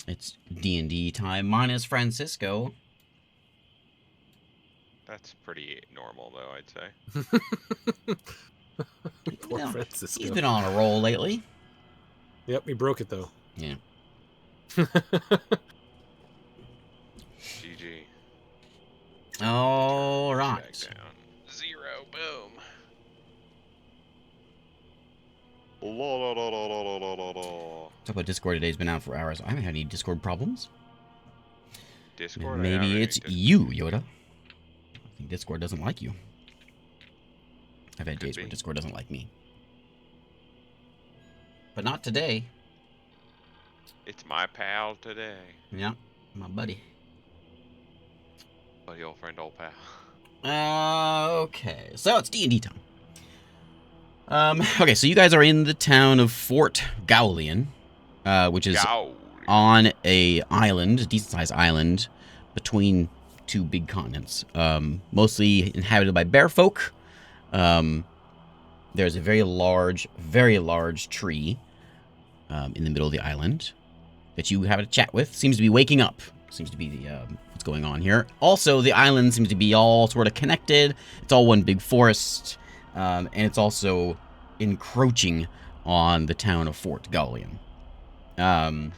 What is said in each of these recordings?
It's D&D time minus Francisco. That's pretty normal, though, I'd say. Poor Francisco. He's been on a roll lately. Yep, he broke it though. Yeah. GG. All Turn right. back down. 0. Boom. Talk about Discord today. Has been out for hours. I haven't had any Discord problems. Discord. Maybe it's you, Yoda. I think Discord doesn't like you. I've had days where Discord doesn't like me. But not today. It's my pal today. Yeah, my buddy. Buddy, old friend, old pal. Okay, so it's D&D time. Okay, so you guys are in the town of Fort Gaulian, which is on a island, a decent-sized island, between two big continents. Mostly inhabited by bear folk. There's a very large tree in the middle of the island that you have a chat with. Seems to be waking up. Seems to be the what's going on here. Also, the island seems to be all sort of connected. It's all one big forest, and it's also encroaching on the town of Fort Gaulian. Well,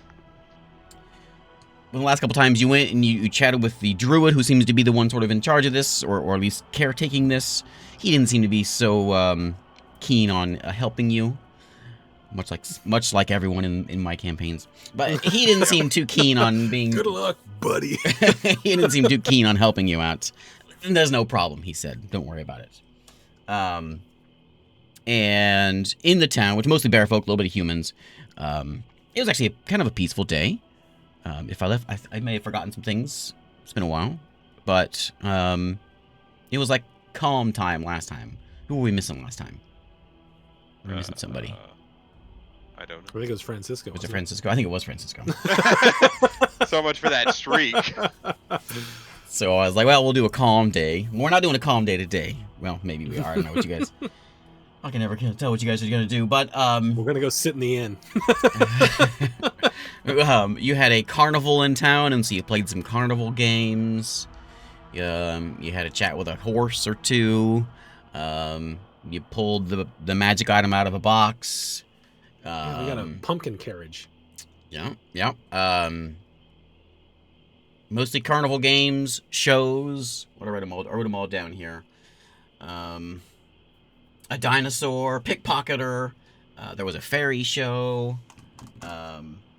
the last couple times you went and you chatted with the druid, who seems to be the one sort of in charge of this, or at least caretaking this. He didn't seem to be so keen on helping you. Much like everyone in my campaigns. But he didn't seem too keen on being... Good luck, buddy. He didn't seem too keen on helping you out. There's no problem, he said. Don't worry about it. And in the town, which mostly bear folk, a little bit of humans, it was actually kind of a peaceful day. If I left, I may have forgotten some things. It's been a while. But it was like calm time last time. Who were we missing last time? We were missing somebody. I don't know. I think it was Francisco. Was it Francisco? I think it was Francisco. So much for that streak. So I was like, well, we'll do a calm day. We're not doing a calm day today. Well, maybe we are. I don't know what you guys... I can never tell what you guys are going to do, but... We're going to go sit in the inn. You had a carnival in town, and so you played some carnival games. You had a chat with a horse or two. You pulled the magic item out of a box. Yeah, we got a pumpkin carriage. Yeah. Mostly carnival games, shows. I wrote them all down here. A dinosaur, pickpocketer. There was a fairy show.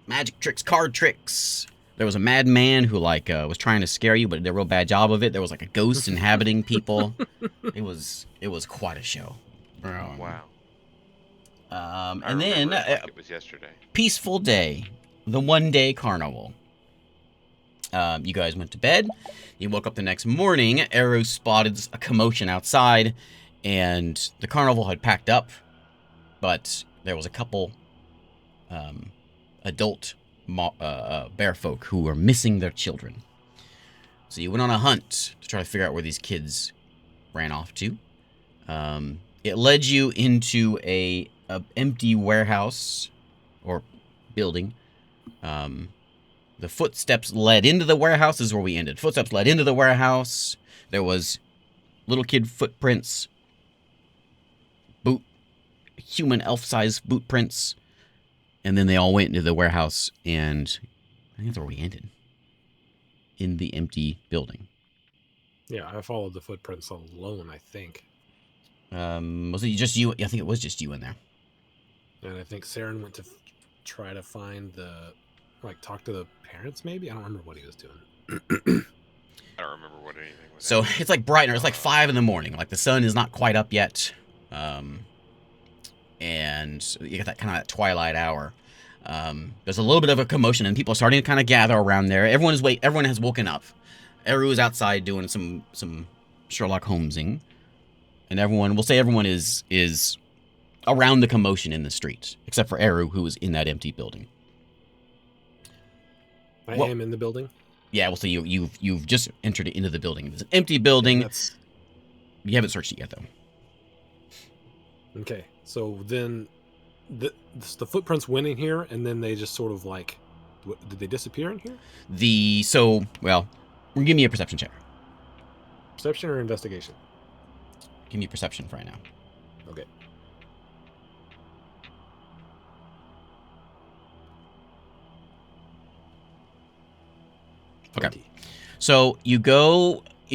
Magic tricks, card tricks. There was a madman who was trying to scare you, but did a real bad job of it. There was like a ghost inhabiting people. It was quite a show. Wow. And then like it was yesterday. Peaceful day, the one-day carnival. You guys went to bed. You woke up the next morning. Eru spotted a commotion outside, and the carnival had packed up, but there was a couple adult bear folk who were missing their children. So you went on a hunt to try to figure out where these kids ran off to. It led you into a empty warehouse or building. The footsteps led into the warehouse. This is where we ended. Footsteps led into the warehouse. There was little kid footprints, human elf-sized boot prints, and then they all went into the warehouse, and I think that's where we ended. In the empty building. Yeah, I followed the footprints alone, I think. Was it just you? I think it was just you in there. And I think Saren went to try to find talk to the parents, maybe? I don't remember what he was doing. I don't remember what anything was. So it's like bright, it's like 5 in the morning. Like the sun is not quite up yet. And you get that kind of that twilight hour. There's a little bit of a commotion, and people are starting to kind of gather around there. Everyone has woken up. Eru is outside doing some Sherlock Holmesing. And everyone is around the commotion in the street, except for Eru, who is in that empty building. I am in the building? Yeah, well, so you've just entered into the building. It's an empty building. Yeah, you haven't searched it yet, though. Okay, so then the footprints went in here, and then they just sort of Did they disappear in here? Well, give me a perception check. Perception or investigation? Give me a perception for right now. Okay. Okay. 20. So you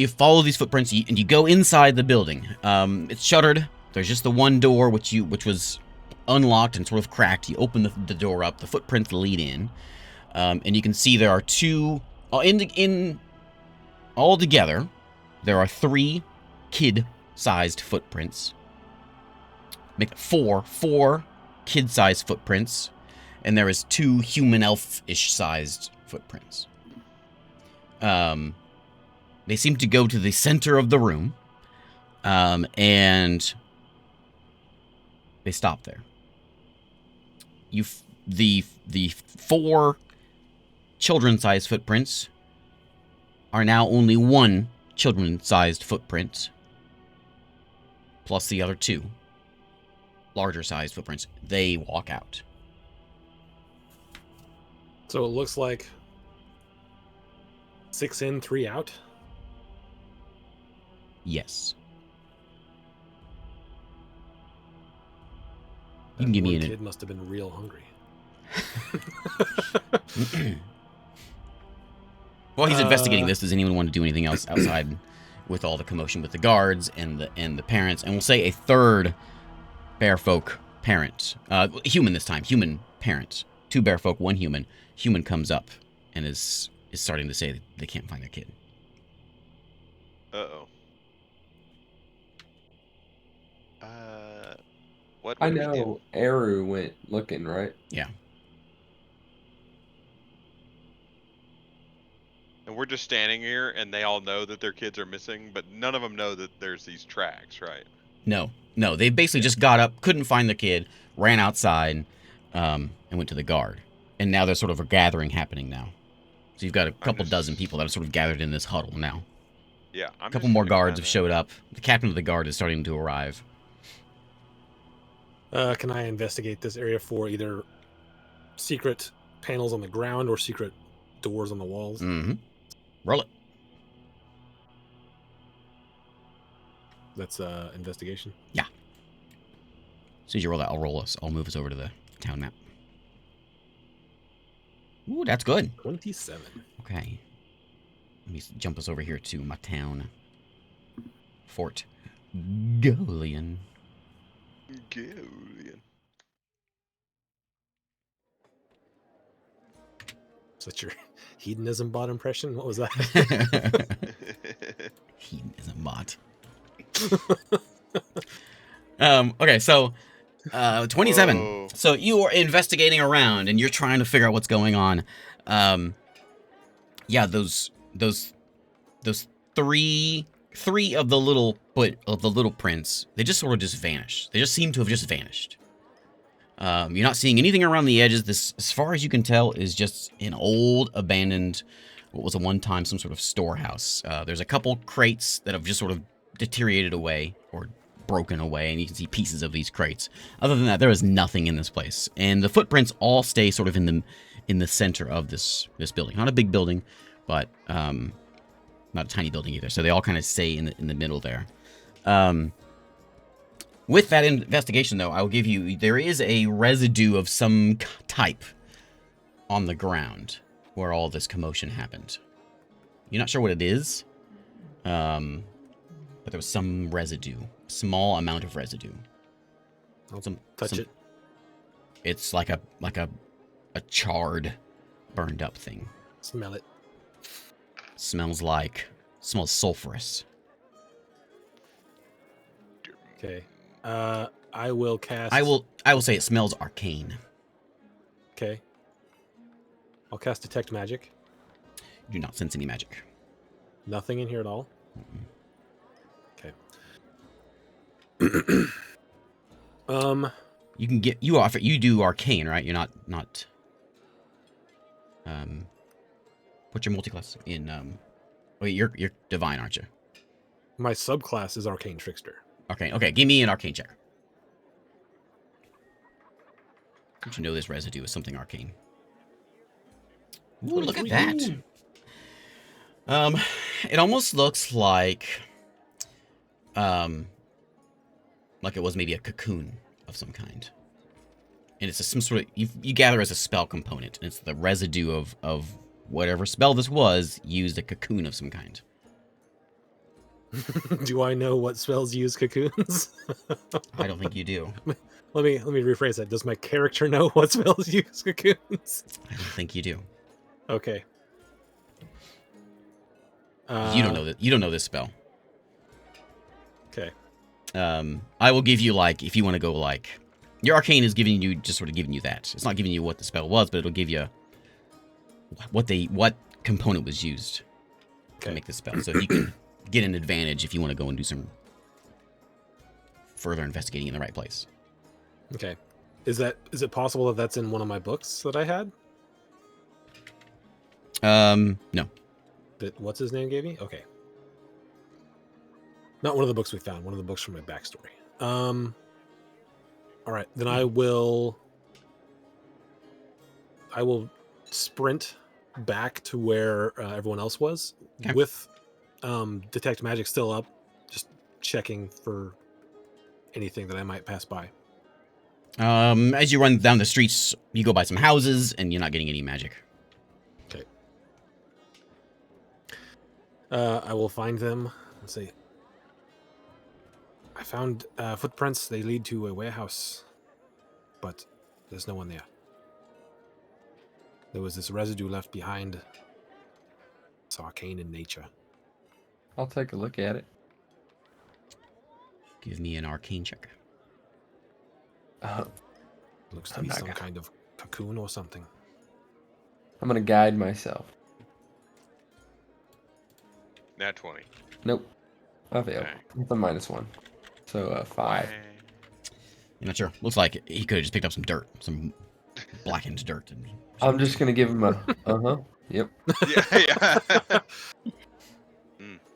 follow these footprints, and you go inside the building. It's shuttered. There's just the one door which was unlocked and sort of cracked. You open the door up. The footprints lead in, and you can see there are two. In all together, there are 3 kid-sized footprints. Make it four kid-sized footprints, and there is 2 human elf-ish sized footprints. They seem to go to the center of the room, and they stop there. The 4 children-sized footprints are now only 1 children-sized footprint, plus the other 2 larger-sized footprints. They walk out. So it looks like 6 in, 3 out. Yes. You can give me One an. kid must have been real hungry. While he's investigating this, does anyone want to do anything else outside with all the commotion with the guards and the parents? And we'll say a third bearfolk parent, human this time, human parent. 2 bearfolk, 1 human. Human comes up and is starting to say that they can't find their kid. Uh-oh. What I do we do? know Eru went looking, right? Yeah. And we're just standing here, and they all know that their kids are missing, but none of them know that there's these tracks, right? No. They basically just got up, couldn't find the kid, ran outside, and went to the guard. And now there's sort of a gathering happening now. So you've got a couple dozen people that are sort of gathered in this huddle now. Yeah. A couple more guards have showed up. The captain of the guard is starting to arrive. Can I investigate this area for either secret panels on the ground or secret doors on the walls? Mm-hmm. Roll it. That's investigation. Yeah. As soon as you roll that, I'll move us over to the town map. Ooh, that's good. 27. Okay. Let me jump us over here to my town. Fort Golian. Golian. Is that your hedonism bot impression? What was that? Hedonism bot. Okay, so 27. Whoa. So you are investigating around and you're trying to figure out what's going on. Yeah, those three of the little prints, they just sort of just vanished. They just seem to have just vanished. You're not seeing anything around the edges. This, as far as you can tell, is just an old abandoned, what was at one time some sort of storehouse. There's a couple crates that have just sort of deteriorated away or broken away, and you can see pieces of these crates. Other than that, there is nothing in this place, and the footprints all stay sort of in the center of this building. Not a big building, but not a tiny building either. So they all kind of stay in the middle there. With that investigation, though, I will give you, there is a residue of some type on the ground where all this commotion happened. You're not sure what it is, but there was some residue, small amount of residue. I'll touch it. It's like a charred, burned up thing. Smell it. Smells sulfurous. Okay. I will cast. I will say it smells arcane. Okay. I'll cast detect magic. You do not sense any magic. Nothing in here at all. Mm-mm. Okay. You can get you do arcane, right? You're not what's your multiclass in wait, you're divine, aren't you? My subclass is arcane trickster. Okay, give me an arcane check. Don't you know this residue is something arcane? Ooh, look at 23. that. Ooh. It almost looks like it was maybe a cocoon of some kind. And it's some sort of, you gather as a spell component. And it's the residue of whatever spell this was, used a cocoon of some kind. Do I know what spells use cocoons? I don't think you do. Let me rephrase that. Does my character know what spells use cocoons? I don't think you do. Okay. You don't know that. You don't know this spell. Okay. I will give you, like, if you want to go, like, your arcane is giving you, just sort of giving you that. It's not giving you what the spell was, but it'll give you what component was used to make the spell. So you can get an advantage if you want to go and do some further investigating in the right place. Okay. Is it possible that that's in one of my books that I had? No. That what's his name gave me? Okay. Not one of the books we found. One of the books from my backstory. All right, then I will sprint back to where everyone else was with detect magic still up, just checking for anything that I might pass by. As you run down the streets, you go by some houses, and you're not getting any magic. Okay. I will find them. Let's see. I found footprints. They lead to a warehouse, but there's no one there. There was this residue left behind. It's arcane in nature. I'll take a look at it. Give me an arcane check. Looks to I'm be not some gonna- kind of cocoon or something. I'm gonna guide myself. Nat 20. Nope. I failed. Okay. It's a -1. So 5. You're not sure. Looks like he could have just picked up some dirt, some blackened dirt. And I'm just gonna give him a Yep. Yeah.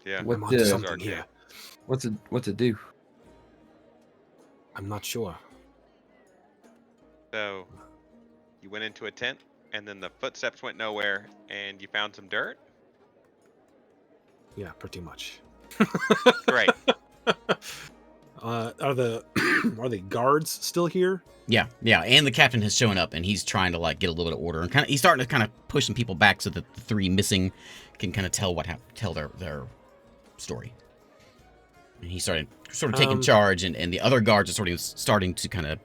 Yeah. What I'm onto the- something Arcane. here. What's it do? I'm not sure. So, you went into a tent, and then the footsteps went nowhere, and you found some dirt? Yeah, pretty much. Great. Are the guards still here? yeah, and the captain has shown up, and he's trying to, like, get a little bit of order, and he's starting to kind of push some people back so that the three missing can kind of tell their story. And he's sort of taking charge, and the other guards are sort of starting to kind of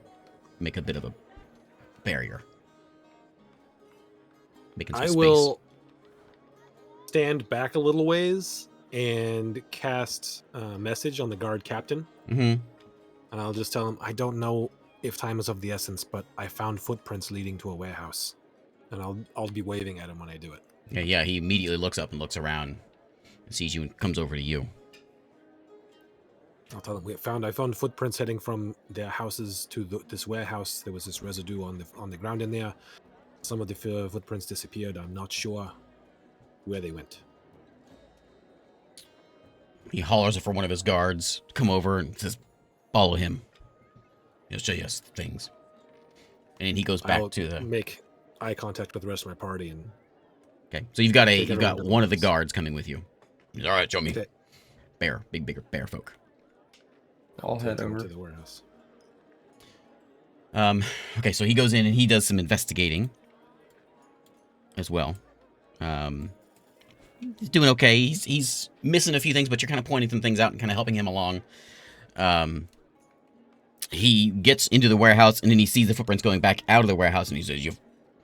make a bit of a barrier. Making some I space. will stand back a little ways and cast a message on the guard captain. Mm-hmm. And I'll just tell him, I don't know if time is of the essence, but I found footprints leading to a warehouse. And I'll be waving at him when I do it. Yeah, he immediately looks up and looks around and sees you and comes over to you. I'll tell him I found footprints heading from their houses to this warehouse. There was this residue on the ground in there. Some of the footprints disappeared. I'm not sure where they went. He hollers for one of his guards to come over and says, "Follow him. He'll show you us things." And he goes back I'll to the. make eye contact with the rest of my party and Okay, so you've got Take everyone to the one of the warehouse. guards coming with you. All right, show me. Okay. Bigger bear folk. I'll head take them over. to the warehouse. Okay, so he goes in and he does some investigating as well. He's doing okay. He's missing a few things, but you're kind of pointing some things out and kind of helping him along. He gets into the warehouse and then he sees the footprints going back out of the warehouse and he says,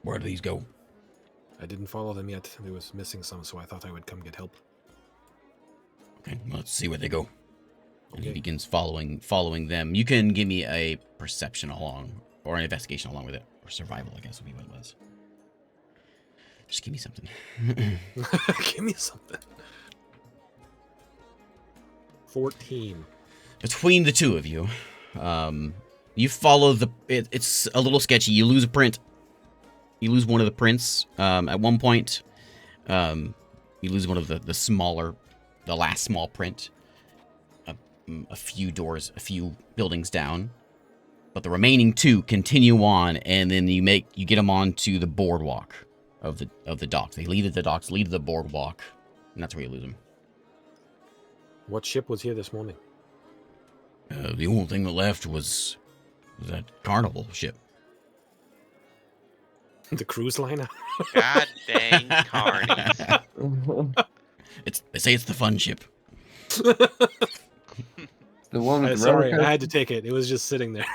"Where do these go?" I didn't follow them yet. There was missing some, so I thought I would come get help. Okay, well, let's see where they go. And he Okay. begins following them. You can give me a perception along, or an investigation along with it, or survival, I guess would be what it was. Just give me something. Give me something. 14. Between the two of you, you follow it's a little sketchy. You lose a print. You lose one of the prints. At one point, you lose one of the last small print. A few buildings down, but the remaining two continue on, and then you get them onto the boardwalk of the docks. They leave the docks, leave the boardwalk, and that's where you lose them. What ship was here this morning? The only thing that left was that carnival ship. The cruise liner? God dang carnies. They say it's the fun ship. The one with the Sorry, roller I had to take it. It was just sitting there.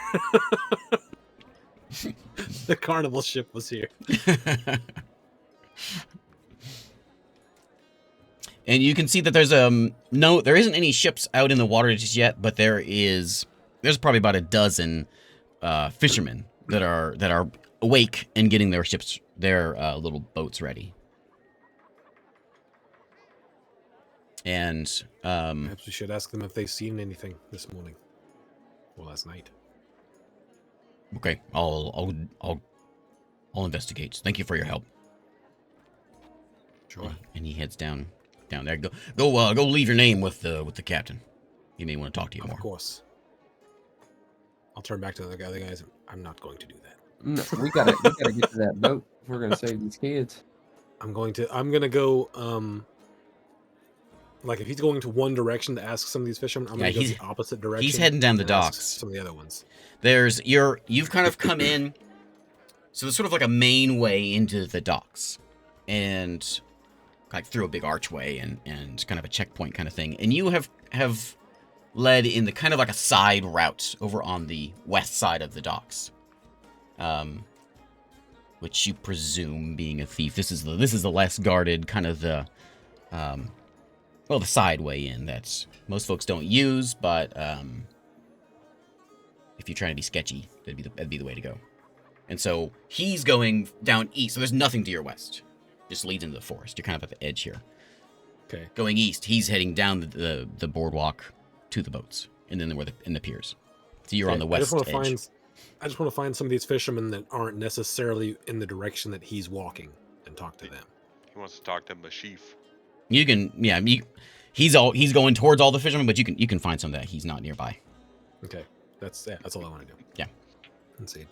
The carnival ship was here. And you can see that there's there isn't any ships out in the water just yet, but there's probably about a dozen fishermen that are awake and getting their ships, their little boats ready. And Perhaps we should ask them if they've seen anything this morning or last night. okay, I'll investigate. Thank you for your help. Sure. And he heads down there. Go leave your name with the captain. He may want to talk to you more. Of course. I'll turn back to the other guys. I'm not going to do that. No, we gotta get to that boat. If we're gonna save these kids. I'm gonna go. Like if he's going to one direction to ask some of these fishermen, I'm gonna go the opposite direction. He's heading down the and ask docks. Some of the other ones. You've kind of come in. So there's sort of like a main way into the docks, and like through a big archway and kind of a checkpoint kind of thing. And you have led in the kind of like a side route over on the west side of the docks. Which you presume, being a thief, this is the less guarded kind of the side way in that most folks don't use, but if you're trying to be sketchy, that'd be the way to go. And so he's going down east, so there's nothing to your west. Just leads into the forest. You're kind of at the edge here. Okay. Going east, he's heading down the boardwalk to the boats, and then in the piers. So you're on the west edge. I just want to find some of these fishermen that aren't necessarily in the direction that he's walking and talk to them. He wants to talk to Mashif. You can, yeah. He's going towards all the fishermen, but you can find some that he's not nearby. Okay, that's all I want to do. Yeah. Let's see.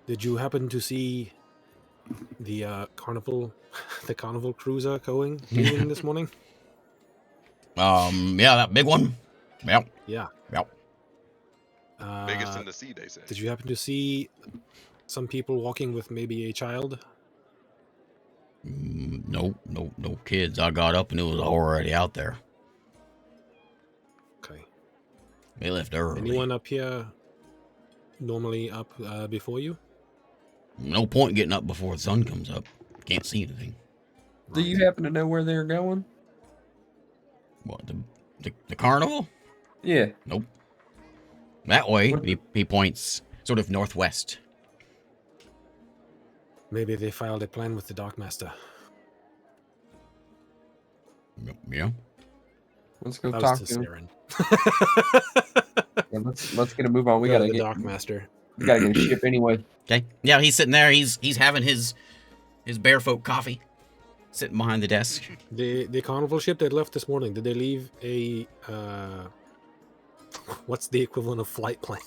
Did you happen to see the carnival cruiser going this morning? Yeah, that big one. Yep. Yeah. Yep. Biggest in the sea, they say. Did you happen to see some people walking with maybe a child? No kids. I got up and it was already out there. Okay. They left early. Anyone up here normally up before you? No point getting up before the sun comes up. Can't see anything. Do you happen to know where they're going? What, the carnival? Yeah. Nope. That way. What? He points sort of northwest. Maybe they filed a plan with the dockmaster. Yeah. Let's go That talk was to him. Saren. Yeah, let's get a move on. We Go to gotta the get dockmaster. we gotta get a ship anyway. Okay. Yeah, he's sitting there. He's having his barefoot coffee, sitting behind the desk. The carnival ship that left this morning, did they leave a what's the equivalent of flight plan?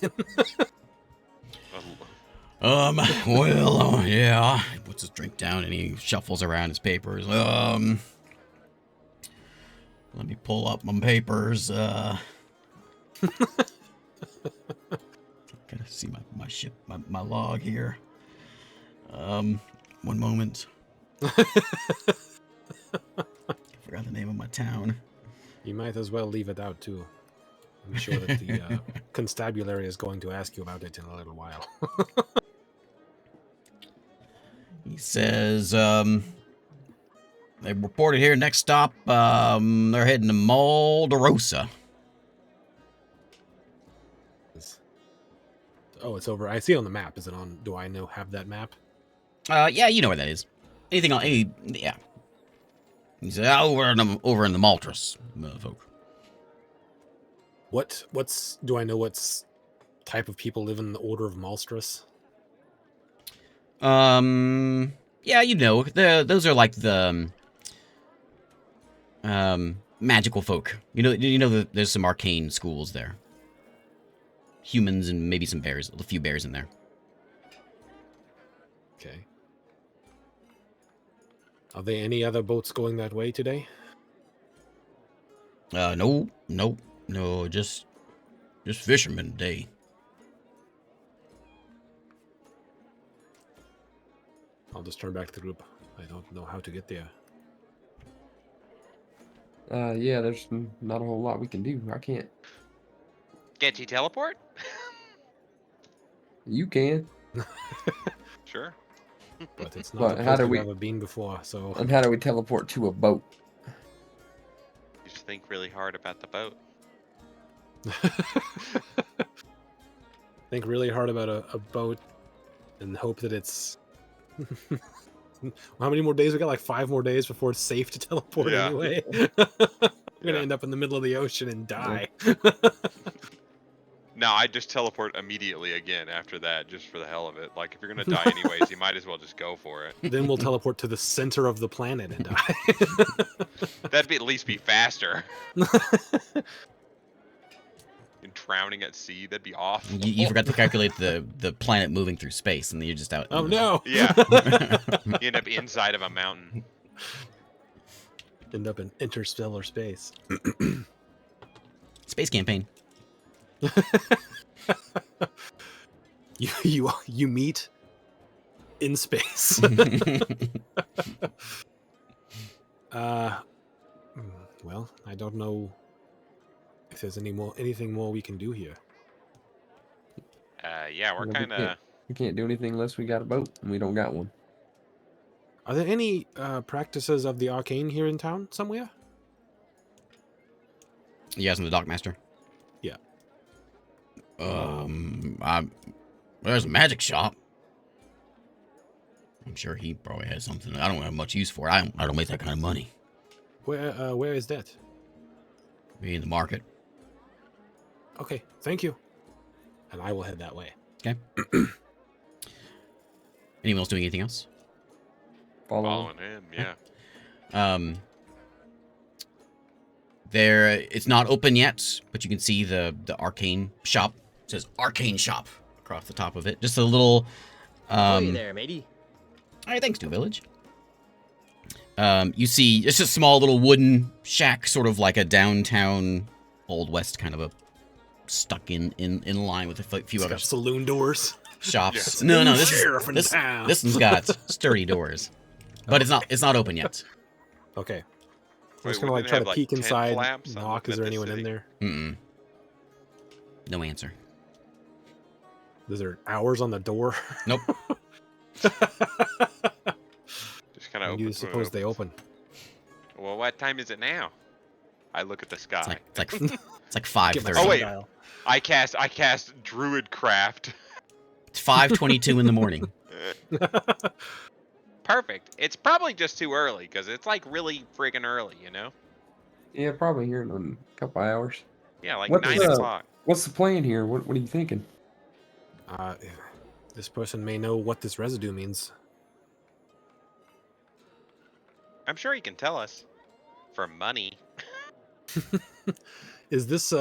Well, yeah. He puts his drink down and he shuffles around his papers. Let me pull up my papers. Gotta see my ship, my log here. One moment. Forgot the name of my town. You might as well leave it out too. I'm sure that the constabulary is going to ask you about it in a little while. He says, they reported here, next stop, they're heading to Malderosa. Oh, it's over. I see it on the map. Is it on? Do I have that map? Yeah, you know where that is. Anything on yeah. He said, over in the Maltras, folk. Do I know what's type of people live in the Order of Malstras? Yeah, you know, those are like the magical folk. You know there's some arcane schools there. Humans and maybe some bears, a few bears in there. Okay. Are there any other boats going that way today? No, just fishermen day. I'll just turn back to the group. I don't know how to get there. Yeah, there's not a whole lot we can do. I can't. Can't you teleport? You can. Sure. But it's not But a how place do we've we- ever been before, so... And how do we teleport to a boat? You just think really hard about the boat. Think really hard about a boat and hope that it's... How many more days we got? Like 5 more days before it's safe to teleport Yeah. anyway. We're Yeah. gonna end up in the middle of the ocean and die. No, I just teleport immediately again after that, just for the hell of it. Like, if you're gonna die anyways, you might as well just go for it. Then we'll teleport to the center of the planet and die. That'd be at least be faster. And drowning at sea, that'd be awful. You forgot to calculate the planet moving through space, and then you're just out. Oh no! Yeah. You end up inside of a mountain. End up in interstellar space. Space campaign. You meet in space. Well, I don't know if there's anything more we can do here. Yeah, we're Well, kind of. We can't do anything unless we got a boat, and we don't got one. Are there any practices of the arcane here in town somewhere? You guys in the dockmaster? Yeah. There's a magic shop. I'm sure he probably has something I don't have much use for. I don't make that kind of money. Where is that? Be in the market. Okay, thank you. And I will head that way. Okay. Anyone else doing anything else? Following him, yeah. It's not open yet, but you can see the arcane shop. It says arcane shop across the top of it. Just a little Hey there, matey. All right, thanks, New Village. You see, it's just a small little wooden shack, sort of like a downtown Old West kind of a stuck in line with a few It's other got saloon doors. shops. Yeah. No, Sheriff in town. this one's got sturdy doors, but it's not open yet. Okay. I'm Wait, just gonna like wouldn't it try have, to like, peek tent inside, flaps? I'm knock. looking Is at there this anyone in city. there? Mm-mm. No answer. Is there hours on the door? Nope. Just kind of When do you suppose they open? Well, what time is it now? I look at the sky. It's like 5:30. Get my Oh, wait. sundial. I cast Druid Craft. It's 5:22 in the morning. Perfect. It's probably just too early because it's like really friggin' early, you know? Yeah, probably here in a couple hours. Yeah, like What's 9 the- o'clock. What's the plan here? What are you thinking? This person may know what this residue means. I'm sure he can tell us. For money. Is this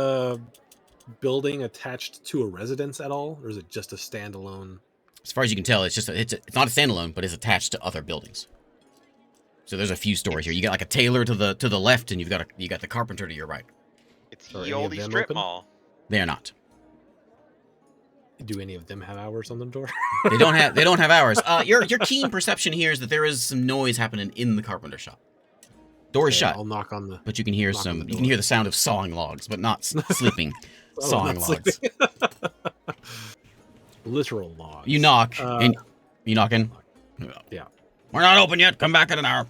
building attached to a residence at all, or is it just a standalone? As far as you can tell, it's not a standalone, but it's attached to other buildings. So there's a few stories here. You got like a tailor to the left, and you got the carpenter to your right. It's Are ye any of olde them strip open? mall. They are not. Do any of them have hours on the door? They don't have hours. Your keen perception here is that there is some noise happening in the carpenter shop. Door is Okay, shut, I'll knock on the. but you can hear knock on the you can door. hear the sound of sawing logs, but not sleeping Oh, sawing not logs. sleeping. Literal logs. You knock, and you knock in. Yeah. We're not open yet. Come back in an hour.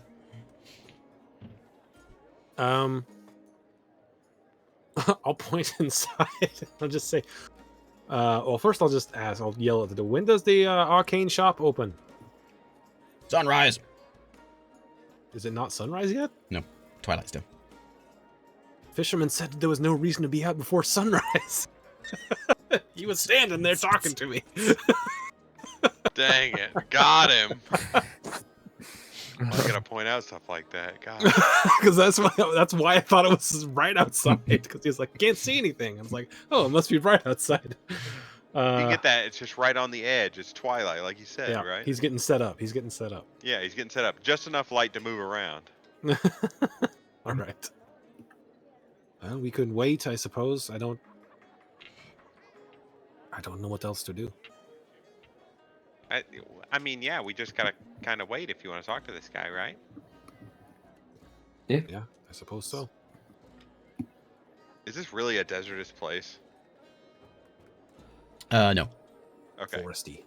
I'll point inside. I'll just say. Well, first I'll just ask. I'll yell at the door. When does the arcane shop open? Sunrise. Is it not sunrise yet? Twilight still. Fisherman said there was no reason to be out before sunrise. He was standing there talking to me. Dang it. Got him. I gotta point out stuff like that. God. Because that's why I thought it was right outside. Because he was like, can't see anything. I was like, oh, it must be bright outside. You get that? It's just right on the edge. It's twilight, like you said, Yeah, right? he's getting set up. He's getting set up. Yeah, he's getting set up. Just enough light to move around. All right. Well, we could wait, I suppose. I don't know what else to do. I mean, yeah, we just gotta kind of wait if you want to talk to this guy, right? Yeah, I suppose so. Is this really a desertous place? No. Okay. Foresty.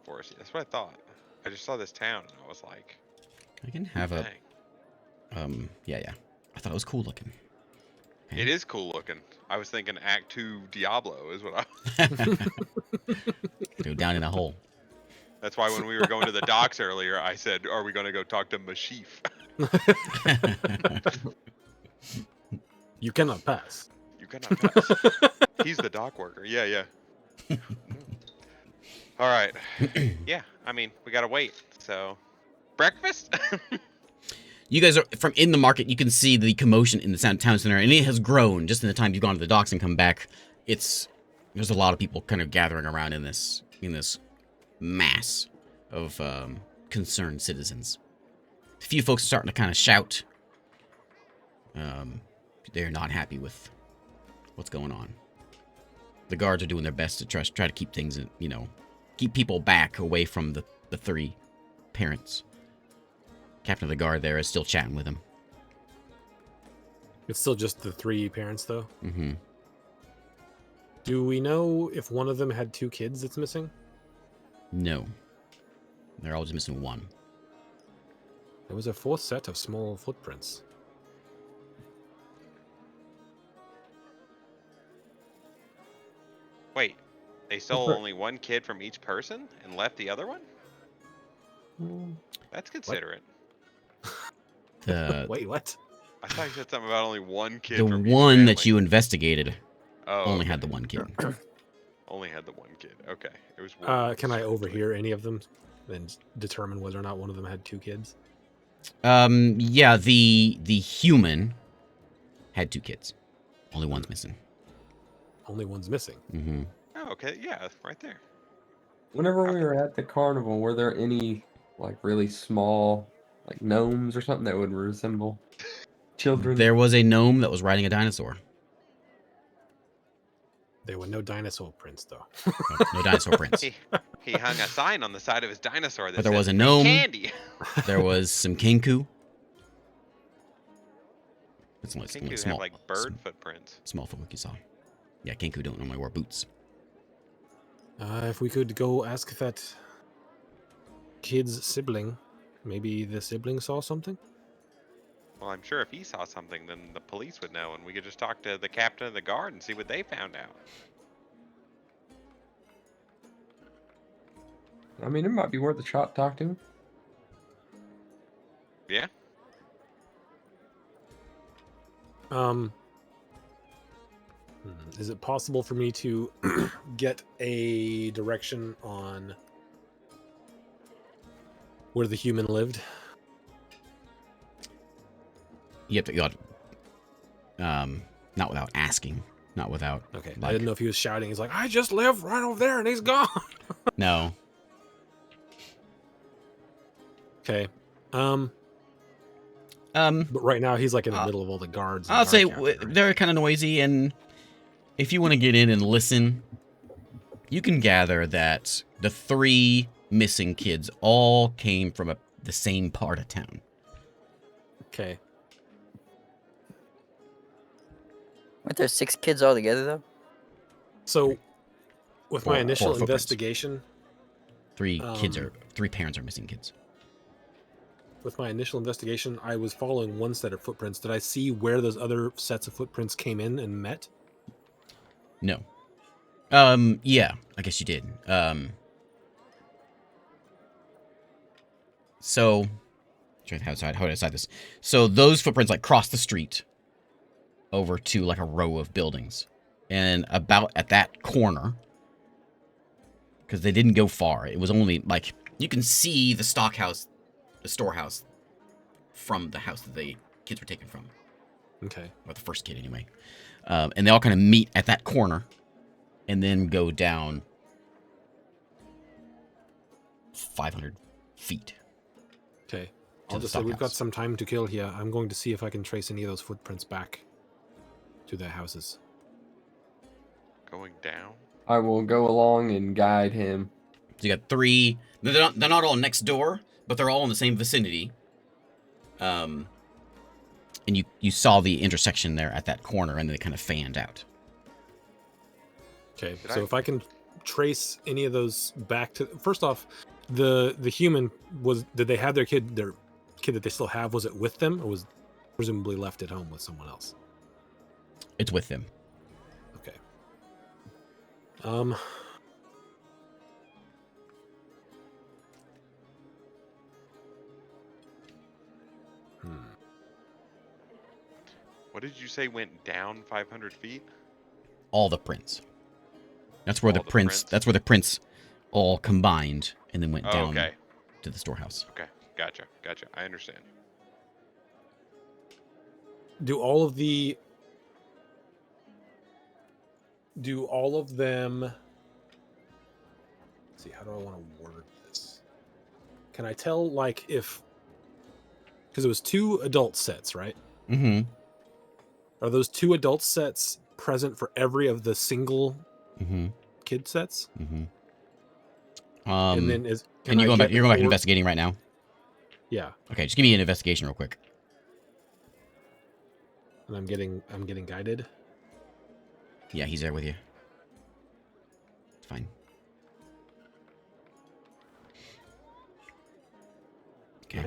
Foresty. That's what I thought. I just saw this town and I was like, I can have a. dang. Yeah. I thought it was cool looking. It is cool looking. I was thinking Act 2 Diablo is what I. Go down in a hole. That's why when we were going to the docks earlier, I said, "Are we going to go talk to Mashif?" You cannot pass. You cannot pass. He's the dock worker. Yeah. All right. Yeah. I mean, we gotta wait. So, breakfast. You guys are from in the market. You can see the commotion in the town center, and it has grown just in the time you've gone to the docks and come back. There's a lot of people kind of gathering around in this mass of concerned citizens. A few folks are starting to kind of shout. They're not happy with what's going on. The guards are doing their best to try to keep things, keep people back away from the three parents. Captain of the guard there is still chatting with him. It's still just the 3 parents, though. Mm-hmm. Do we know if one of them had 2 kids that's missing? No. They're all just missing 1. There was a 4th set of small footprints. Wait, they stole only 1 kid from each person and left the other one? That's considerate. Wait, what? I thought you said something about only 1 kid. The from each one that family. you investigated only okay. had the 1 kid. Only had the 1 kid. Okay, it was. 1 Can I overhear any of them and determine whether or not one of them had 2 kids? Yeah, the human had 2 kids. Only one's missing. Only one's missing. Mm-hmm. Oh, okay, yeah, right there. Whenever we were at the carnival, were there any like really small, like gnomes or something that would resemble children? There was a gnome that was riding a dinosaur. There were no dinosaur prints, though. No dinosaur prints. He hung a sign on the side of his dinosaur that But there said, was a "Free gnome. candy." There was some kenku. It's only Kenku small, have like bird footprints. small folk you saw. Yeah, kenku don't normally wear boots. If we could go ask that kid's sibling, maybe the sibling saw something? Well, I'm sure if he saw something, then the police would know, and we could just talk to the captain of the guard and see what they found out. I mean, it might be worth a shot to talk to him. Yeah. Is it possible for me to get a direction on where the human lived? You have to go. Not without asking. Not without. Okay, I like- didn't know if he was shouting. He's like, I just live right over there and he's gone. No. Okay. Um. But right now he's like in the middle of all the guards. and I'll guard say captain, right? they're kind of noisy, and if you want to get in and listen, you can gather that the 3 missing kids all came from the same part of town. Okay. Weren't there 6 kids altogether, though? So, with my Four initial footprints. investigation, 3 parents are missing kids. I was following one set of footprints. Did I see where those other sets of footprints came in and met? No. Yeah, I guess you did. So, how do I decide this? So those footprints like cross the street over to like a row of buildings, and about at that corner, because they didn't go far. It was only like you can see the storehouse from the house that the kids were taken from. Okay. Or the first kid anyway. And they all kind of meet at that corner. and then go down 500 feet. Okay. To I'll the just say we've got stockhouse. some time to kill here. I'm going to see if I can trace any of those footprints back to their houses. Going down? I will go along and guide him. So you got 3. They're not all next door, but they're all in the same vicinity. And you saw the intersection there at that corner, and then they kind of fanned out. Okay. Did So I- if I can trace any of those back to, first off, the human did they have their kid that they still have, was it with them, or was presumably left at home with someone else? It's with them. Okay. What did you say went down 500 feet? All the prints. That's where All the the prints. prints? That's where the prints all combined and then went Oh, down okay. to the storehouse. Okay. Gotcha. I understand. Do all of them, let's see, how do I want to word this? Can I tell, like, if, because it was 2 adult sets, right? Mm-hmm. Are those 2 adult sets present for every of the single Mm-hmm. kid sets? Mm-hmm. And then and you're I going back. get You're going back or- investigating right now. Yeah, Okay, just give me an investigation real quick. and I'm getting guided. Yeah, he's there with you. It's fine. Okay.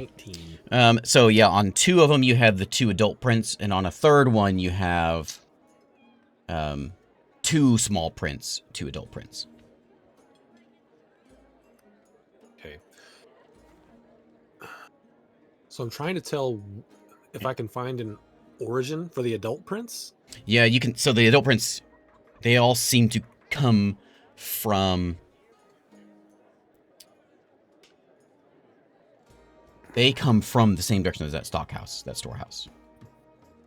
19. So yeah, on 2 of them you have the 2 adult prints, and on a third one you have 2 small prints, 2 adult prints. Okay. So I'm trying to tell if I can find an origin for the adult prints. Yeah, you can. So the adult prints, they all seem to come from. They come from the same direction as that stockhouse, that storehouse.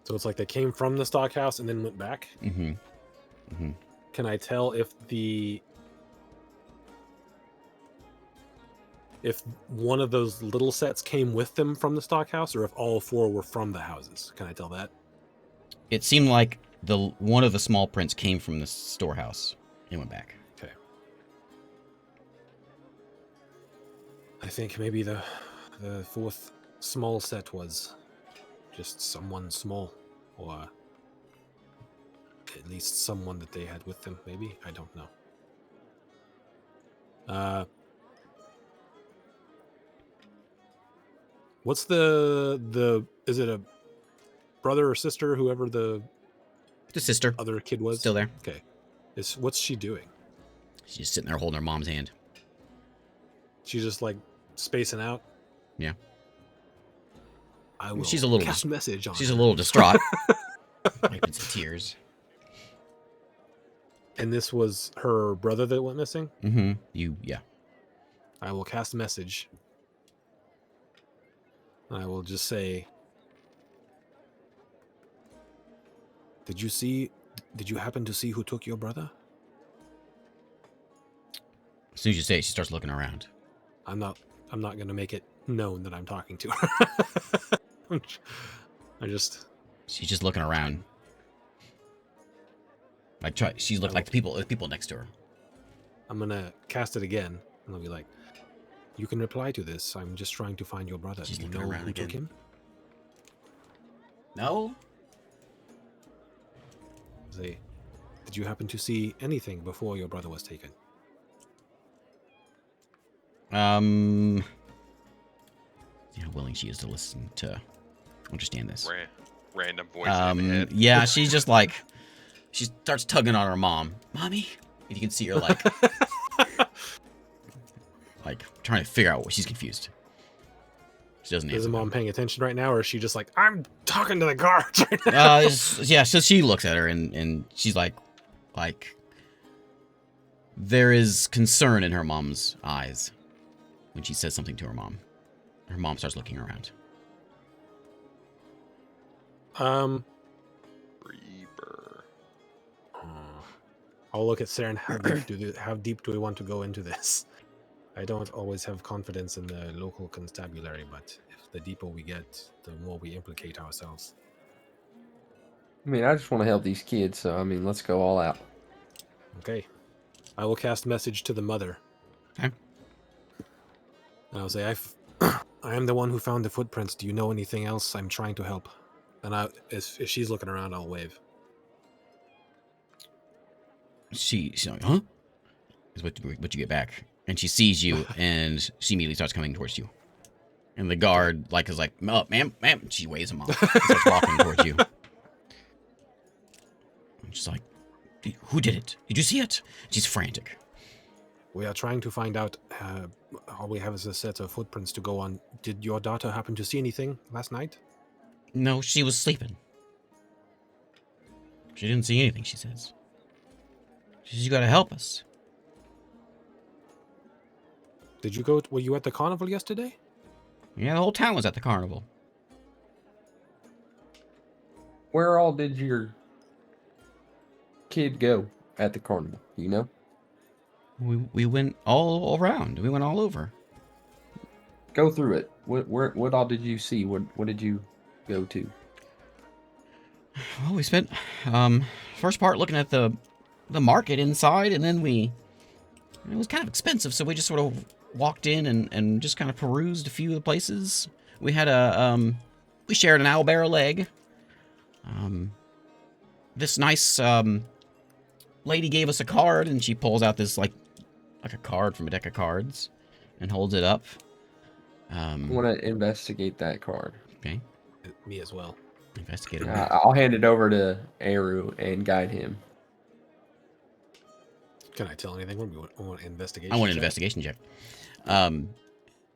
So it's like they came from the stockhouse and then went back. Mm-hmm. Mm-hmm. Can I tell if one of those little sets came with them from the stockhouse, or if all 4 were from the houses? Can I tell that? It seemed like one of the small prints came from the storehouse and went back. Okay. I think maybe the 4th small set was just someone small, or at least someone that they had with them. Maybe, I don't know. What's the is it a brother or sister, whoever the sister other kid was? still there. Okay. What's she doing? She's just sitting there holding her mom's hand. She's just like spacing out. Yeah. I will She's a little cast message on She's her. a little distraught. Wiping some tears. And this was her brother that went missing? Mm-hmm. I will cast a message. I will just say, did you happen to see who took your brother? As soon as you say it, she starts looking around. I'm not going to make it known that I'm talking to her. She's just looking around. She's looking like the people next to her. I'm going to cast it again, and I'll be like, you can reply to this. I'm just trying to find your brother. She's Do you looking know around who took again. him? No? Say, did you happen to see anything before your brother was taken? See how willing she is to listen to understand this. Random voice in the head. Yeah, she's just like, she starts tugging on her mom. Mommy? And you can see her like, like trying to figure out what she's confused. She doesn't Is answer. the mom paying attention right now, or is she just like, I'm talking to the guards right now? Yeah, so she looks at her and she's like, there is concern in her mom's eyes when she says something to her mom. Her mom starts looking around. Reaper. I'll look at Saren. How deep do we want to go into this? I don't always have confidence in the local constabulary, but if the deeper we get, the more we implicate ourselves. I mean, I just want to help these kids, so I mean, let's go all out. Okay. I will cast message to the mother. Okay. And I'll say, I am the one who found the footprints. Do you know anything else? I'm trying to help. And if she's looking around, I'll wave. She's like, huh? Is what you get back. And she sees you, and she immediately starts coming towards you. And the guard, is like, oh, ma'am. She waves him off. And starts walking towards you. And she's like, who did it? Did you see it? She's frantic. We are trying to find out. All we have is a set of footprints to go on. Did your daughter happen to see anything last night? No, she was sleeping. She didn't see anything, she says. She says, you gotta help us. Did you go? Were you at the carnival yesterday? Yeah, the whole town was at the carnival. Where all did your kid go at the carnival? You know? We went all around. We went all over. Go through it. What all did you see? What did you go to? Well, we spent first part looking at the market inside, and then it was kind of expensive, so we just sort of walked in and just kind of perused a few of the places. We had we shared an owlbear leg. This nice lady gave us a card, and she pulls out this like a card from a deck of cards and holds it up. I want to investigate that card. Okay. Me as well. Investigate it. I'll hand it over to Eru and guide him. Can I tell anything? We want an investigation. I want an check? investigation check.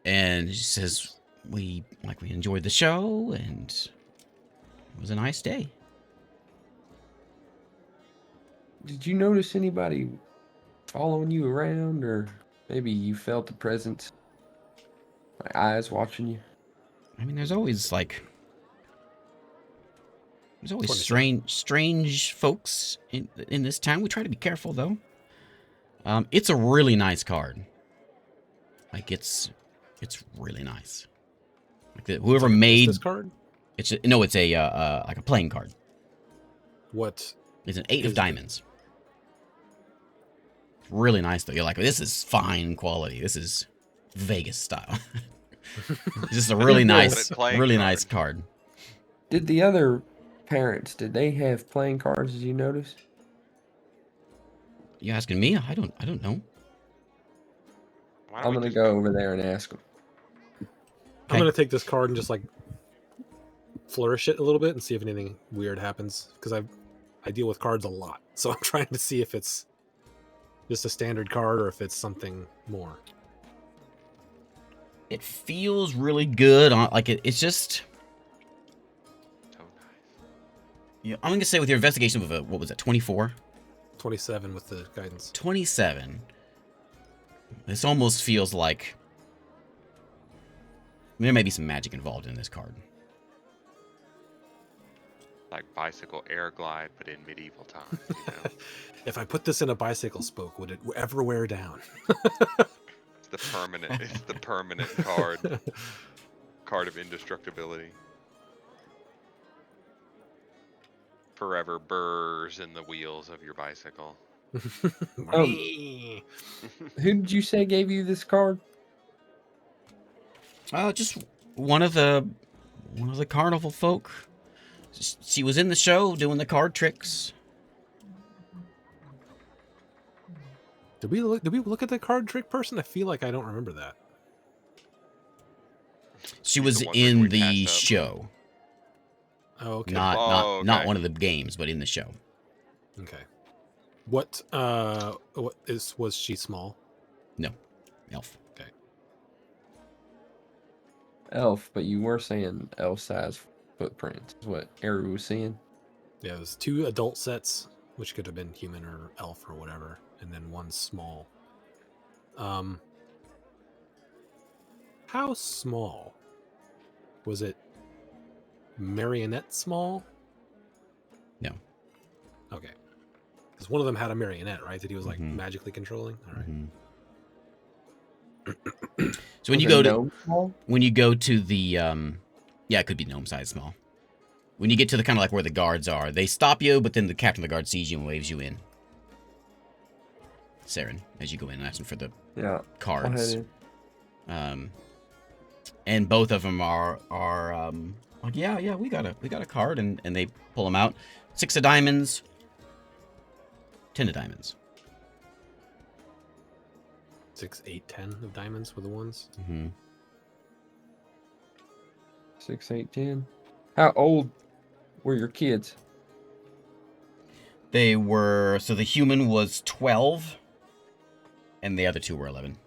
And she says we enjoyed the show and it was a nice day. Did you notice anybody following you around, or maybe you felt the presence? My eyes watching you. I mean, there's always strange folks in this town. We try to be careful though. It's a really nice card. It's really nice. Whoever made this card. it's a like a playing card. What? It's an 8 of diamonds. It's really nice though. You're like, this is fine quality. This is Vegas style. It's just a really nice card. Did the other parents, did they have playing cards? Did you notice? You asking me? I don't know. Why don't I'm we gonna just go over there and ask them. I'm gonna take this card and just flourish it a little bit and see if anything weird happens, because I deal with cards a lot, so I'm trying to see if it's just a standard card or if it's something more. It feels really good. It's just. So nice. Yeah, I'm gonna say with your investigation with what was it, 24? 27 with the guidance. 27. This almost feels like there may be some magic involved in this card. Like bicycle air glide, but in medieval times. You know? If I put this in a bicycle spoke, would it ever wear down? It's the permanent card. Card of indestructibility. Forever burrs in the wheels of your bicycle. Who did you say gave you this card? Just one of the carnival folk. She was in the show doing the card tricks. Did we look at the card trick person? I feel like I don't remember that. She was the one in we the passed up. show. Oh, okay. Not okay. one of the games, but in the show. Okay. Was she small? No, elf. Elf, but you were saying elf-size footprints is what Eru was saying. Yeah, it was 2 adult sets, which could have been human or elf or whatever, and then 1 small. How small? Was it marionette small? No. Okay. Because one of them had a marionette, right? That he was like Mhm. magically controlling. All right. Mhm. So when Was you it go to gnome small? the yeah, it could be gnome size small. When you get to the kind of like where the guards are, they stop you, but then the captain of the guard sees you and waves you in. Saren, as you go in, asking for the Yeah. I'll head cards. in. And both of them are like, yeah, we got a card, and they pull them out. 6 of diamonds, 10 of diamonds. 6, 8, 10 of diamonds were the ones. Mm-hmm. 6, 8, 10. How old were your kids? They were, so the human was 12, and the other 2 were 11.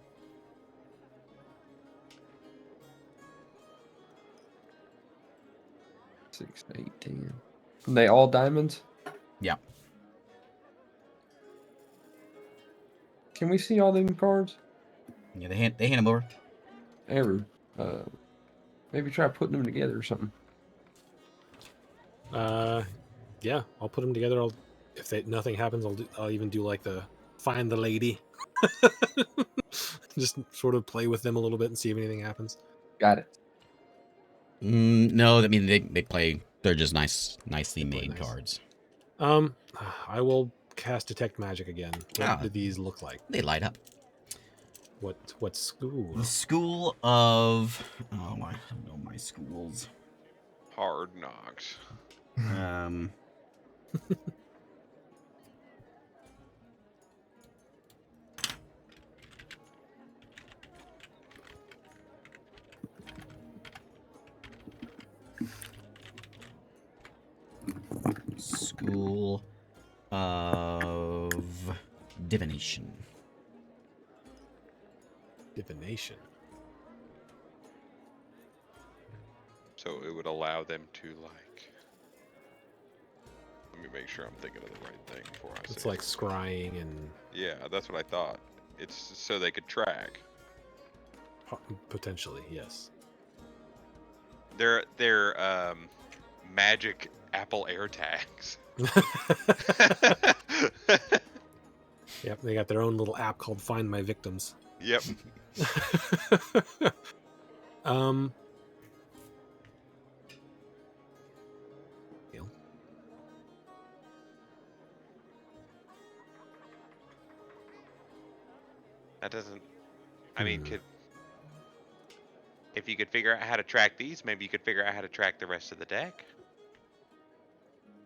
Six, 8, 10. They all diamonds? Yeah. Can we see all them cards? Yeah, they hand them over. Ever. Maybe try putting them together or something. Yeah, I'll put them together. If nothing happens, I'll even do like the find the lady. Just sort of play with them a little bit and see if anything happens. Got it. No, I mean they play. They're just nicely They play made nice. cards. I will cast detect magic again. What do these look like? They light up. What school? The school of I don't know my schools. Hard knocks. School of divination. Divination. So it would allow them to like. Let me make sure I'm thinking of the right thing before I say. It's like it. scrying and Yeah, that's what I thought. It's so they could track. potentially, yes. They're magic Apple AirTags. Yep, they got their own little app called Find My Victims. Yep. That doesn't. I mean, if you could figure out how to track these, maybe you could figure out how to track the rest of the deck.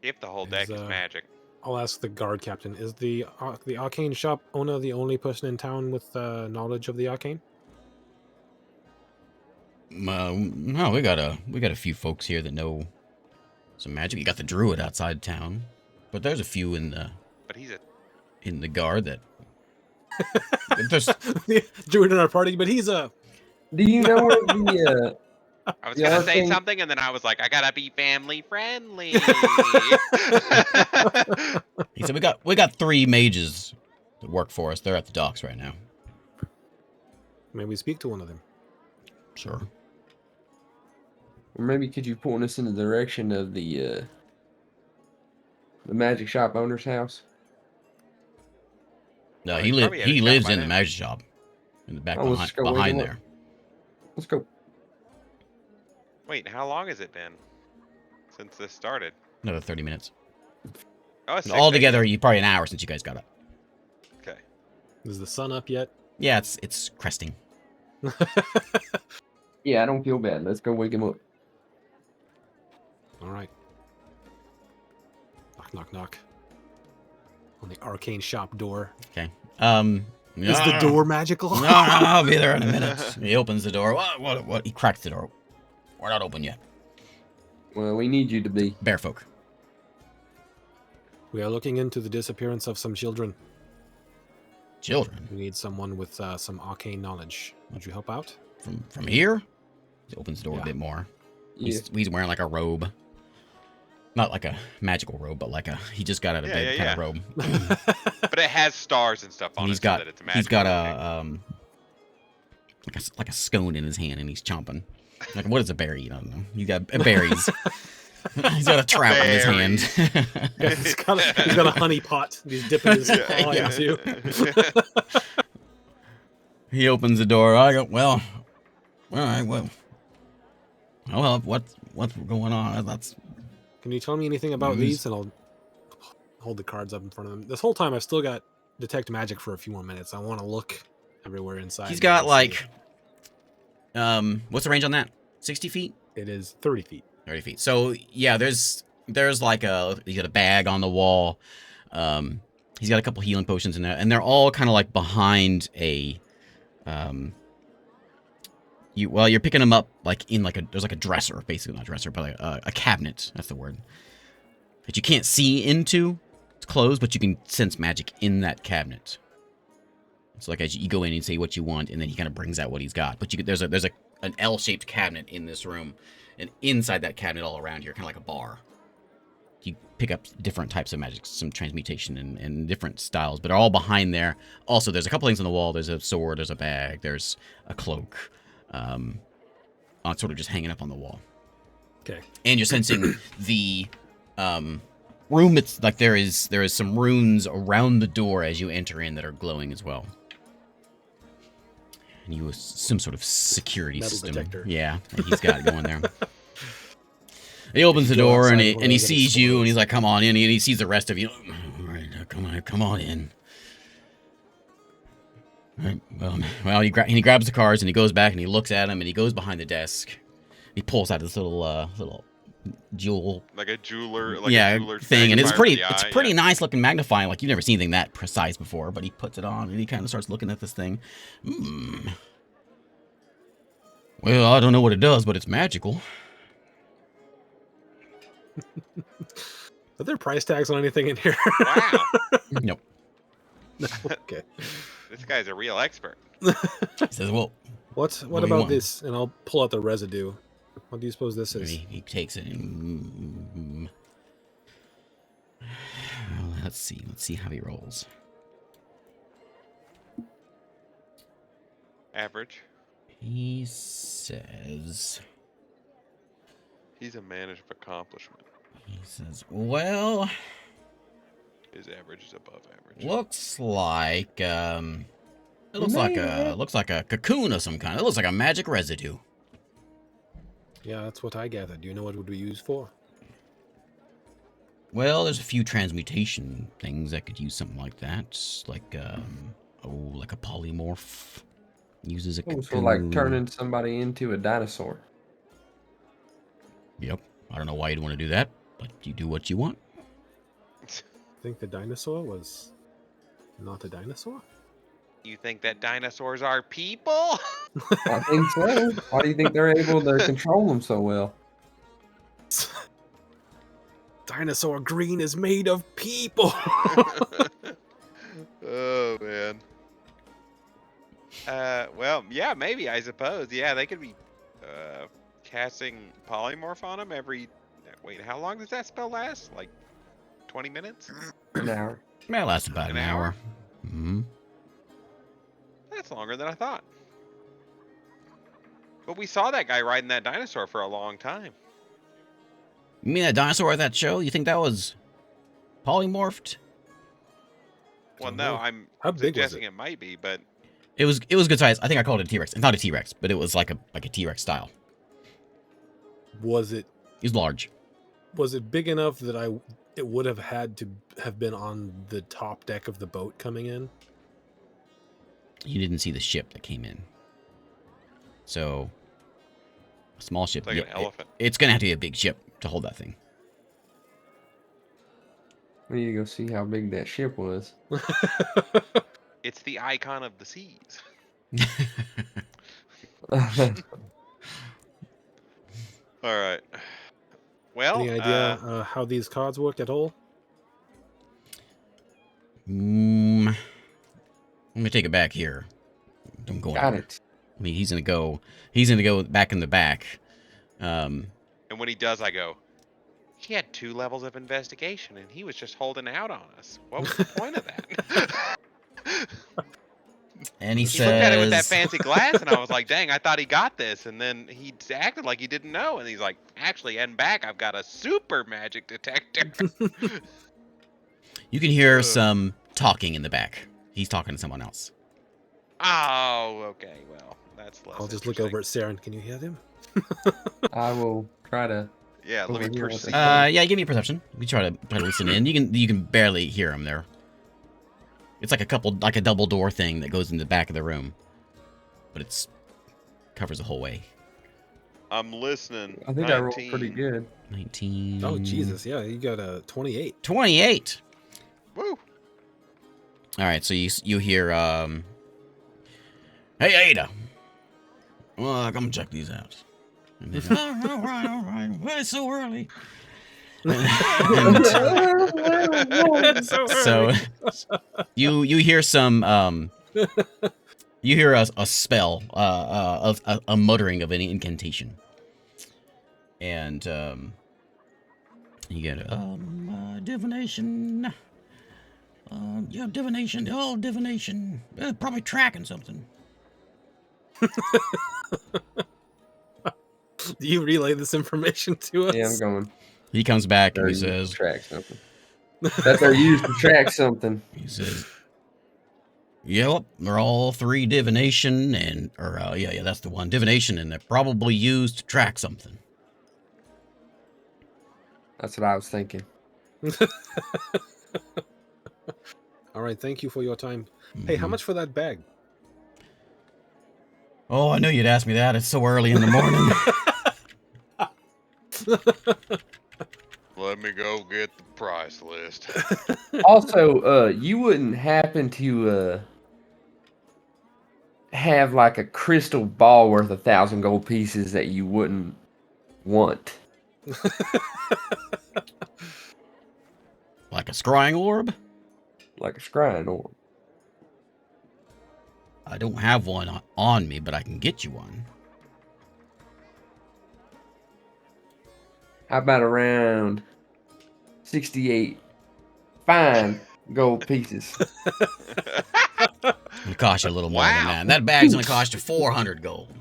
If the whole deck is magic. I'll ask the guard captain. Is the arcane shop owner the only person in town with knowledge of the arcane? No, we got a few folks here that know some magic. You got the druid outside town, but there's a few in the. But he's in the guard that. There's the druid in our party, but he's a. Do you know where the I was gonna say something, and then I was like, I gotta be family friendly. He said we got 3 mages that work for us. They're at the docks right now. Maybe we speak to one of them. Sure. Or maybe could you point us in the direction of the magic shop owner's house? No, he he lives in the magic shop, in the back behind there. Let's go. Wait, how long has it been since this started? Another 30 minutes. Oh, it's All together, probably an hour since you guys got up. Okay. Is the sun up yet? Yeah, it's cresting. Yeah, I don't feel bad. Let's go wake him up. All right. Knock, knock, knock. On the arcane shop door. Okay. Is the door magical? No, I'll be there in a minute. He opens the door. What? He cracks the door. We're not open yet. Well, we need you to be. Bear folk. We are looking into the disappearance of some children. Children? We need someone with some arcane knowledge. Would you help out? From here? He opens the door a bit more. Yeah. He's wearing like a robe. Not like a magical robe, but like he just got out of bed kind of robe. But it has stars and stuff on and it, so that it's magical. He's got like a scone in his hand, and he's chomping. Like, what is a berry? I don't know. You got berries. He's got a trout in his hand. He's got a honey pot that he's dipping his paw into. He opens the door. I go, well, all right, well, what's going on? That's Can you tell me anything about these? And I'll hold the cards up in front of him. This whole time, I've still got detect magic for a few more minutes. I want to look everywhere inside. He's got like, what's the range on that? 60 feet? It is 30 feet. 30 feet. So yeah, there's like he's got a bag on the wall. He's got a couple healing potions in there, and they're all kind of like behind a, you're picking them up like in like there's like a dresser, basically not a dresser, but a cabinet. That's the word. That you can't see into. It's closed, but you can sense magic in that cabinet. So like as you go in and say what you want, and then he kind of brings out what he's got. But there's an L-shaped cabinet in this room, and inside that cabinet all around here, kind of like a bar. You pick up different types of magic, some transmutation and different styles, but they're all behind there. Also, there's a couple things on the wall. There's a sword, there's a bag, there's a cloak, sort of just hanging up on the wall. Okay. And you're sensing the room. It's like there is some runes around the door as you enter in that are glowing as well. And you some sort of security Metal system. detector. Yeah, that he's got going there. He opens the door and he sees you and he's like, "Come on in." And he sees the rest of you. All right, come on in. All right, well, he grabs the cards and he goes back and he looks at them and he goes behind the desk. He pulls out this little jewel, like a jeweler, a jeweler thing, and it's pretty nice looking magnifying. Like you've never seen anything that precise before. But he puts it on and he kind of starts looking at this thing. Well, I don't know what it does, but it's magical. Are there price tags on anything in here? Wow. Nope. No, okay. This guy's a real expert. He says, "Well, what about this?" And I'll pull out the residue. What do you suppose this is? He takes it and let's see how he rolls. Average. He says he's a man of accomplishment. He says, "Well, his average is above average. Looks like it looks like a cocoon of some kind. It looks like a magic residue." Yeah, that's what I gathered. Do you know what it would be used for? Well, there's a few transmutation things that could use something like that, like like a polymorph uses a cocoon. So like turning somebody into a dinosaur. Yep. I don't know why you'd want to do that, but you do what you want. I think the dinosaur was not a dinosaur? You think that dinosaurs are people? I think so. Why do you think they're able to control them so well? Dinosaur green is made of people. Oh, man. Well, yeah, maybe, I suppose. Yeah, they could be casting polymorph on them every... Wait, how long does that spell last? Like 20 minutes? An hour. That lasts about an hour. Mm-hmm. That's longer than I thought. But we saw that guy riding that dinosaur for a long time. You mean that dinosaur at that show? You think that was polymorphed? Well, no, I'm suggesting it might be, but it was good size. I think I called it a T-Rex. It's not a T-Rex, but it was like a T-Rex style. Was it? It was large. Was it big enough that it would have had to have been on the top deck of the boat coming in? You didn't see the ship that came in. So, a small ship. It's like an elephant. It's going to have to be a big ship to hold that thing. We need to go see how big that ship was. It's the icon of the seas. All right. Well, any idea how these cards worked at all? Let me take it back here. Don't go. Got it. I mean, he's gonna go back in the back. And when he does, I go, he had 2 levels of investigation, and he was just holding out on us. What was the point of that? And he He looked at it with that says, fancy glass, and I was like, "Dang, I thought he got this." And then he acted like he didn't know, and he's like, "Actually, and back, I've got a super magic detector." you can hear Ugh. some talking in the back. He's talking to someone else. Oh, okay. Well, that's less. I'll just look over at Saren. Can you hear them? I will try to. Yeah, let me overhear what perceive. they're saying. Yeah, give me a perception. We try to listen in. You can barely hear him there. It's like a double door thing that goes in the back of the room, but it's covers the whole way. I'm listening. I think I rolled pretty 19. good. 19. Oh Jesus, yeah, you got a 28. 28. Woo! All right, so you hear hey Ada. Well, come check these out. And then, all right. Well, it's so early. So you hear some you hear a spell of a muttering of an incantation, and you get divination. Yeah, divination. Oh, divination. Probably tracking something. Do you relay this information to us? Yeah, I'm going. He comes back and They're he used to says, track something. That they're used to track something. he says, "Yep, they're all three divination and yeah, that's the one, divination, and they're probably used to track something." That's what I was thinking. All right, thank you for your time. Hey, how Mhm. much for that bag? Oh, I knew you'd ask me that. It's so early in the morning. Let me go get the price list. Also, you wouldn't happen to have like a crystal ball worth 1,000 gold pieces that you wouldn't want? Like a scrying orb? Like a scrying orb. I don't have one on me, but I can get you one. How about around 68 fine gold pieces? It'll cost you a little more than Wow. that. That bag's gonna cost you 400 gold.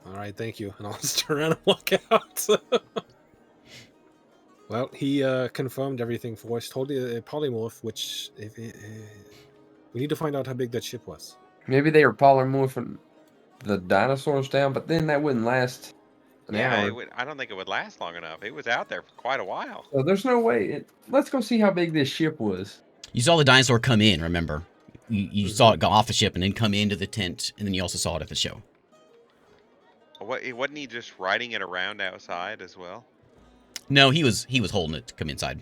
All right, thank you. And I'll just turn around and walk out. Well, he confirmed everything for us. Told the polymorph, which we need to find out how big that ship was. Maybe they were polymorphing the dinosaurs down, but then that wouldn't last an Yeah, hour. I don't think it would last long enough. It was out there for quite a while. So there's no way. Let's go see how big this ship was. You saw the dinosaur come in, remember? You saw it go off the ship and then come into the tent, and then you also saw it at the show. Wasn't he just riding it around outside as well? No, he was holding it to come inside.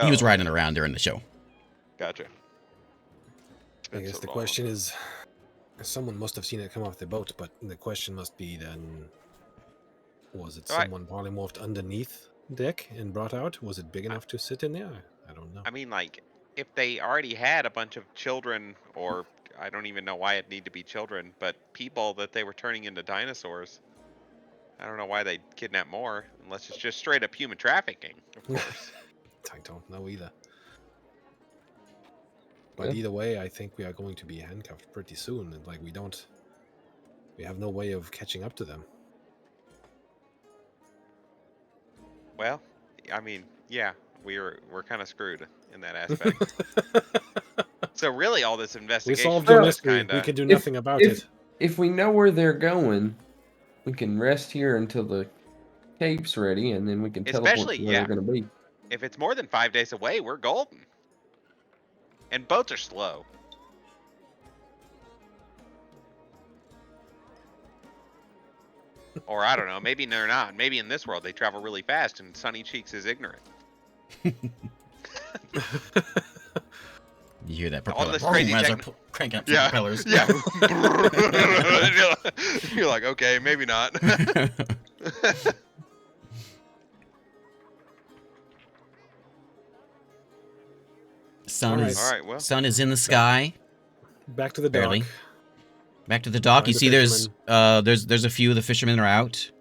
He was Oh, riding around during the show. Gotcha. I guess the question is, someone must have seen it come off the boat, but the question must be then, was it All right. someone polymorphed underneath deck and brought out? Was it big enough to sit in there? I don't know. I mean, like, if they already had a bunch of children, or I don't even know why it need to be children, but people that they were turning into dinosaurs, I don't know why they'd kidnap more, unless it's just straight up human trafficking, of course. I don't know either. But Yeah. either way, I think we are going to be handcuffed pretty soon. And like we have no way of catching up to them. Well, I mean, yeah, we're kind of screwed in that aspect. So really, all this We investigation solved your is mystery. kinda... We can do nothing about it. If we know where they're going, we can rest here until the cape's ready, and then we can teleport Especially, to where they're going to be. If it's more than 5 days away, we're golden. And boats are slow. Or I don't know, maybe they're not. Maybe in this world they travel really fast and Sunny Cheeks is ignorant. You hear that All propeller this crazy as they're techn- cranking up the Yeah. propellers. Yeah. You're like, okay, maybe not. Sun All right. is All right, well. sun is in the sky. Back to the dock. Barely. Back to the dock. Find You the see, there's a few of the fishermen are out.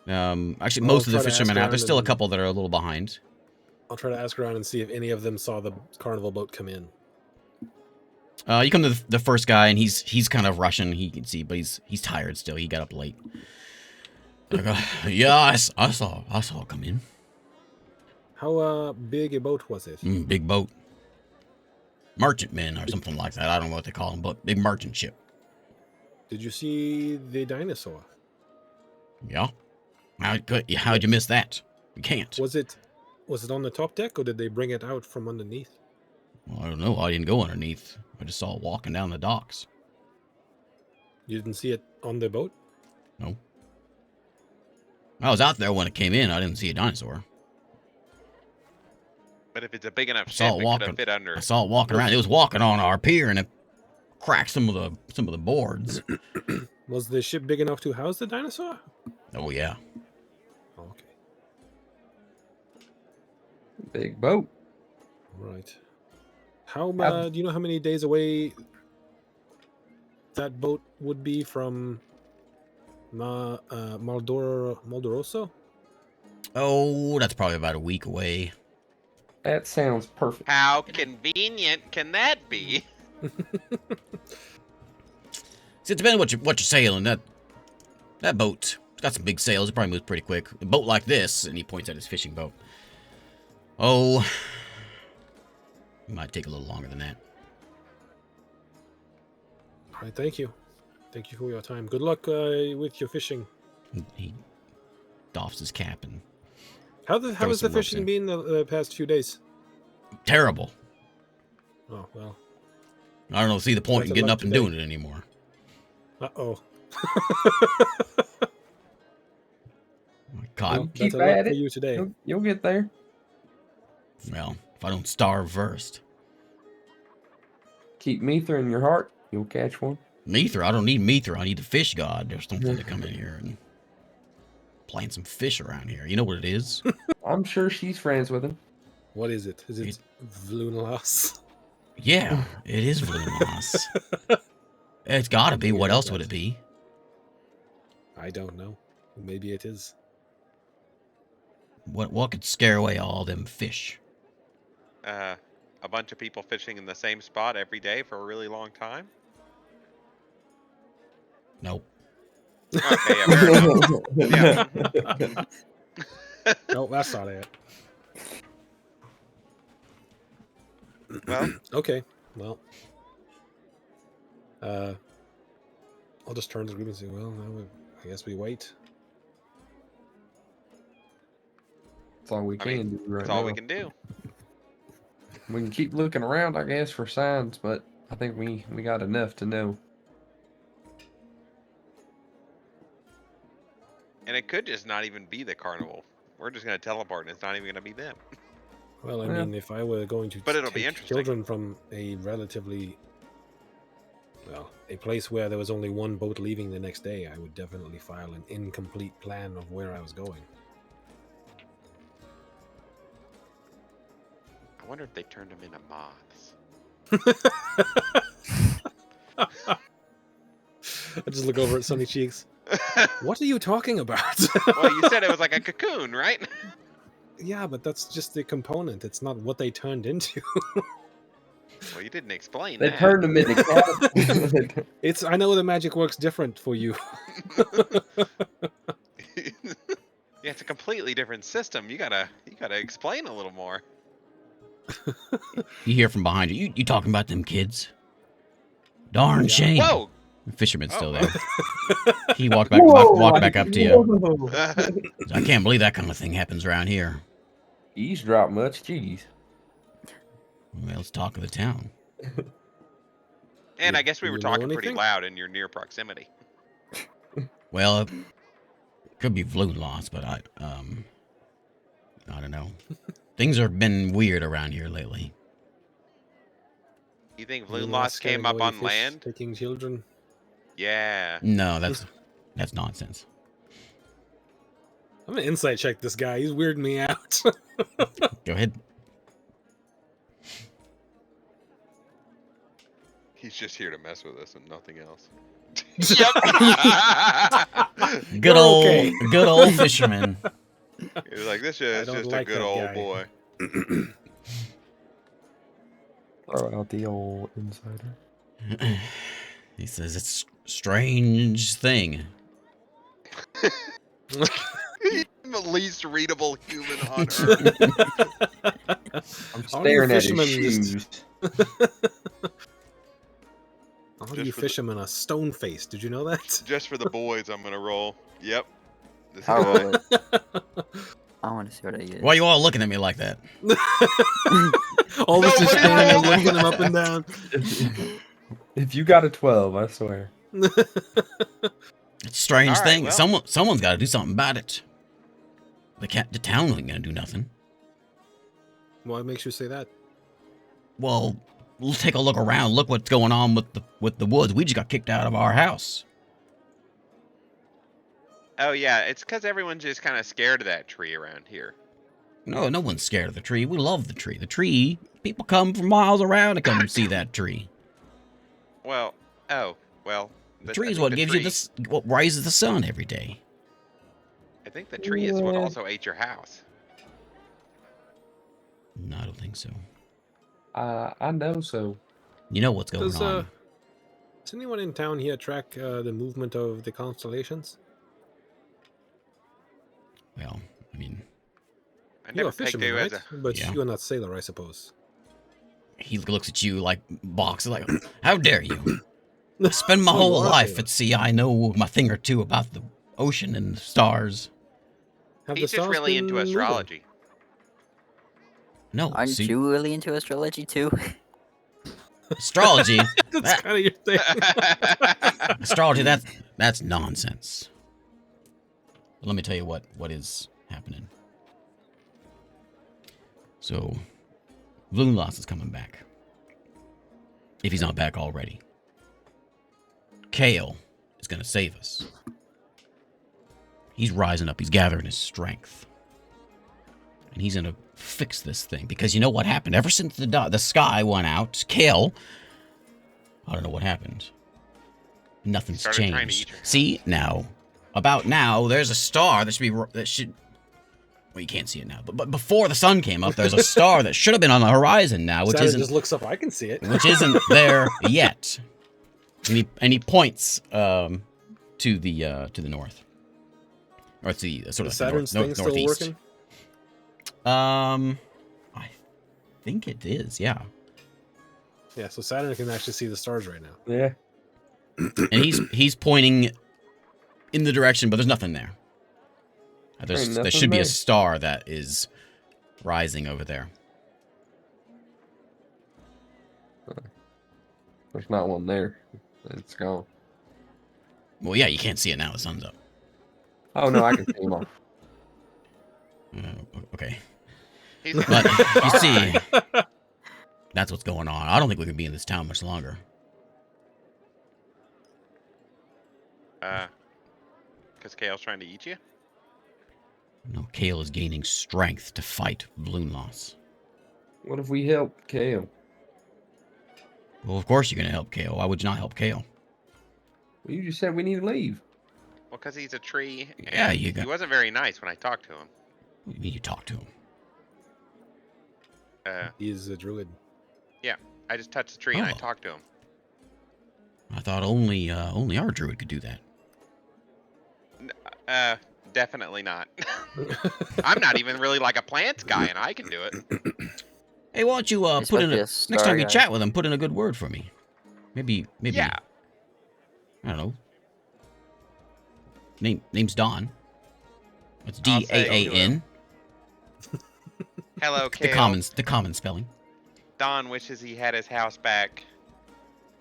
Actually, I'll most of the try to ask fishermen are out. There's around still a and- couple that are a little behind. I'll try to ask around and see if any of them saw the carnival boat come in. You come to the first guy, and he's kind of rushing. He can see, but he's tired still. He got up late. I go, yeah, I saw it come in. How big a boat was it? Big boat, merchantmen or something like that. I don't know what they call them, but big merchant ship. Did you see the dinosaur? Yeah. How'd you miss that? You can't. Was it on the top deck, or did they bring it out from underneath? Well, I don't know. I didn't go underneath. I just saw it walking down the docks. You didn't see it on the boat? No. I was out there when it came in. I didn't see a dinosaur. But if it's a big enough I ship, saw it it could walking. have fit under. I saw it walking around. It was walking on our pier, and it cracked some of the boards. Was the ship big enough to house the dinosaur? Oh yeah. Oh, okay. Big boat. Right. How do you know how many days away that boat would be from Maldoroso? Oh, that's probably about a week away. That sounds perfect. How convenient can that be? See, it depends what you're sailing. That boat, it's got some big sails. It probably moves pretty quick. A boat like this, and he points at his fishing boat. Oh, it might take a little longer than that. All right, thank you. Thank you for your time. Good luck with your fishing. He doffs his cap and How Throw has the some ropes fishing in. been the past few days? terrible. Oh, well. I don't know. See the point in Better getting luck up and today. doing it anymore. Uh-oh. God, Well, Keep better luck at for it. you today. You'll get there. well, if I don't starve first. Keep Mether in your heart. You'll catch one. Mether, I don't need Mether. I need the fish god or something to come in here and plant some fish around here. You know what it is? I'm sure she's friends with him. What is it? Is it Vlunalas? Yeah, it is Vlumas. It's gotta be. What else would it be? I don't know. Maybe it is. What could scare away all them fish? A bunch of people fishing in the same spot every day for a really long time. Nope. Okay, yeah, fair enough. Yeah. No, that's not it. Well, Okay, well. I'll just turn to the group and say, well, I guess we wait. That's all we I can mean, do right that's all now. we can do. We can keep looking around, I guess, for signs, but I think we got enough to know. And it could just not even be the carnival. We're just gonna teleport, and it's not even gonna be them. Well, I Yeah. mean, if I were going to But it'll be take interesting. children from a relatively, well, a place where there was only one boat leaving the next day, I would definitely file an incomplete plan of where I was going. I wonder if they turned them into moths. I just look over at Sunny Cheeks. What are you talking about? Well, you said it was like a cocoon, right? Yeah, but that's just the component. It's not what they turned into. Well, you didn't explain They that. turned them into cats. I know the magic works different for you. Yeah, it's a completely different system. You gotta explain a little more. You hear from behind you. You talking about them kids? Darn Yeah. shame. Whoa! The fisherman's still Oh. there. He walked back up to you. Whoa. I can't believe that kind of thing happens around here. Eavesdrop much? Jeez. Well, let's talk of the town. And I guess we Do were you know talking pretty anything? loud in your near proximity. Well, it could be flu loss, but I don't know. Things have been weird around here lately. You think You're Blue not Lost came scaring up away on fish, land? taking children. Yeah. No, that's nonsense. I'm gonna insight check this guy. He's weirding me out. Go ahead. He's just here to mess with us and nothing else. Good You're old, okay. good old fisherman. He's like, this I is don't just like a good that old guy. boy. Throw out the old insider. He says it's a strange thing. He's the least readable human on Earth. I'm All you staring at his fishermen just- shoes. All Just you for the- fishermen are stone faced. Did you know that? Just for the boys, I'm gonna roll. Yep. This I'll guy. roll it. I want to see what I get. Why are you all looking at me like that? All this just Nobody staring and rolled. looking him up and down. If you got a 12, I swear. It's a strange All right, thing. well. Someone's got to do something about it. The town ain't gonna do nothing. What makes you say that? Well, we'll take a look around. Look what's going on with the woods. We just got kicked out of our house. Oh yeah, it's because everyone's just kind of scared of that tree around here. No one's scared of the tree. We love the tree. The tree, people come from miles around to come see that tree. Well, well. The tree is what gives you this, what rises the sun every day. I think the tree is what Yeah. also ate your house. No, I don't think so. I know so. You know what's going Does on. does anyone in town here track the movement of the constellations? Well, I mean, I You're never a pegged fisherman, you right? as a. But Yeah. you're not sailor, I suppose. he looks at you like boxes, like, how dare you? I spend my Oh, you whole are a life sailor. at sea. I know my thing or two about the ocean and the stars. Have the He's just stars really been into moving? astrology. No, Aren't see, you really into astrology too? astrology. That's that- kind of your thing. astrology. That's nonsense. But let me tell you what is happening. So, Loonloss is coming back. If he's not back already. Kale is going to save us. He's rising up. He's gathering his strength. And he's going to fix this thing. Because you know what happened? Ever since the sky went out, Kale, I don't know what happened. Nothing's Started trying to changed. eat your house. See, about now, there's a star that should... Well, you can't see it now. But before the sun came up, there's a star that should have been on the horizon now, which Saturn isn't... just looks up. I can see it. which isn't there yet. And he points to the north, or to the sort The of Saturn's north, thing still northeast. working? I think it is. Yeah, Yeah, so Saturn can actually see the stars right now. Yeah. and he's pointing in the direction, but there's nothing there. There nothing should be a there. star that is rising over there. There's not one there. It's gone. Well, yeah, you can't see it now. The sun's up. Oh, no, I can see him off. Okay. He's But you All see, right. that's what's going on. I don't think we can be in this town much longer. Because Kale's trying to eat you. No, Kale is gaining strength to fight balloon loss. What if we help Kale? Well, of course you're going to help Kale. Why would you not help Kale? Well, you just said we need to leave. Well, because he's a tree. Yeah, and you got- He wasn't very nice when I talked to him. You need to talk to him. He's a druid. I just touched the tree and I Oh. talked to him. I thought only our druid could do that. Definitely not. I'm not even really like a plants guy, and I can do it. Hey, why don't you You're put supposed in to be a a next star time you guy. chat with him, put in a good word for me. Maybe. Yeah. I don't know. Name's Don. It's I'll say Daan. Hello, Kale. The common spelling. Don wishes he had his house back.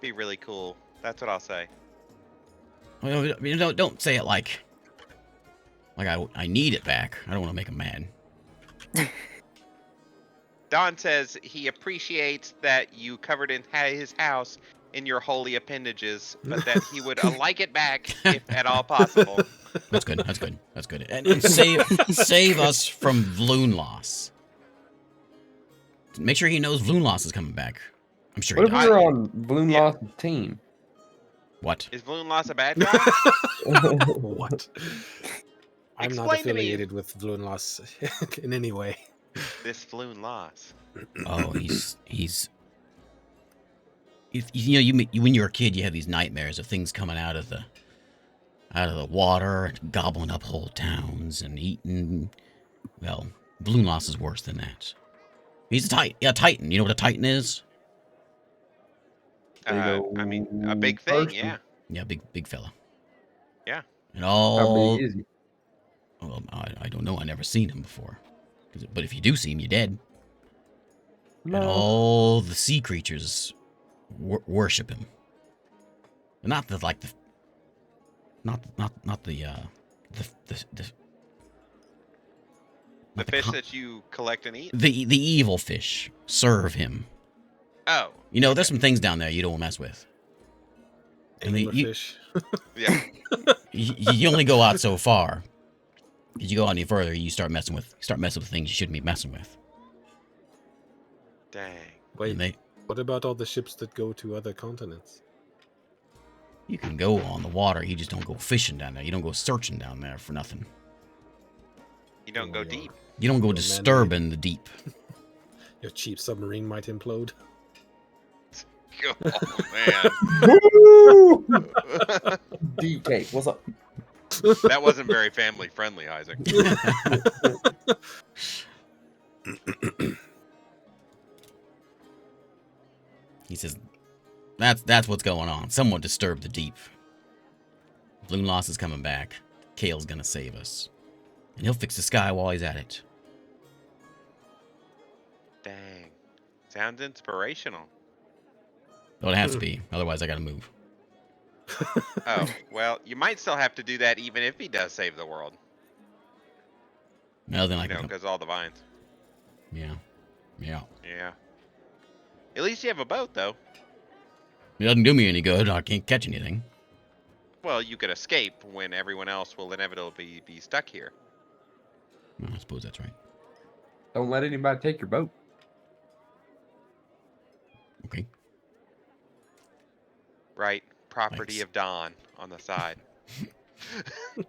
Be really cool. That's what I'll say. Well, don't say it like I need it back. I don't want to make him mad. Don says he appreciates that you covered his house in your holy appendages, but that he would like it back if at all possible. That's good. That's good. That's good. And save us from Vloon loss. Make sure he knows Vloon loss is coming back. I'm sure he What if does. we were on Balloon Yeah. Lost team? Is What? Bloon Loss a bad guy? What? I'm not Explain to me. affiliated with Vloon Loss in any way. This Floon Loss. Oh, he's when you're a kid, you have these nightmares of things coming out of the water and gobbling up whole towns and eating. Well, balloon loss is worse than that. He's a titan. You know what a titan is? Big I mean, a big old thing, person. yeah. Yeah, big fella. Yeah. And How big is he? Well, I don't know. I never seen him before. But if you do see him, you're dead. And No. all the sea creatures worship him. Not the like the. Not the The fish that you collect and eat? the evil fish serve him. Oh. You know, there's some things down there you don't mess with. And Anglerfish. Yeah. you only go out so far. Because you go out any further, you start messing with things you shouldn't be messing with. Dang. Wait, what about all the ships that go to other continents? You can go on the water, you just don't go fishing down there. You don't go searching down there for nothing. You don't go deep. You don't go Your disturbing the deep. Your cheap submarine might implode. Oh, man. DK, what's up? That wasn't very family friendly, Isaac. He says, that's what's going on. Someone disturbed the deep. Balloon loss is coming back. Kale's gonna save us. And he'll fix the sky while he's at it. Dang. Sounds inspirational. Well, it has to be. Otherwise, I gotta move. Oh, well, you might still have to do that even if he does save the world. Well, then I You know, can. because all the vines. Yeah. Yeah. At least you have a boat, though. It doesn't do me any good. I can't catch anything. Well, you could escape when everyone else will inevitably be stuck here. Well, I suppose that's right. Don't let anybody take your boat. Okay. Right. Property Thanks. of Dawn on the side.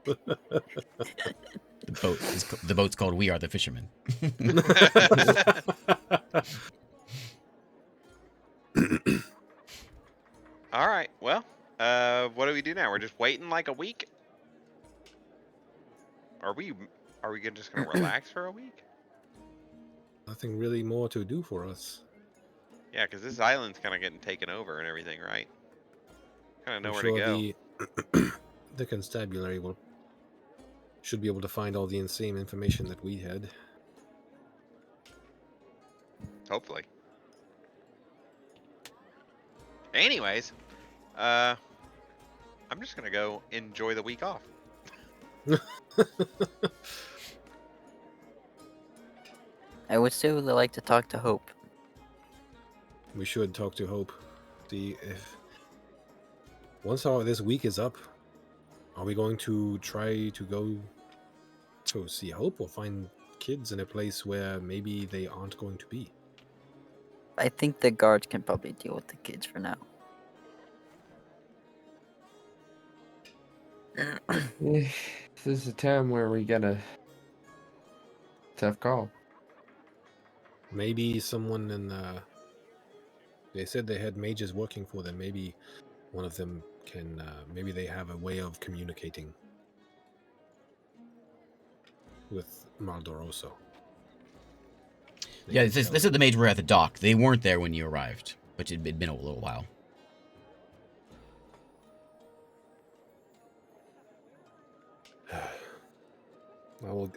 The boat's called We Are the Fishermen. All right. Well, what do we do now? We're just waiting like a week. Are we just gonna relax for a week? Nothing really more to do for us. Yeah, because this island's kind of getting taken over and everything, right? Kind of I'm nowhere sure to go. the constabulary should be able to find all the insane information that we had. Hopefully. Anyways, I'm just gonna go enjoy the week off. I would still like to talk to Hope. We should talk to Hope. See if once this week is up, are we going to try to go to see Hope or find kids in a place where maybe they aren't going to be? I think the guards can probably deal with the kids for now. This is a time where we got a tough call. Maybe someone in they said they had mages working for them. Maybe one of them can maybe they have a way of communicating with Maldoroso. Yeah, they said the mage were at the dock. They weren't there when you arrived, which had been a little while. I will.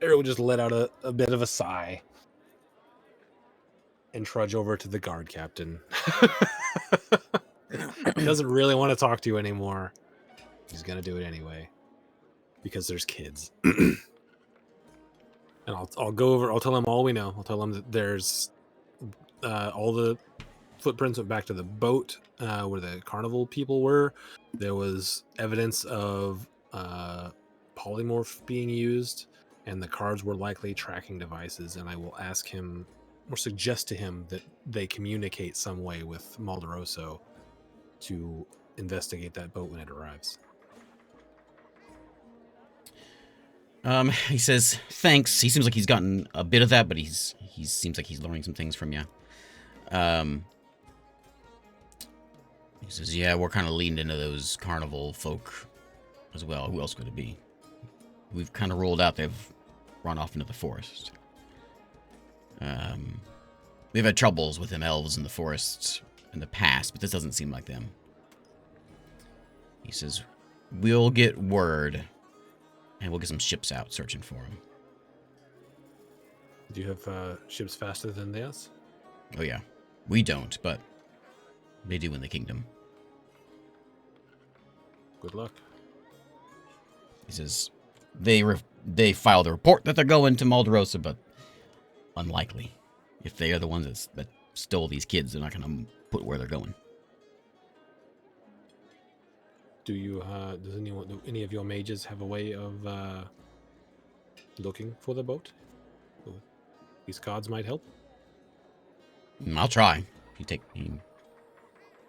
Eric will just let out a bit of a sigh and trudge over to the guard captain. He doesn't really want to talk to you anymore. He's gonna do it anyway because there's kids. And I'll go over. I'll tell him all we know. I'll tell him that there's all the footprints went back to the boat where the carnival people were. There was evidence of polymorph being used, and the cards were likely tracking devices. And I will ask him or suggest to him that they communicate some way with Maldoroso to investigate that boat when it arrives. He says thanks. He seems like he's gotten a bit of that, but he seems like he's learning some things from you. He says, yeah, we're kind of leaned into those carnival folk as well. Who else could it be? We've kind of ruled out they've run off into the forest. We've had troubles with them elves in the forest in the past, but this doesn't seem like them. He says, we'll get word, and we'll get some ships out searching for them. Do you have ships faster than theirs? Oh yeah, we don't, but they do in the kingdom. Good luck. He says, they filed a report that they're going to Malderosa, but unlikely. If they are the ones that stole these kids, they're not going to put where they're going. Do you? Does any of your mages have a way of looking for the boat? These cards might help. I'll try. He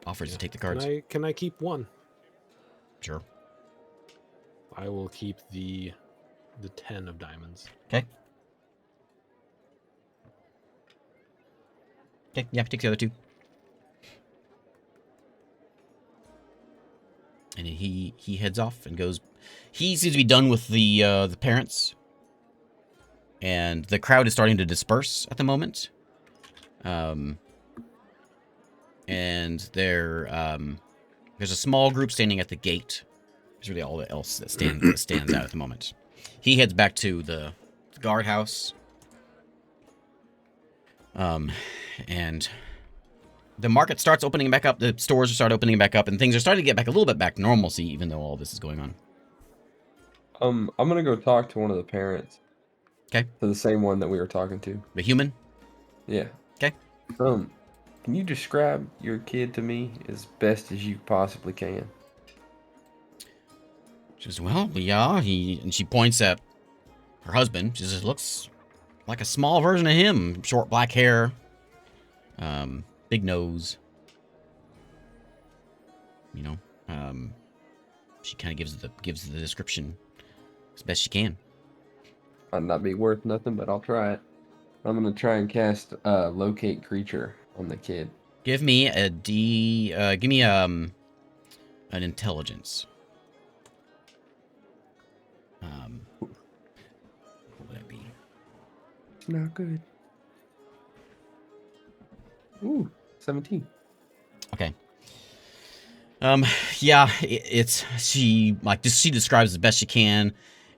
offers to take the cards. Can I keep one? Sure. I will keep the 10 of diamonds. Okay. Okay, yeah, take the other 2. And he heads off and goes. He seems to be done with the parents, and the crowd is starting to disperse at the moment. And there's a small group standing at the gate. There's really all else that stands out at the moment. He heads back to the guardhouse. And the market starts opening back up. The stores start opening back up, and things are starting to get back a little bit back to normalcy, even though all this is going on. I'm gonna go talk to one of the parents. Okay. To the same one that we were talking to. The human? Yeah. Okay. Can you describe your kid to me as best as you possibly can? She says, well, yeah, and she points at her husband. She says, looks like a small version of him. Short black hair. Big nose. You know, she kind of gives the description as best she can. Might not be worth nothing, but I'll try it. I'm gonna try and cast locate creature on the kid. Give me an intelligence. What would that be? It's not good. Ooh, 17. Okay. Yeah, she describes as best she can,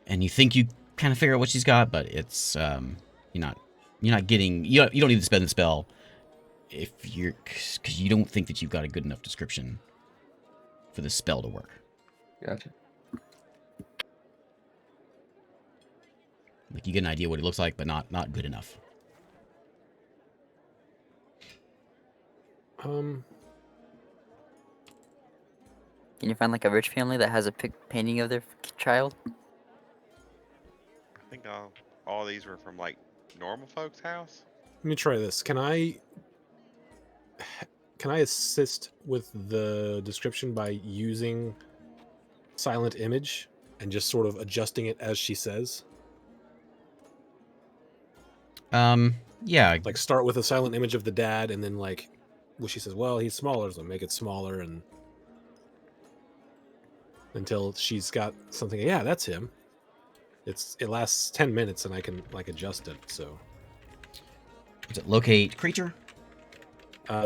and you think you kind of figure out what she's got, but it's you don't need to spend the spell because you don't think that you've got a good enough description for the spell to work. Gotcha. Like you get an idea what it looks like, but not good enough. Can you find like a rich family that has a painting of their child? I think all these were from like normal folks' house. Let me try this. Can I assist with the description by using silent image and just sort of adjusting it as she says? Yeah. Like start with a silent image of the dad, and then like, well, she says, "Well, he's smaller," so make it smaller, and until she's got something. Yeah, that's him. It lasts 10 minutes, and I can like adjust it. So, is it locate creature?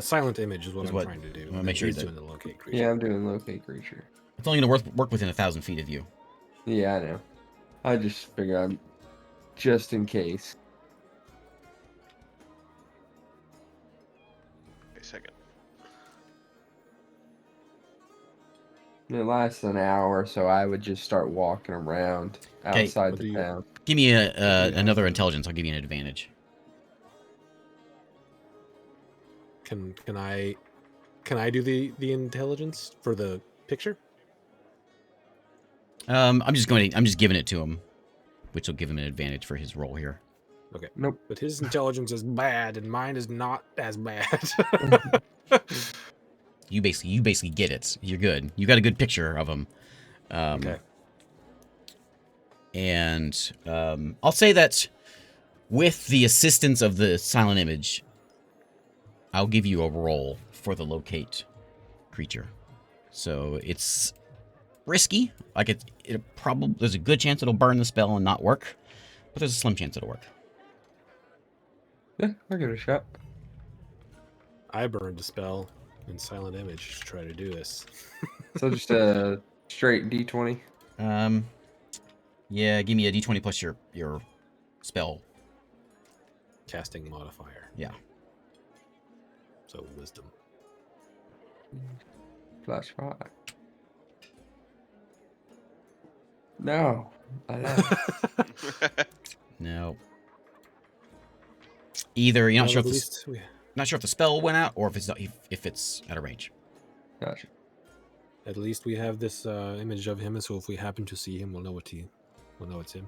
Silent image is what I'm trying to do. I want to make sure he's that doing the locate creature. Yeah, I'm doing locate creature. It's only going to work within 1,000 feet of you. Yeah, I know. I just figured just in case. Wait a second. It lasts an hour, so I would just start walking around outside the town. Give me another intelligence. I'll give you an advantage. Can I do the intelligence for the picture? I'm just giving it to him, which will give him an advantage for his role here. Okay. Nope. But his intelligence is bad, and mine is not as bad. You basically get it. You're good. You got a good picture of him. Okay. And I'll say that with the assistance of the silent image, I'll give you a roll for the locate creature. So it's risky. Like it probably there's a good chance it'll burn the spell and not work, but there's a slim chance it'll work. Yeah, I'll give it a shot. I burned a spell in Silent Image to try to do this. So just a straight D20. Yeah, give me a d20 plus your spell. Casting modifier. Yeah. So wisdom. Flash 5. No. I love No. Either you're not Well, sure at if least we, not sure if the spell went out or if it's out of range. Gotcha. at least we have this image of him, so if we happen to see him, we'll know it's him.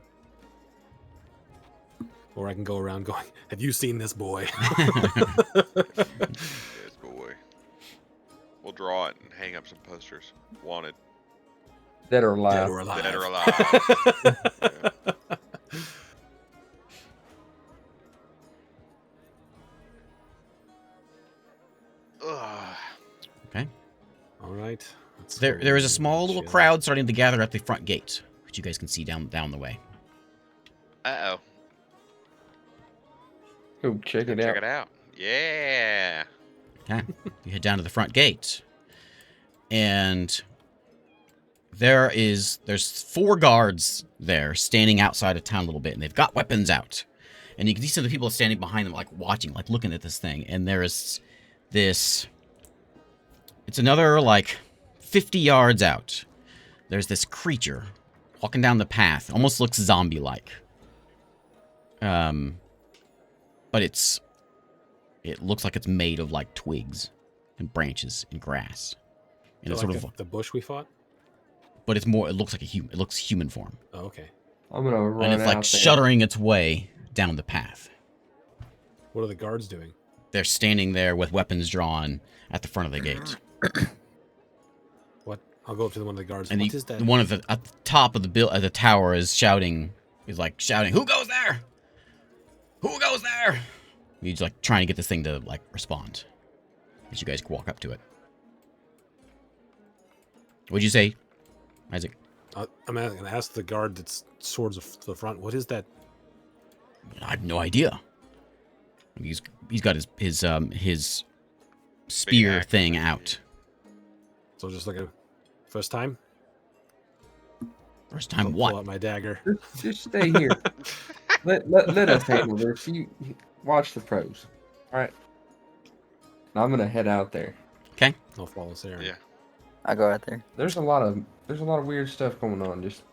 Or I can go around going, "Have you seen this boy?" Yes, boy. We'll draw it and hang up some posters. Wanted. Dead or alive. Dead or alive. Dead or alive. Yeah. Ugh. Okay. All right. let's There go is a small little chill. crowd starting to gather at the front gate, which you guys can see down the way. Uh-oh. Go check it Check out. it out. Yeah. Okay. You head down to the front gate. And there's 4 guards there standing outside of town a little bit, and they've got weapons out. And you can see some of the people standing behind them, like watching, like looking at this thing. And there's this. It's another like 50 yards out. There's this creature walking down the path. Almost looks zombie-like. But it looks like it's made of like twigs and branches and grass. And So it's like sort of, the bush we fought. but it's more. It looks like a human. It looks human form, Oh, okay. I'm gonna run and it's out like there. shuddering its way down the path. What are the guards doing? They're standing there with weapons drawn at the front of the gate. What? I'll go up to one of the guards. And What is that? the one at the top of the tower is shouting. He's like shouting, "Who goes there? Who goes there?" He's like trying to get this thing to like respond. As you guys walk up to it. What'd you say, Isaac? I'm going to ask the guard that's swords to the front. What is that? I have no idea. He's got his spear axe. thing out. So just like a first time. First time Pull what? out my dagger. Just stay here. let us handle this. You watch the pros. All right. Now I'm gonna head out there. Okay. I'll follow Sarah. Yeah. I'll go out there. There's a lot of weird stuff going on. Just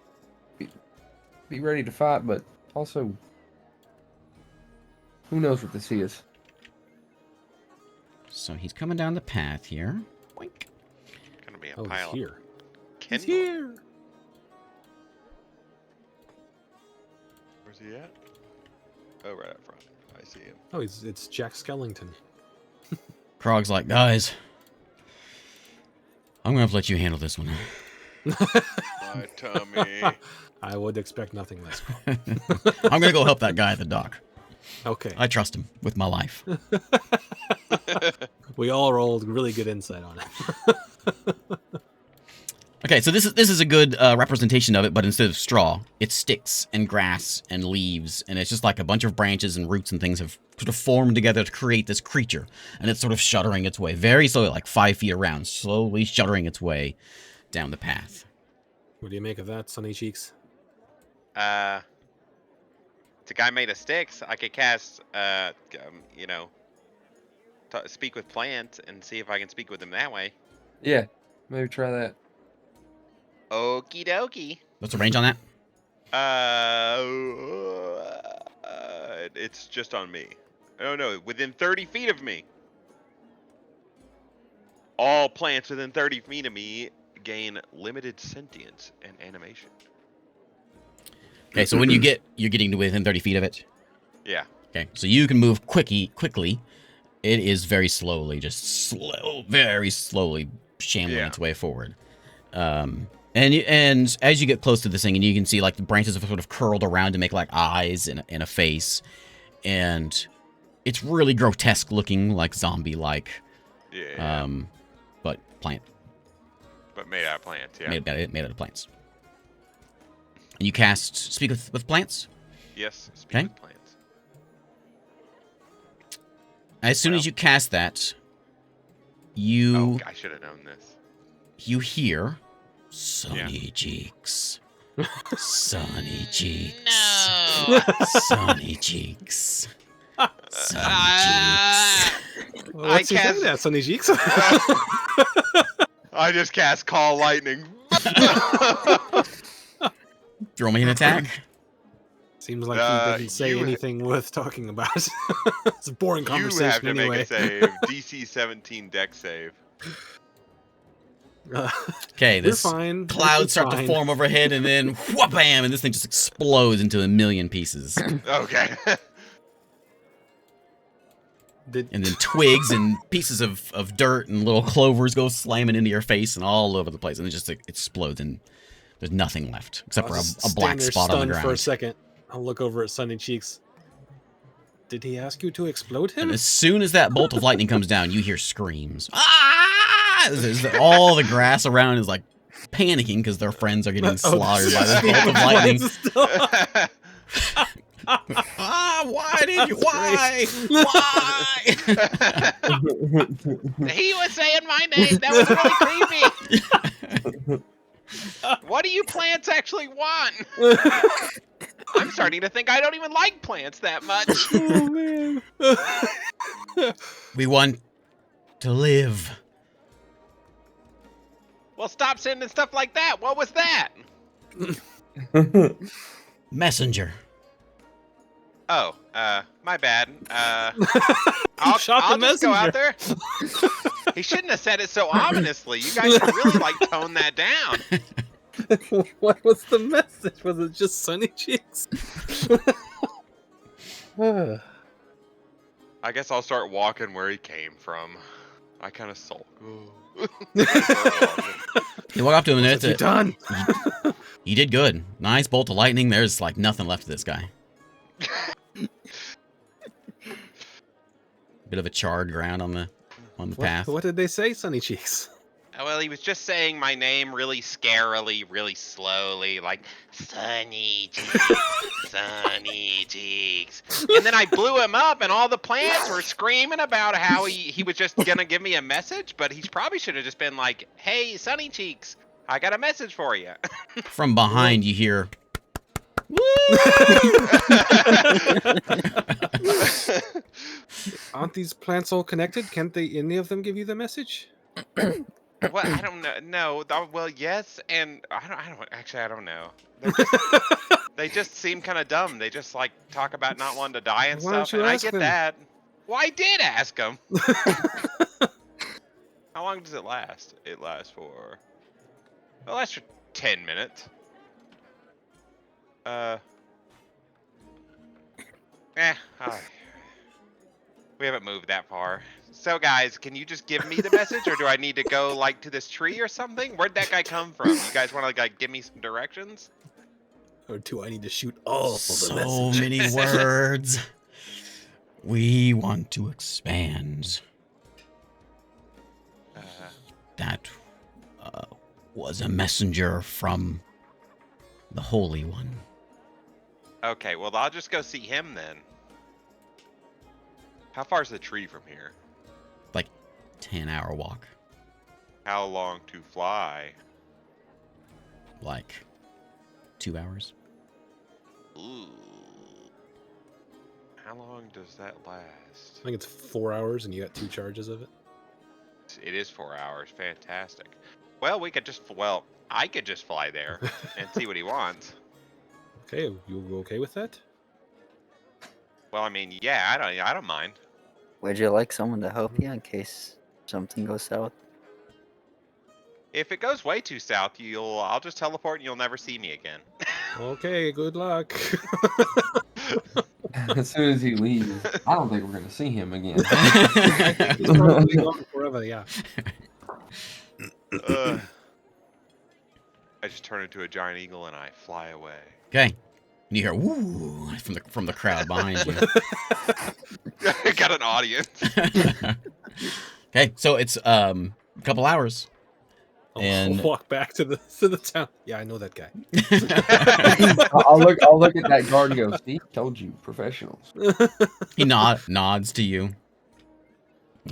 be ready to fight, but also who knows what this is. So he's coming down the path here. Boink. Gonna be a Oh, he's pile here. of He's kindling. here. Where's he at? Oh, right up front. I see him. Oh, it's Jack Skellington. Krog's like, guys, I'm gonna have to let you handle this one. My tummy. I would expect nothing less. I'm gonna go help that guy at the dock. Okay. I trust him with my life. We all rolled really good insight on it. Okay, so this is a good representation of it, but instead of straw, it's sticks and grass and leaves, and it's just like a bunch of branches and roots and things have sort of formed together to create this creature, and it's sort of shuddering its way, very slowly, like 5 feet around, slowly shuddering its way down the path. What do you make of that, Sunny Cheeks? It's a guy made of sticks. I could cast, speak with plants and see if I can speak with them that way. Yeah, maybe try that. Okie dokie. What's the range on that? It's just on me. Oh no, within 30 feet of me. All plants within 30 feet of me gain limited sentience and animation. Okay, so when you're getting to within 30 feet of it. Yeah. Okay, so you can move quickly. It is very slowly, very slowly shambling its way forward. And as you get close to this thing, and you can see like the branches have sort of curled around to make like eyes and a face, and it's really grotesque looking, like zombie-like. Yeah. But plant. But made out of plants, yeah. Made out of plants. And you cast Speak with Plants? Yes, speak Okay. with plants. As soon as you cast that, you I should have known this. you hear Sunny Cheeks. Sunny Cheeks. No! Sunny Cheeks. Sunny Cheeks. Well, what's he I saying cast- that, Sunny Cheeks? I just cast Call Lightning. Throw me an attack. Seems like he didn't say you- anything worth talking about. It's a boring You have conversation to anyway. make a save. DC 17 deck save. Okay, We're this fine. clouds start to fine. form overhead, and then wha-bam, and this thing just explodes into a million pieces. Okay. Did, And then twigs and pieces of dirt and little clovers go slamming into your face and all over the place, and it just explodes, and there's nothing left except I'll for just a black stand there spot on the stunned ground. for a second. I'll look over at Sunny Cheeks. Did he ask you to explode him? And as soon as that bolt of lightning comes down, you hear screams. Ah! All the grass around is like panicking because their friends are getting slaughtered by this bolt of lightning. Ah! Why did you? Why? Why? He was saying my name. That was really creepy. What do you plants actually want? I'm starting to think I don't even like plants that much. Oh man. We want to live. Well, stop sending stuff like that. What was that? Messenger. Oh, my bad. I'll shot the just go out messenger. there. He shouldn't have said it so ominously. You guys should really like tone that down. What was the message? Was it just Sunny Cheeks? I guess I'll start walking where he came from. I kind of sulk. You walk up to him and What have you it's done? you did good. Nice bolt of lightning. There's like nothing left of this guy. Bit of a charred ground on the path. What did they say, Sunny Cheeks? Well, he was just saying my name really scarily, really slowly, like Sunny Cheeks, Sunny Cheeks. And then I blew him up, and all the plants were screaming about how he was just gonna give me a message, but he probably should have just been like, "Hey, Sunny Cheeks, I got a message for you." From behind, you hear. Aren't these plants all connected? Can't they? Any of them give you the message? Well, I don't know. No, well, yes, and I don't know. They just seem kind of dumb. They just like talk about not wanting to die and Why don't stuff, you and I ask get them? that. Well, I did ask him. How long does it last? It lasts for. It lasts for 10 minutes. We haven't moved that far. So guys, can you just give me the message, or do I need to go like to this tree or something? Where'd that guy come from? You guys want to like give me some directions? Or do I need to shoot all the So message? many words. We want to expand. That was a messenger from the Holy One. Okay, well I'll just go see him then. How far's the tree from here? Like 10-hour walk. How long to fly? Like 2 hours. Ooh. How long does that last? I think it's 4 hours, and you got 2 charges of it. It is 4 hours. Fantastic. Well, I could just fly there and see what he wants. Okay, you okay with that? Well, I mean, yeah, I don't mind. Would you like someone to help you in case something goes south? If it goes way too south, I'll just teleport and you'll never see me again. Okay, good luck. As soon as he leaves, I don't think we're gonna see him again. He's probably gone forever, yeah. I just turn into a giant eagle and I fly away. Okay. And you hear woo from the crowd behind you. I got an audience. Okay, so it's a couple hours. And- walk back to the town. Yeah, I know that guy. I'll look at that guard and go, see, told you, professionals. He nods to you.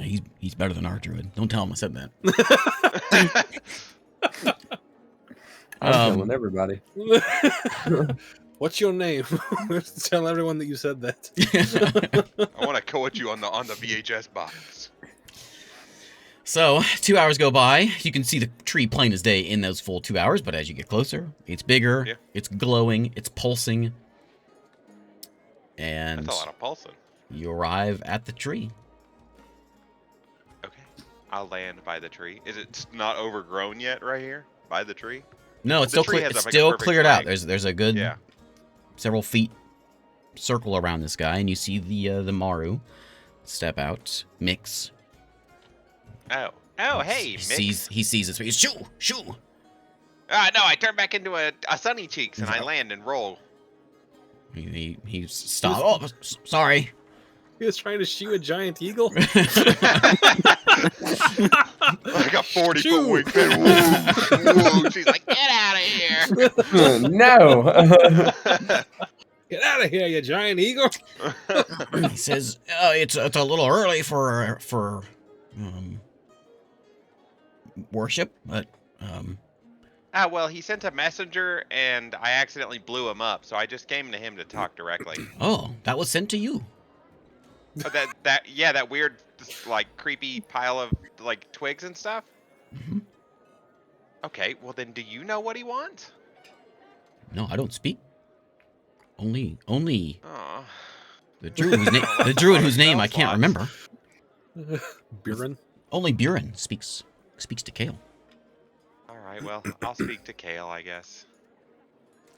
He's better than our druid. Don't tell him I said that. I'm Um, telling everybody. What's your name? Tell everyone that you said that. I want to quote you on the VHS box. So, 2 hours go by. You can see the tree plain as day in those full 2 hours, but as you get closer, it's bigger, Yeah. it's glowing, it's pulsing. And That's a lot of pulsing. you arrive at the tree. Okay. I'll land by the tree. Is it not overgrown yet right here? By the tree? No, it's The still tree clear. has It's like a still perfect cleared out. length. There's a good Yeah. several feet circle around this guy, and you see the Maru step out. Mix. Oh, hey, Mick. He sees it. So he's shoo. No, I turn back into a Sunny Cheeks and I land and roll. He stopped. Oh, sorry. He was trying to shoot a giant eagle. Like a 40-foot Shoo. wingspan. Woo, woo. She's like, get out of here. No. Get out of here, you giant eagle! He says, "It's a little early for worship, but Well, he sent a messenger and I accidentally blew him up, so I just came to him to talk directly. oh, that was sent to you." But that weird, like, creepy pile of, like, twigs and stuff? Mhm. Okay, well then do you know what he wants? No, I don't speak. Only Oh. the druid whose name I can't remember. Buren? Only Buren speaks to Kale. Alright, well, I'll speak to Kale, I guess.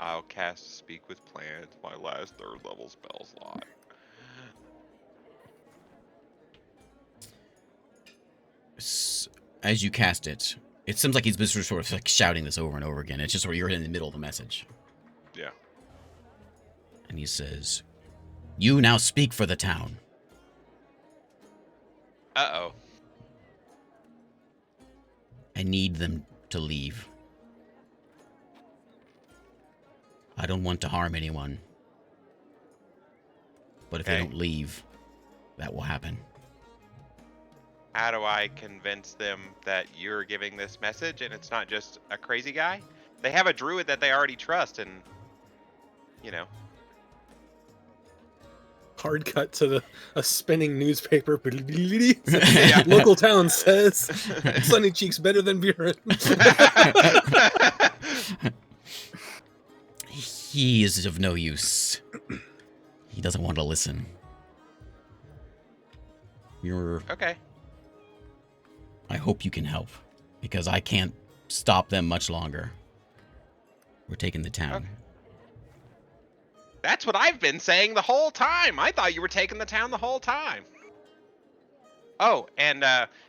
I'll cast Speak with Plants, my last 3rd level spell slot. As you cast it, it seems like he's been sort of like shouting this over and over again. It's just where you're in the middle of the message. Yeah. And he says, "You now speak for the town. Uh-oh. I need them to leave. I don't want to harm anyone. But if they Okay. don't leave, that will happen." How do I convince them that you're giving this message and it's not just a crazy guy? They have a druid that they already trust and, you know. Hard cut to a spinning newspaper. Yeah. Local town says Sunny Cheeks better than Buren. He is of no use. He doesn't want to listen. Okay. I hope you can help, because I can't stop them much longer. We're taking the town. Okay. That's what I've been saying the whole time. I thought you were taking the town the whole time. Oh, and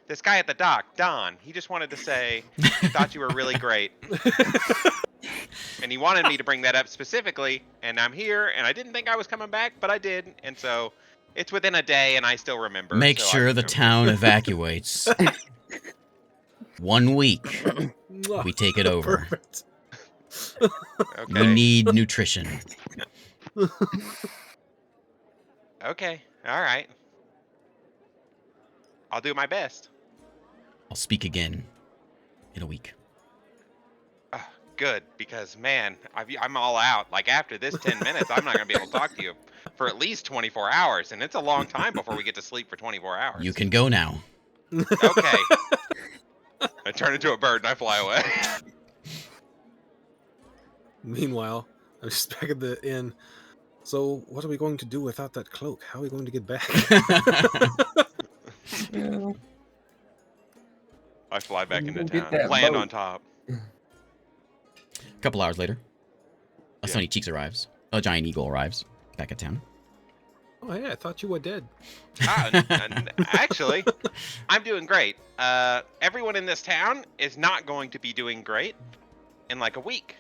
this guy at the dock, Don, he just wanted to say he thought you were really great. And he wanted me to bring that up specifically, and I'm here, and I didn't think I was coming back, but I did, and so it's within a day, and I still remember. Make so sure I'm the gonna- town evacuates. 1 week, we take it over. Perfect. We Okay. need nutrition. Okay. All right. I'll do my best. I'll speak again in a week. Good, because man, I'm all out. Like after this 10 minutes, I'm not gonna be able to talk to you for at least 24 hours, and it's a long time before we get to sleep for 24 hours. You can go now. Okay. I turn into a bird and I fly away. Meanwhile, I'm just back at the inn. So, what are we going to do without that cloak? How are we going to get back? Yeah. I fly back You into go get town, that land boat. on top. A couple hours later, a Yeah. Sunny Cheeks arrives. A giant eagle arrives back at town. Oh, yeah, I thought you were dead. Actually, I'm doing great. Everyone in this town is not going to be doing great in like a week.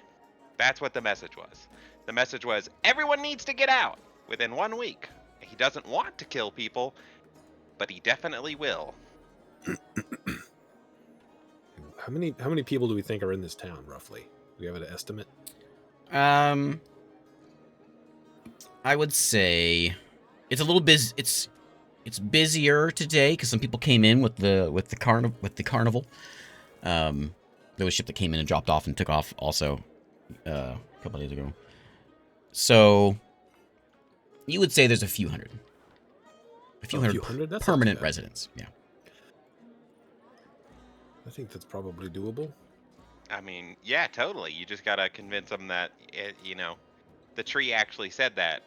That's what the message was. The message was everyone needs to get out within 1 week. He doesn't want to kill people, but he definitely will. How many people do we think are in this town roughly? Do we have an estimate? I would say it's a little busy. It's busier today because some people came in with the carnival. There was a ship that came in and dropped off and took off also a couple days ago. So you would say there's a few hundred. A few hundred That's not too permanent bad. residents. Yeah. I think that's probably doable. I mean, yeah, totally. You just gotta convince them that the tree actually said that.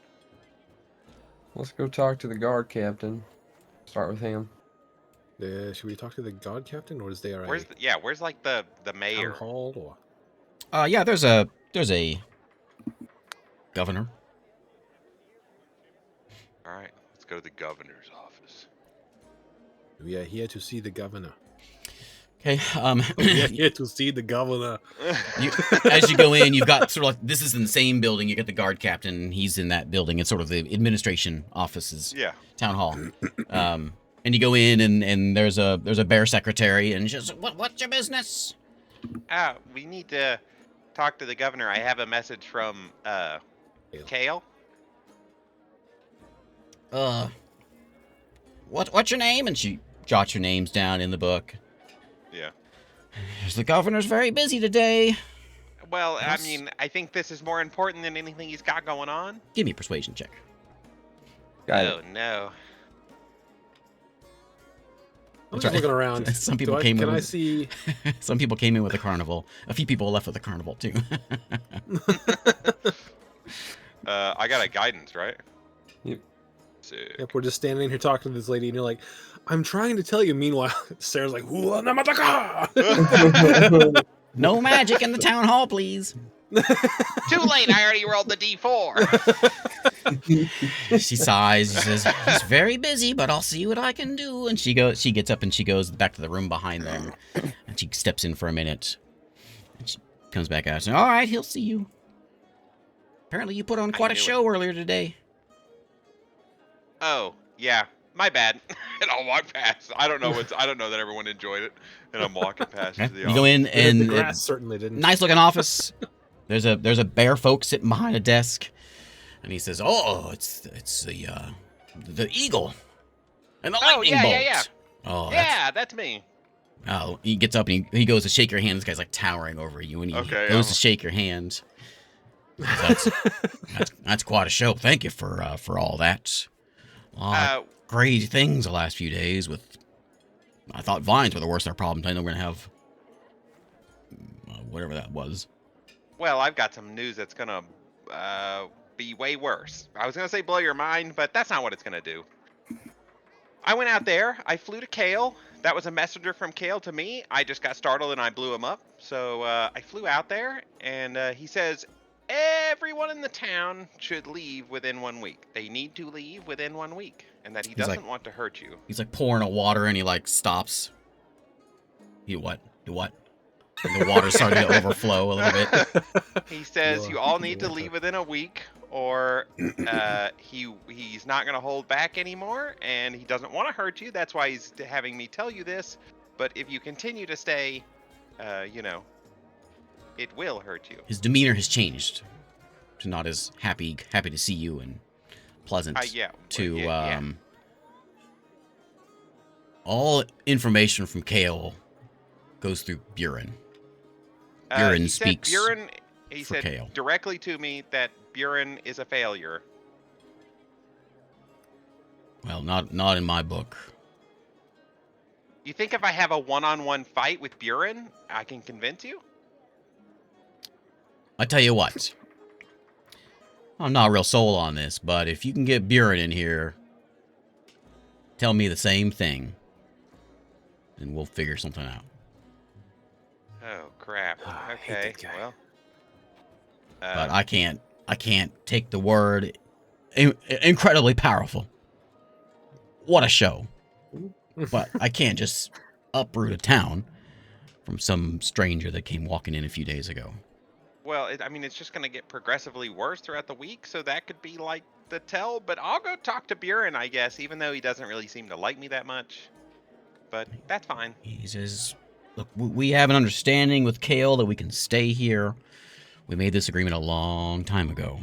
Let's go talk to the guard captain. Start with him. Should we talk to the god captain, or is there Where's like the town mayor? hall? Or Yeah. There's a governor. All right, let's go to the governor's office. we are here to see the governor. Okay. We are here to see the governor. As you go in, you've got sort of like this is in the same building. You get the guard captain. He's in that building. It's sort of the administration offices. Yeah. Town hall. And you go in, and there's a bear secretary, and she's what's your business? We need to talk to the governor. I have a message from Kale. What's your name? And she jots your names down in the book. Yeah. The governor's very busy today. Well, Yes. I mean, I think this is more important than anything he's got going on. Give me a persuasion check. Got Oh it. no. I'm That's just right. looking around. Some people came in. Can I with- see? Some people came in with the carnival. A few people left with the carnival too. I got a guidance, right? Yep. Sick. Yep, we're just standing here talking to this lady, and you're like, "I'm trying to tell you." Meanwhile, Sarah's like, "Hua namataka!" No magic in the town hall, please. Too late. I already rolled the D4. She sighs. She says, "He's very busy, but I'll see what I can do." And she gets up and she goes back to the room behind them, and she steps in for a minute. And she comes back out and says, "All right, he'll see you. Apparently, you put on quite a knew it. show earlier today." Oh, yeah. My bad. And I'll walk past. I don't know that everyone enjoyed it, and I'm walking past Okay. the You go in the and grass certainly didn't. nice looking office. There's a bear folk sitting behind a desk, and he says, "Oh, it's the eagle and the lightning yeah, bolt." yeah, yeah. Oh, Yeah, that's me. Oh, he gets up and he goes to shake your hand. This guy's like towering over you, and he Okay, goes to shake your hand. That's quite a show. Thank you for all that. Crazy things the last few days. I thought vines were the worst of our problems. I know we're gonna have whatever that was. Well, I've got some news that's gonna be way worse. I was gonna say blow your mind, but that's not what it's gonna do. I went out there. I flew to Kale. That was a messenger from Kale to me. I just got startled and I blew him up. So I flew out there, and he says everyone in the town should leave within 1 week. They need to leave within 1 week, and that he He's like- doesn't want to hurt you. He's like pouring a water, and he like stops. You what? You what? And the water's starting to overflow a little bit. He says Well, you all need to water. leave within a week, or he's not going to hold back anymore, and he doesn't want to hurt you. That's why he's having me tell you this. But if you continue to stay, it will hurt you. His demeanor has changed to not as happy to see you and pleasant. Yeah. To yeah. all information from Kale goes through Buren. Buren he said speaks Buren, he for said Kale. directly to me that Buren is a failure. Well, not in my book. You think if I have a one-on-one fight with Buren, I can convince you? I tell you what. I'm not real sold on this, but if you can get Buren in here, tell me the same thing, and we'll figure something out. Oh crap. I hate Okay. that guy. Well. But I can't take the word. Incredibly powerful. What a show. But I can't just uproot a town from some stranger that came walking in a few days ago. Well, I mean, it's just going to get progressively worse throughout the week, so that could be like the tell. But I'll go talk to Buren, I guess, even though he doesn't really seem to like me that much. But that's fine. He says, Look, we have an understanding with Kale that we can stay here. We made this agreement a long time ago.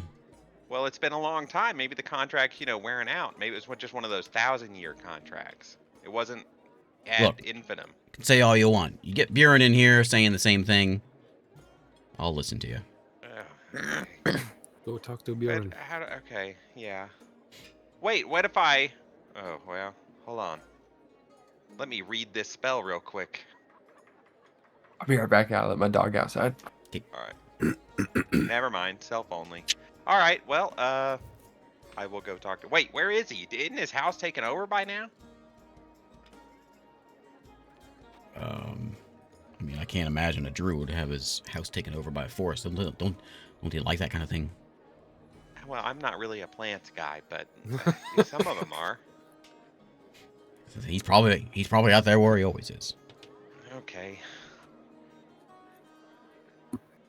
Well, it's been a long time. Maybe the contract's, wearing out. Maybe it was just one of those 1,000-year contracts. It wasn't ad Look. infinitum. You can say all you want. You get Buren in here saying the same thing, I'll listen to you. Okay. Go talk to Bjorn. Okay, yeah. Wait, what if I... Oh, well, hold on. Let me read this spell real quick. I'll be right back out. Let my dog outside. Alright. Never mind, self only. Alright, well, I will go talk to... Wait, where is he? Isn't his house taken over by now? I mean, I can't imagine a druid would have his house taken over by a forest. Don't you like that kind of thing? Well, I'm not really a plants guy, but some of them are. He's probably out there where he always is. Okay.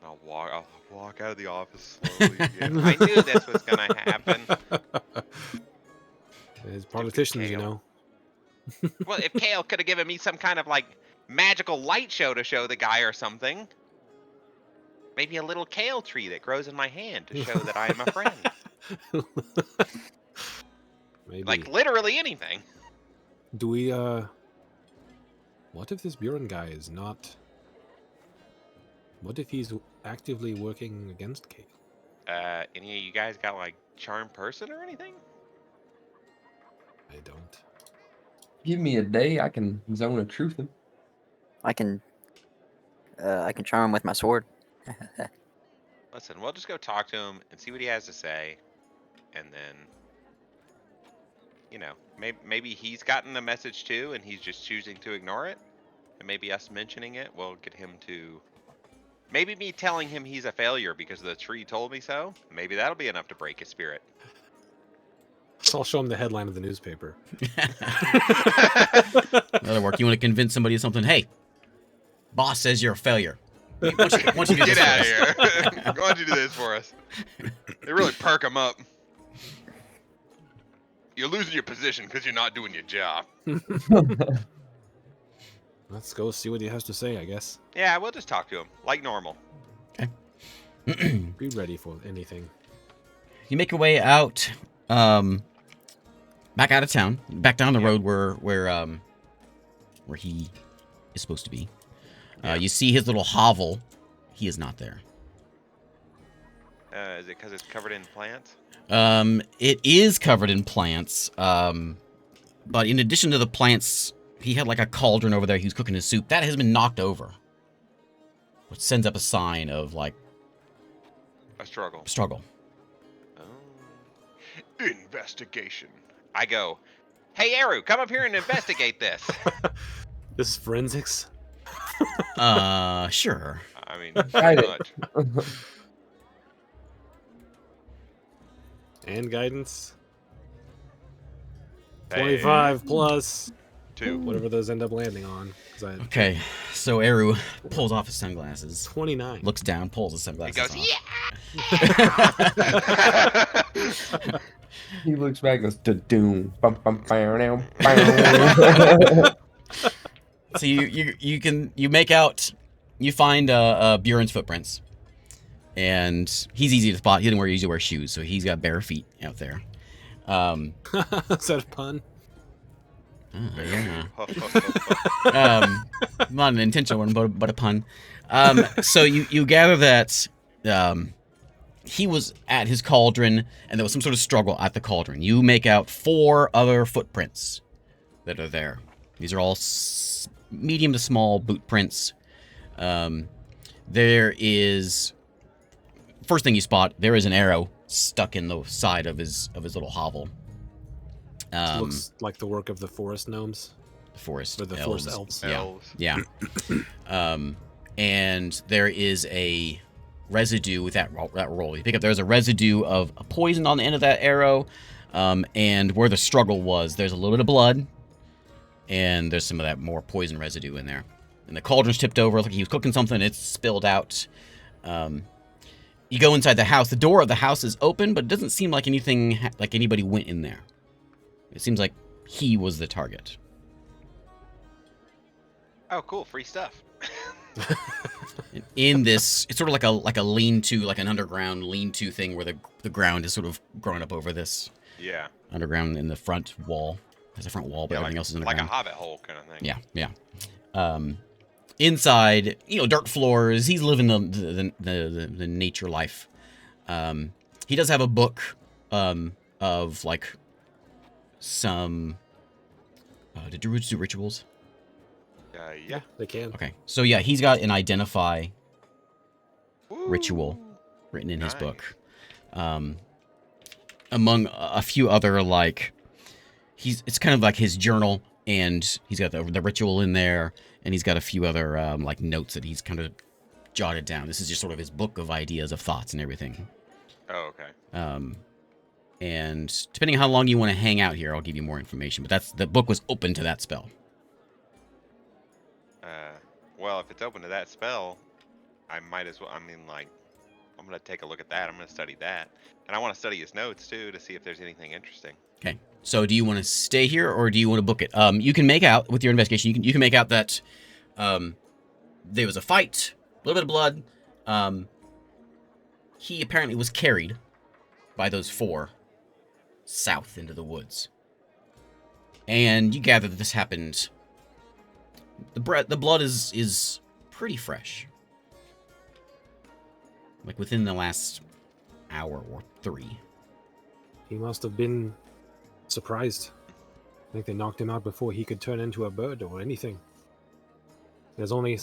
I'll walk out of the office slowly again. I knew this was gonna happen. There's politicians, you Kale. know. Well, if Kale could have given me some kind of magical light show to show the guy or something. Maybe a little kale tree that grows in my hand to show that I am a friend. Maybe. Like literally anything. Do we, what if this Buren guy is not... What if he's actively working against Kate? Any of you guys got charm person or anything? I don't. Give me a day, I can zone of truth him. I can charm him with my sword. Listen, we'll just go talk to him and see what he has to say, and then, maybe he's gotten the message too, and he's just choosing to ignore it. And maybe us mentioning it will get him to. Maybe me telling him he's a failure because the tree told me so. Maybe that'll be enough to break his spirit. So I'll show him the headline of the newspaper. That'll work. You want to convince somebody of something? Hey, boss says you're a failure. Why don't you do Get this out of for us? here. Why don't you do this for us? They really perk him up. You're losing your position because you're not doing your job. Let's go see what he has to say, I guess. Yeah, we'll just talk to him like normal. Be ready for anything. You make your way out, back out of town, back down the road where he is supposed to be. You see his little hovel. He is not there. Is it because it's covered in plants? It is covered in plants. But in addition to the plants, he had a cauldron over there. He was cooking his soup. That has been knocked over, which sends up a sign of A struggle. struggle. Oh. Investigation. I go, hey, Eru, come up here and investigate this. This is forensics? Sure. I mean, Got pretty it. much. And guidance? Hey. 25 plus 2. whatever those end up landing on. 'Cause I Okay, so Eru pulls off his sunglasses, 29. looks down, pulls his He sunglasses goes, off. yeah. He looks back and goes, da-doom, bum, bum, bow, now, bow. So you make out, you find Buren's footprints, and he's easy to spot. He didn't usually wear shoes, so he's got bare feet out there. Is that a pun? Yeah. Not an intentional one, but a pun. So you gather that he was at his cauldron, and there was some sort of struggle at the cauldron. You make out 4 other footprints that are there. These are all medium to small boot prints. There is, first thing you spot, there is an arrow stuck in the side of his little hovel. Looks like the work of the forest gnomes. The forest Or the elves. forest elves. Elves. Yeah. And there is a residue with that roll. You pick up, there's a residue of a poison on the end of that arrow. And where the struggle was, there's a little bit of blood. And there's some of that more poison residue in there. And the cauldron's tipped over, like he was cooking something, it's spilled out. You go inside the house. The door of the house is open, but it doesn't seem like anything, like anybody went in there. It seems like he was the target. Oh, cool. Free stuff. In this, it's sort of like a lean-to, like an underground lean-to thing where the ground is sort of growing up over this. Yeah. Underground in the front wall. There's a front wall, but Yeah, everything like, else is underground. like a hobbit hole kind of thing. Yeah. Inside, dirt floors. He's living the nature life. He does have a book of like some. Do druids do rituals? Yeah. They can. Okay, so yeah, he's got an identify Woo! ritual written in his Nice. book. Among a few other like, it's kind of like his journal, and he's got the ritual in there, and he's got a few other like notes that he's kind of jotted down. This is just sort of his book of ideas, of thoughts, and everything. Oh, okay. And depending on how long you want to hang out here, I'll give you more information. But the book was open to that spell. Well, if it's open to that spell, I might as well. I mean, like, I'm gonna take a look at that. I'm gonna study that, and I want to study his notes too to see if there's anything interesting. Okay. So do you want to stay here or do you want to book it? You can make out with your investigation. You can make out that there was a fight, a little bit of blood. He apparently was carried by those 4 south into the woods, and you gather that this happened. The blood is pretty fresh, like within the last hour or 3. He must have been surprised. I think they knocked him out before he could turn into a bird or anything. There's only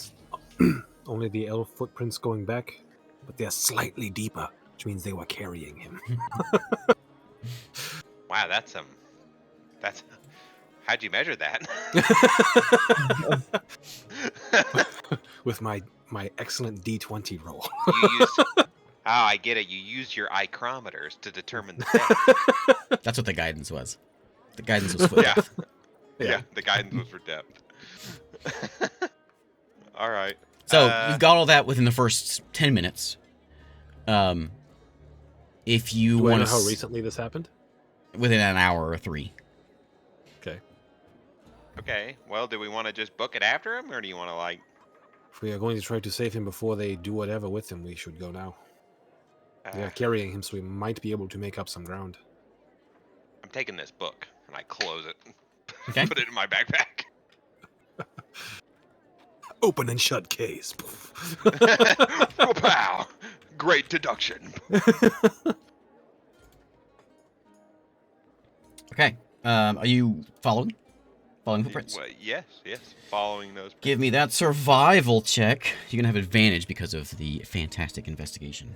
only the elf footprints going back, but they're slightly deeper, which means they were carrying him. Wow, that's how'd you measure that? With my excellent D20 roll. You used, I get it. You used your icrometers to determine the depth. That's what the guidance was. The guidance was foot Yeah. depth. Yeah, the guidance was for depth. All right. So you've got all that within the first 10 minutes. If you Do I want know to, how recently this happened? within an hour or 3. Okay. Okay. Well, do we want to just book it after him, or do you want to like? If we are going to try to save him before they do whatever with him, we should go now. They are carrying him, so we might be able to make up some ground. I'm taking this book and I close it. Okay. Put it in my backpack. Open and shut case. Wow. Great deduction. Okay. Are you following? Following footprints? Well, yes. Following those. Give me that survival check. You're gonna have advantage because of the fantastic investigation.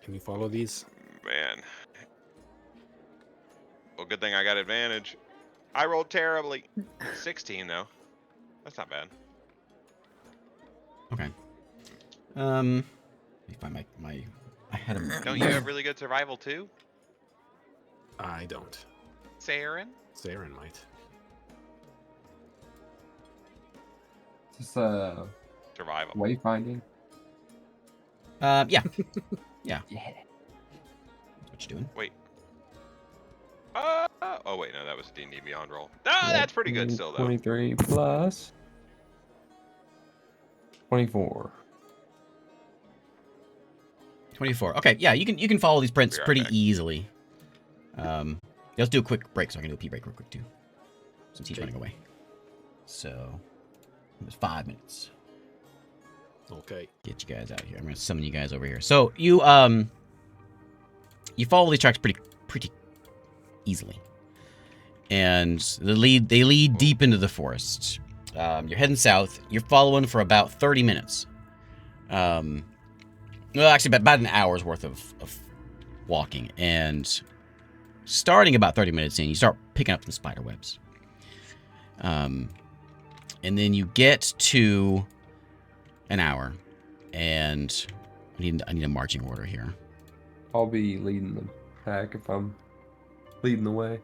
Can you follow these? Man. Well, good thing I got advantage. I rolled terribly. 16 though. That's not bad. Okay. Let me find my. I had him. Don't you have really good survival too, I don't. Saren? Saren might. Just Survival. wayfinding. Yeah. Yeah. What you doing? Wait. Oh wait, no, that was a D&D Beyond roll. Ah, that's pretty good still though. 23 plus 24. 24. Okay, yeah, you can follow these prints Be right pretty back. easily. Let's do a quick break, so I can do a pee break real quick too, since he's running away. So it was 5 minutes. Okay. Get you guys out here. I'm gonna summon you guys over here. So you follow these tracks pretty easily, and they lead deep into the forest. You're heading south. You're following for about 30 minutes. Well, actually, about an hour's worth of walking, and starting about 30 minutes in, you start picking up some spider webs. And then you get to an hour, and I need a marching order here. I'll be leading the pack if I'm leading the way.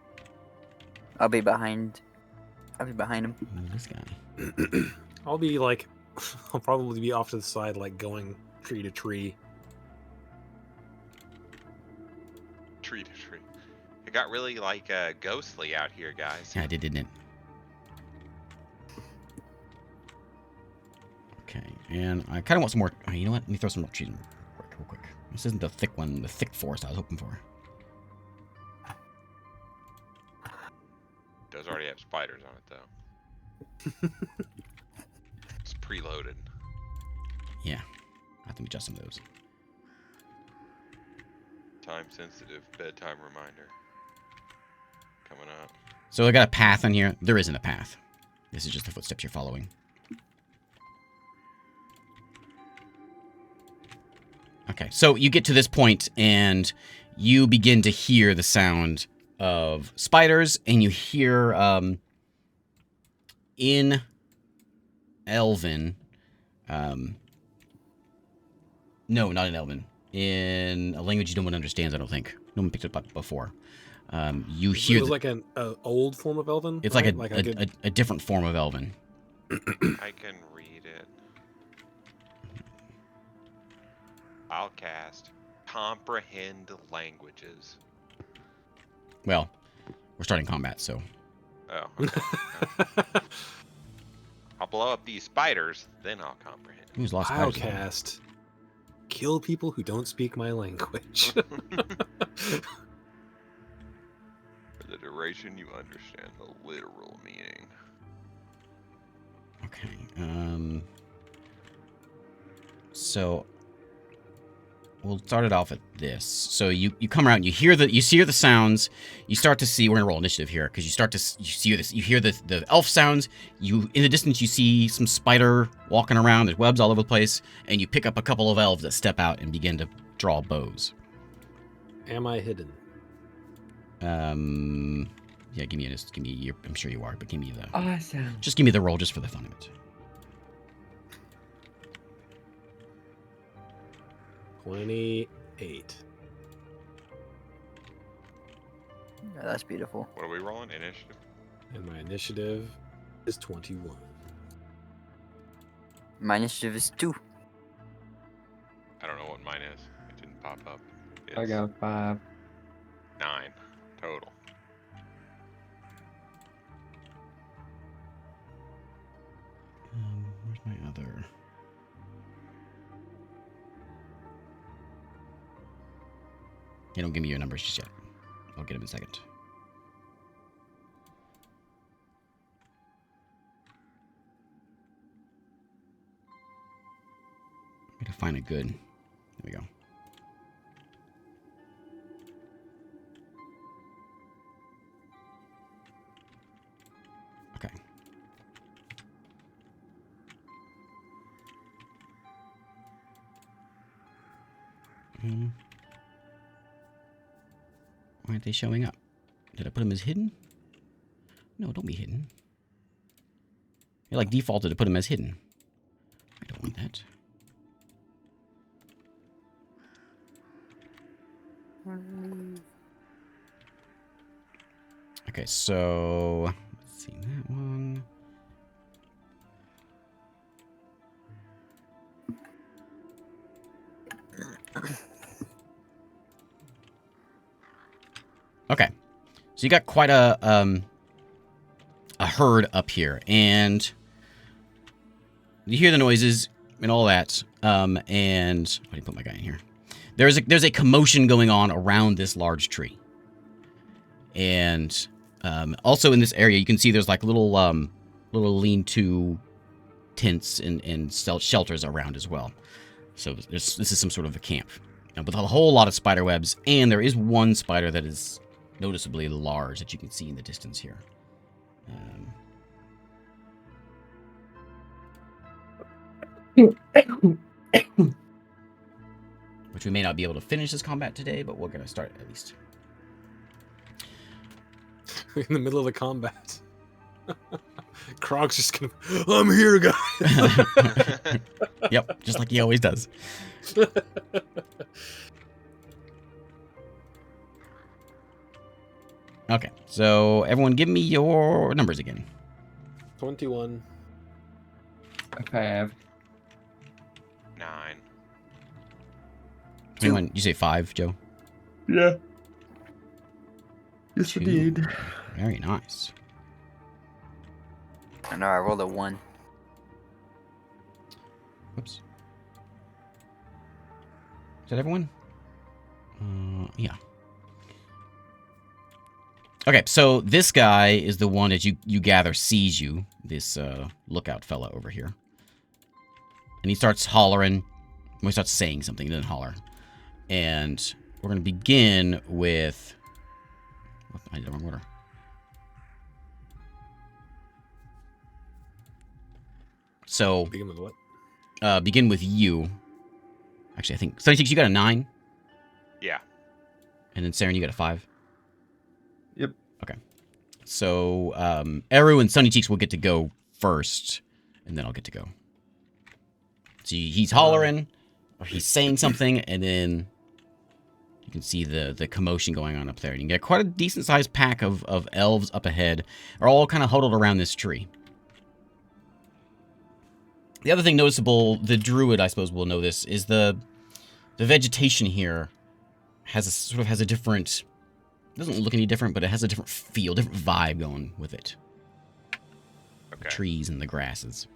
I'll be behind him. Who's this guy? I'll be like, I'll probably be off to the side, like going tree to tree. Tree to tree. It got really like ghostly out here, guys. Yeah, I did, didn't it? And I kind of want some more. Oh, you know what? Let me throw some more trees in real quick. This isn't the thick one, the thick forest I was hoping for. It does already have spiders on it, though. It's preloaded. Yeah. I have to adjust some of those. Time-sensitive bedtime reminder. Coming up. So I got a path on here. There isn't a path. This is just the footsteps you're following. Okay, so you get to this point and you begin to hear the sound of spiders, and you hear in Elven, no, not in Elven, in a language no one understands, I don't think. No one picked it up before. You hear it was like an old form of Elven. it's right? like a different form of Elven. I can read it. I'll cast Comprehend Languages. Well, we're starting combat, so Oh. Okay. I'll blow up these spiders, then I'll comprehend. who's lost I'll spiders? cast kill people who don't speak my language. For the duration, you understand the literal meaning. Okay. So we'll start it off at this. So you come around, you hear the sounds. You start to see. We're gonna roll initiative here because you hear the elf sounds. In the distance you see some spider walking around. There's webs all over the place, and you pick up a couple of elves that step out and begin to draw bows. Am I hidden? Yeah. Give me I'm sure you are, but give me the. Awesome. Just give me the roll just for the fun of it. 28. Yeah, that's beautiful. What are we rolling? Initiative? And my initiative is 21. My initiative is 2. I don't know what mine is. It didn't pop up. I It's got 5. 9 total. Where's my other? Yeah, don't give me your numbers just yet. I'll get them in a second. I'm gonna find a good. There we go. Okay. Why aren't they showing up? Did I put them as hidden? No, don't be hidden. You're like defaulted to put them as hidden. I don't want that. Okay, so let's see that one. Okay, so you got quite a herd up here, and you hear the noises and all that. And why do you put my guy in here? There's a commotion going on around this large tree, and also in this area you can see there's like little lean-to tents and shelters around as well. So this is some sort of a camp, with a whole lot of spider webs, and there is one spider that is noticeably large that you can see in the distance here. Which we may not be able to finish this combat today, but we're going to start at least. In the middle of the combat. Krog's just gonna, I'm here, guys. Yep, just like he always does. Okay, so everyone give me your numbers again. 21. 5. 9. 21, you say 5, Joe? Yeah. Yes, 2. indeed. Very nice. I know I rolled a 1. Whoops. Is that everyone? Yeah. Okay, so this guy is the one that you gather sees you, this lookout fella over here. And he starts hollering. Well, he starts saying something, he doesn't holler. And we're going to begin with... I did the wrong order. So, Begin with what? begin with you. Actually, I think... Sunny Cheeks, you got a 9? Yeah. And then Saren, you got a 5? Yep. Okay. So, Eru and Sunny Cheeks will get to go first, and then I'll get to go. So he's hollering, or he's saying something, and then you can see the commotion going on up there. And you get quite a decent-sized pack of elves up ahead, are all kind of huddled around this tree. The other thing noticeable, the druid, I suppose, will know this, is the vegetation here has a different... It doesn't look any different, but it has a different feel, different vibe going with it. Okay. The trees and the grasses.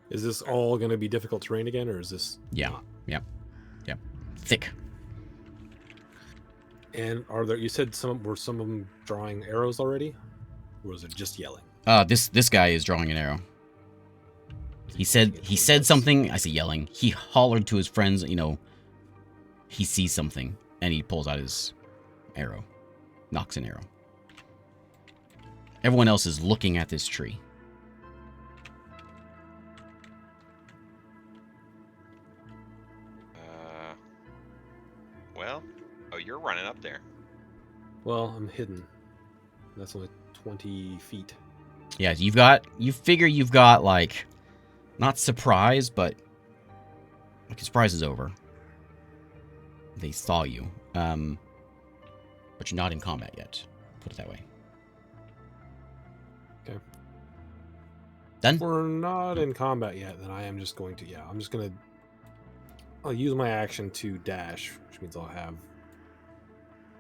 Is this all going to be difficult terrain again, or is this? Yeah. not? Yep. Thick. And are there? You said some of them drawing arrows already, or was it just yelling? This guy is drawing an arrow. He said something. I say yelling. He hollered to his friends. You know, he sees something, and he pulls out his arrow, knocks an arrow. Everyone else is looking at this tree. Well, oh, you're running up there. Well, I'm hidden. That's only 20 feet. Yeah, you figure you've got, like, not surprise, but, like, surprise is over. They saw you. But you're not in combat yet. Put it that way. Okay. Done? If we're not in combat yet, then I am just going to, I'll use my action to dash, which means I'll have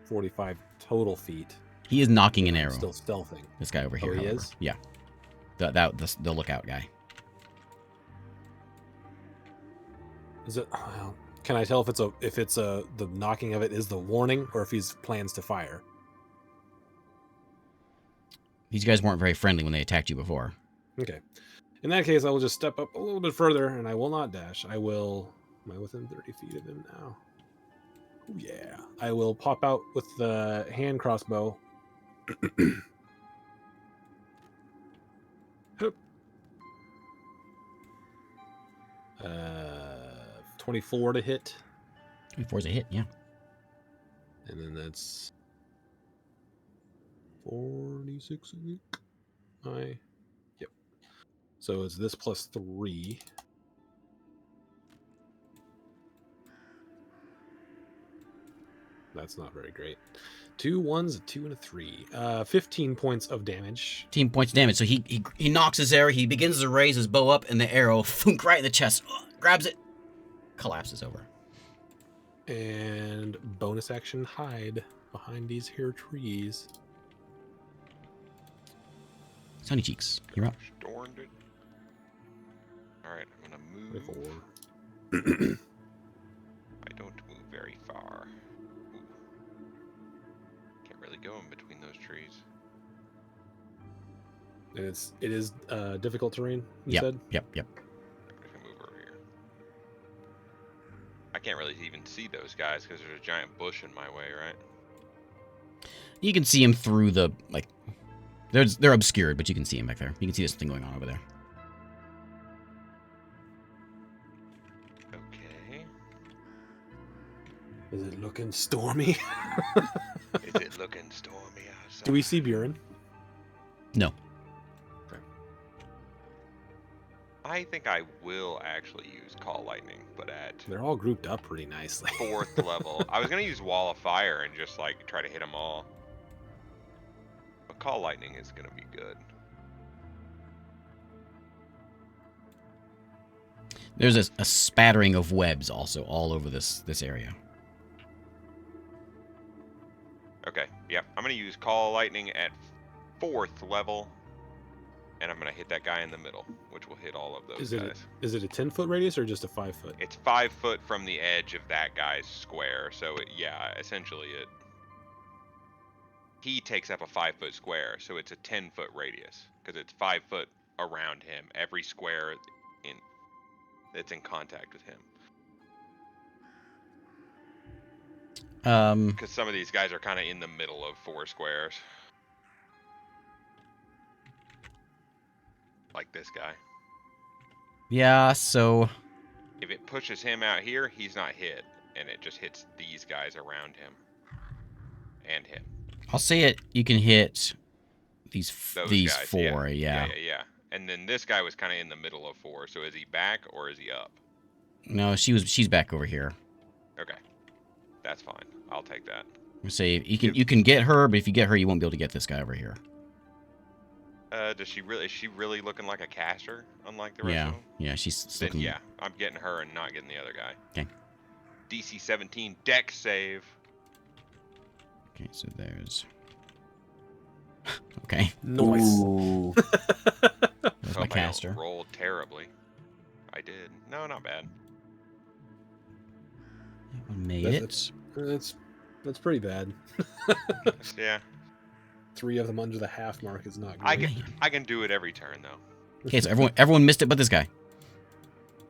45 total feet. He is knocking an I'm arrow. Still stealthing. This guy over here, he however. is? Yeah. The lookout guy. Is it? Well, can I tell if it's the knocking of it is the warning, or if he's plans to fire? These guys weren't very friendly when they attacked you before. Okay. In that case, I will just step up a little bit further, and I will not dash. I will. Am I within 30 feet of him now? Ooh, yeah. I will pop out with the hand crossbow. Hup. 24 to hit. 24 is a hit, yeah. And then that's 46 a week. Yep. So it's this plus 3. That's not very great. 2 1s, a 2, and a 3. 15 points of damage. 15 points of damage. So he knocks his arrow. He begins to raise his bow up, and the arrow, thunk, right in the chest, grabs it, collapses over. And bonus action, hide behind these here trees. Sunny Cheeks, you're up. Stormed it. Alright, I'm gonna move. 24. I don't move very far. Ooh. Can't really go in between those trees. And it is difficult terrain, you said? Yep. I can move over here. I can't really even see those guys because there's a giant bush in my way, right? You can see him through the, like, they're obscured, but you can see him back there. You can see this thing going on over there. Okay. Is it looking stormy? Is it looking stormy outside? Do we see Buren? No. I think I will actually use Call Lightning, but at They're all grouped up pretty nicely. 4th level. I was going to use Wall of Fire and just, like, try to hit them all. But Call Lightning is going to be good. There's a spattering of webs also all over this area. Okay, yep. I'm going to use Call Lightning at 4th level. and I'm gonna hit that guy in the middle, which will hit all of those guys. Is it a 10-foot radius or just a 5-foot? It's 5 foot from the edge of that guy's square, so yeah, essentially he takes up a 5-foot square, so it's a 10-foot radius because it's 5 foot around him. Every square that's in contact with him. Because some of these guys are kind of in the middle of 4 squares. Like this guy. Yeah, so If it pushes him out here, he's not hit, and it just hits these guys around him. And him. I'll say it. You can hit these Guys, 4. Yeah. Yeah. And then this guy was kind of in the middle of 4. So is he back or is he up? No, she's back over here. Okay, that's fine. I'll take that. I'll say you can get her, but if you get her, you won't be able to get this guy over here. Is she really looking like a caster, unlike the rest of them? Yeah, she's Then looking. yeah, I'm getting her and not getting the other guy. Okay. DC 17 deck save. Okay, so there's. Okay. Nice. Ooh. There's my Hope I caster. don't roll terribly. I did. No, not bad. That one made it. That's pretty bad. Yeah, 3 of them under the half mark is not great. I can do it every turn though. Okay, so everyone missed it, but this guy.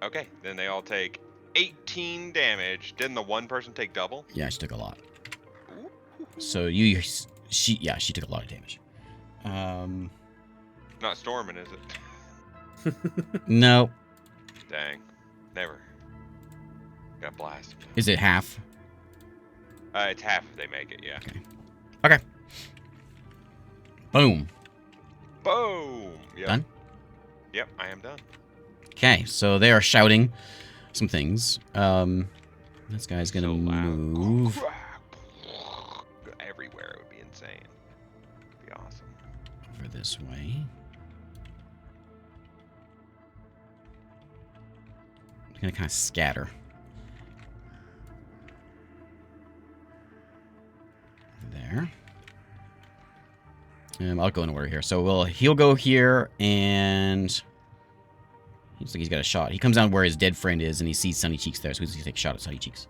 Okay, then they all take 18 damage. Didn't the one person take double? Yeah, she took a lot. Ooh. So she took a lot of damage. Not storming, is it? No. Dang. Never. Got blasted. Is it half? It's half if they make it, yeah. Okay. Boom. Boom! Yep. Done? Yep, I am done. Okay, so they are shouting some things. This guy's gonna So loud. move Everywhere, it would be insane. It'd be awesome. over this way. I'm gonna kind of scatter. There. I'll go in order here. So he'll go here, and looks like he's got a shot. He comes down where his dead friend is, and he sees Sunny Cheeks there, so he's gonna take a shot at Sunny Cheeks.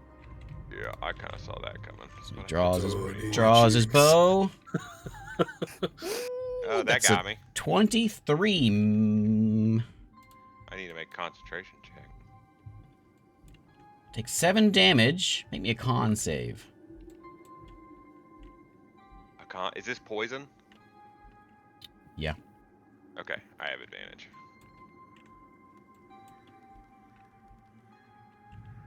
Yeah, I kind of saw that coming. So he But- draws his bow. Oh, that That's got me. 23. I need to make a concentration check. Take 7 damage. Make me a con save. Is this poison? Yeah. Okay, I have advantage.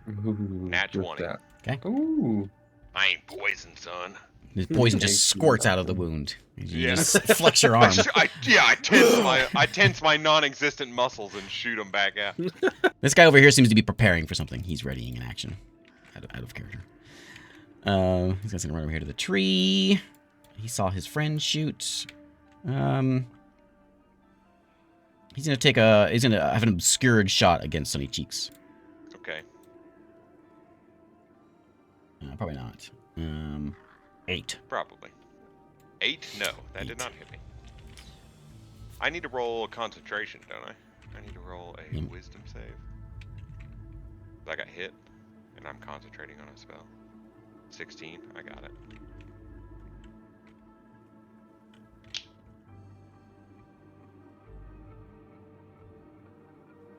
Ooh, Nat with 20. that. Okay. Ooh. I ain't poisoned, son. The poison just Thank you. squirts out of the wound. You Yeah. just flex your arm. I tense my non-existent muscles and shoot them back out. This guy over here seems to be preparing for something. He's readying an action. Out of character. He's gonna run over here to the tree. He saw his friend shoot. He's gonna have an obscured shot against Sunny Cheeks. Okay. Probably not. 8. Probably. 8? No, that did 8. not hit me. I need to roll a concentration, don't I? I need to roll a Mm. wisdom save. I got hit, and I'm concentrating on a spell. 16, I got it.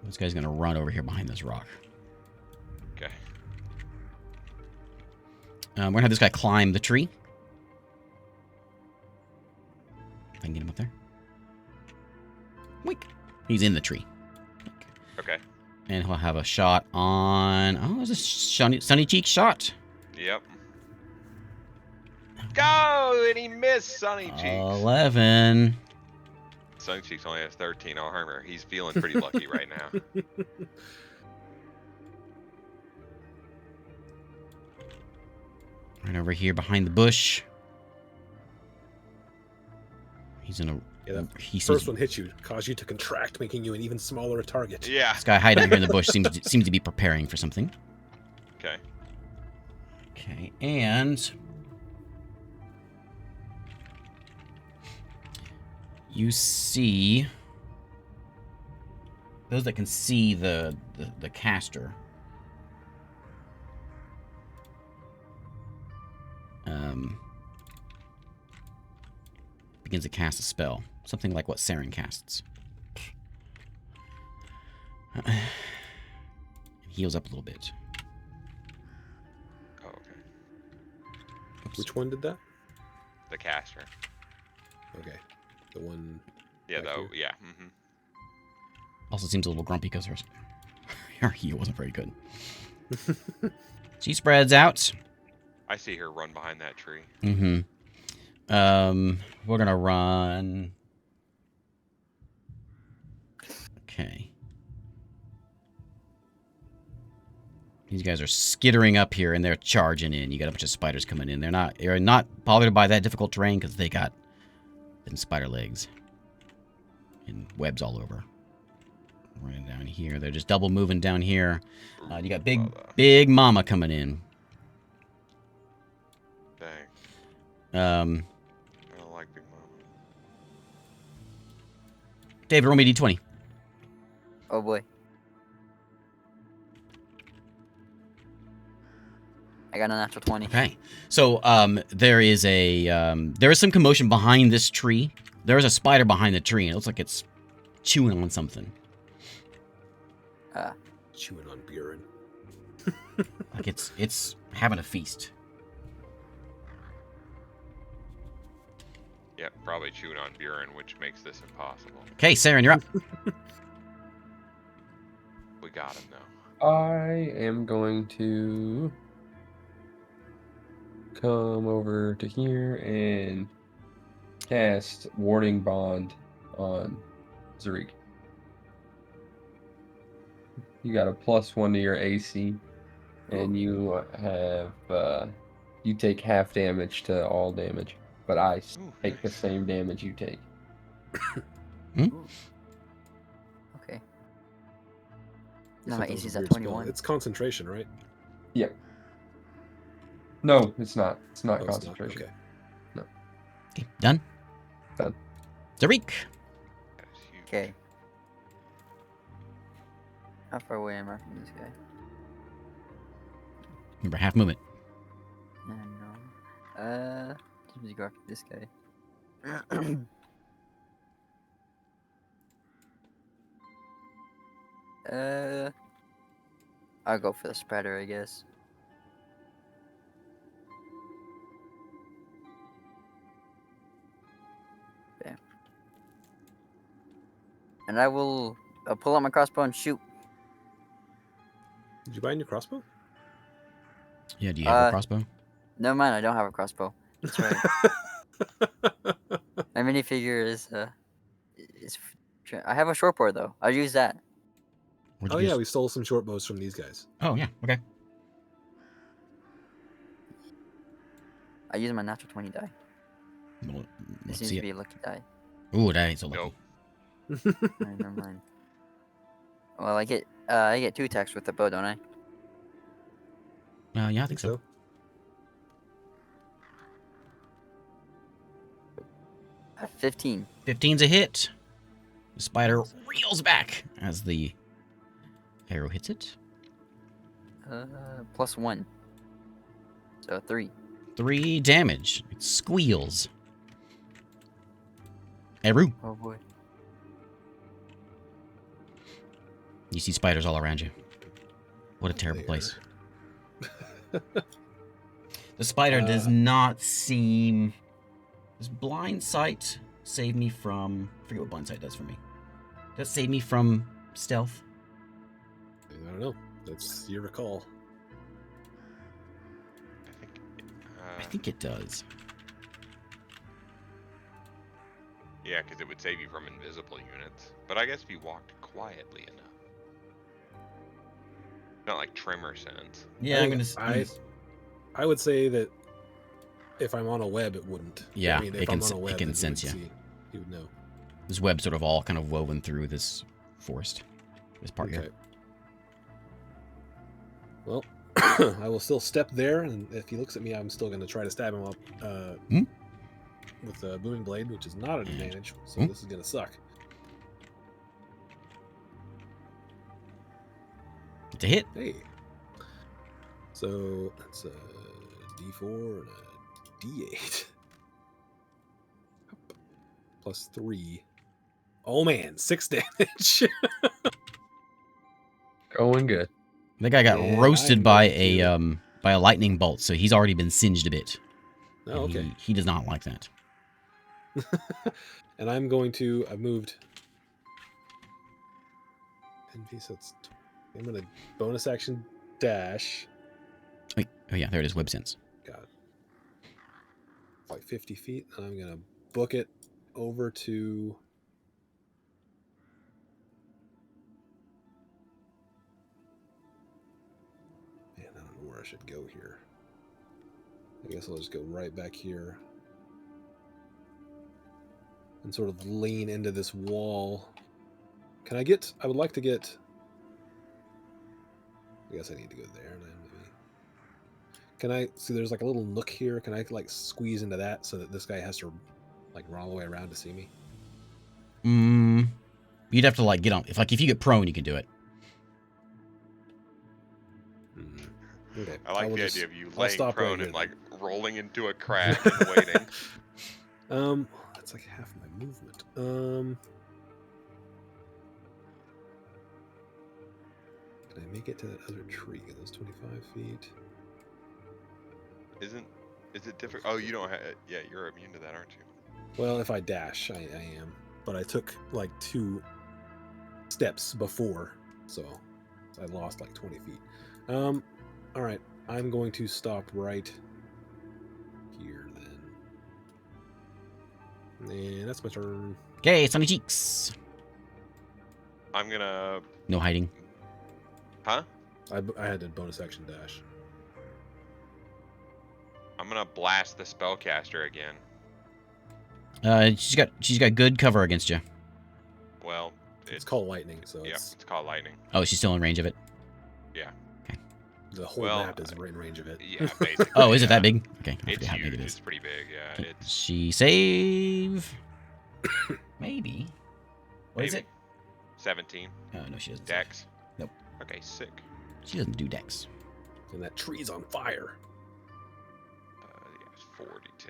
This guy's gonna run over here behind this rock. Okay. We're gonna have this guy climb the tree. If I can get him up there. Wink. He's in the tree. Okay. And he'll have a shot on. Oh, it's a Sunny Cheek shot. Yep. Go! And he missed Sunny Cheeks. 11. Sunny Cheeks only has 13 armor. He's feeling pretty lucky right now. Right over here behind the bush. He's in a. Yeah, that he sees first one hits you, cause you to contract, making you an even smaller target. Yeah. this guy hiding out here in the bush seems to be preparing for something. Okay. Okay, and you see those that can see the caster, begins to cast a spell, something like what Saren casts. Heals up a little bit. Oh, okay. Oops. Which one did that? The caster. Okay. The one. Yeah, back though. here? Yeah. Mm-hmm. Also seems a little grumpy because her heal wasn't very good. She spreads out. I see her run behind that tree. Mm-hmm. We're gonna run. Okay. These guys are skittering up here and they're charging in. You got a bunch of spiders coming in. They're not bothered by that difficult terrain because they got them spider legs and webs all over. Running down here. They're just double moving down here. You got big mama coming in. Dang. Um, I don't like Big Mama. David, roll me a d20. Oh boy. I got a natural 20. Okay. So there is some commotion behind this tree. There is a spider behind the tree, and it looks like it's chewing on something. Chewing on Buren. Like it's having a feast. Yep, probably chewing on Buren, which makes this impossible. Okay, Saren, you're up. We got him though. I am going to come over to here and cast Warding Bond on Zarik. You got a +1 to your AC, and you have you take half damage to all damage, but I take the nice. same damage you take. Okay. No, my That was AC's a at weird spell. 21. It's concentration, right? Yep. No, it's not. It's not Oh, it's not? concentration. Okay. Okay, done. Done. Zarik. That is huge. Okay. How far away am I from this guy? Remember, half movement. I know. Let's go after this guy. I'll go for the spreader, I guess. Okay. And I will pull out my crossbow and shoot. Did you buy a new crossbow? Yeah, do you have a crossbow? Never mind, I don't have a crossbow. That's right. My minifigure is I have a short bow though. I'll use that. Where'd Oh you yeah, use- we stole some short bows from these guys. Oh, yeah, okay. I use my natural 20 die. Well, This let's seems see to be it. a lucky die. Ooh, that is a lucky. Nope. Alright, never mind. Well, I get 2 attacks with the bow, don't I? Yeah, I think so. 15. 15's a hit. The spider reels back as the arrow hits it. +1. So 3. 3 damage. It squeals. Eru, Oh boy. you see spiders all around you. What a terrible There. place. The spider does not seem... Does blind sight save me from... I forget what blind sight does for me. Does it save me from stealth? I don't know. That's your recall. I think it does. Yeah, because it would save you from invisible units. But I guess if you walked quietly enough. Not like Tremor sense. Yeah, I would say that if I'm on a web, it wouldn't. Yeah, I mean, it if can I'm on a it web, can then sense you you. would see. You would know. This web's sort of all kind of woven through this forest. This part Okay. here. Well, I will still step there, and if he looks at me, I'm still going to try to stab him up with a booming blade, which is not an advantage. So this is going to suck. It's a hit. Hey. So that's a D4 and a D8. Plus 3. Oh man, 6 damage. Going good. That guy got And roasted I'm by going a lightning bolt, so he's already been singed a bit. Oh, And okay. He does not like that. And I'm going to. I've moved. 10 feet, so it's. I'm going to bonus action dash. Wait, oh yeah, there it is. Web sense. God. Like 50 feet. And I'm going to book it over to. Man, I don't know where I should go here. I guess I'll just go right back here. And sort of lean into this wall. Can I get... I would like to get... I guess I need to go there. Maybe. Can I... See, there's like a little nook here. Can I like squeeze into that so that this guy has to like run all the way around to see me? You'd have to like get on... If you get prone, you can do it. Okay. I like will the just- idea of you I'll laying stop right prone here and like then. rolling into a crack and waiting. That's like half my movement. Can I make it to that other tree? Get those 25 feet. Is it different? Oh, you don't have. Yeah, you're immune to that, aren't you? Well, if I dash, I am. But I took like 2 steps before, so I lost like 20 feet. All right. I'm going to stop right here then. And that's my turn. Okay, Sunny Cheeks. I'm gonna. No hiding. Huh? I had a bonus action dash. I'm gonna blast the spellcaster again. She's got good cover against you. Well, It's called lightning, so Yeah, it's it's called lightning. Oh, she's still in range of it. the whole well, map is in range of it. Yeah, basically. Oh, is it yeah. that big? Okay, I It's forget how big huge. it It's is. pretty big. Yeah, Okay, it's she save. Maybe. What is maybe it? 17 Oh no, she doesn't. save. dex. Nope. Okay, sick. She doesn't do dex. And that tree's on fire. Yeah, it's 40, 10.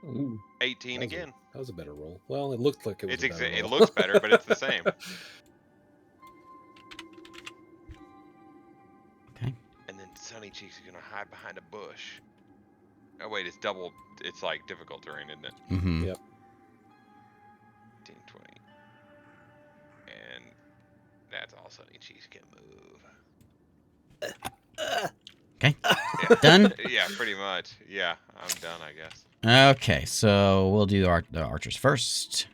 Ooh. 18 That was again. That was a better roll. Well, it looked like it was It's a better it roll. looks better, but it's the same. Okay. And then Sunny Cheeks is gonna hide behind a bush. Oh wait, it's double. It's like difficult terrain, isn't it? Mm-hmm. Yep. 15, 20. And that's all Sunny Cheeks can move. Okay. Yeah. Done? Yeah, pretty much. Yeah, I'm done, I guess. Okay, so we'll do the archers first.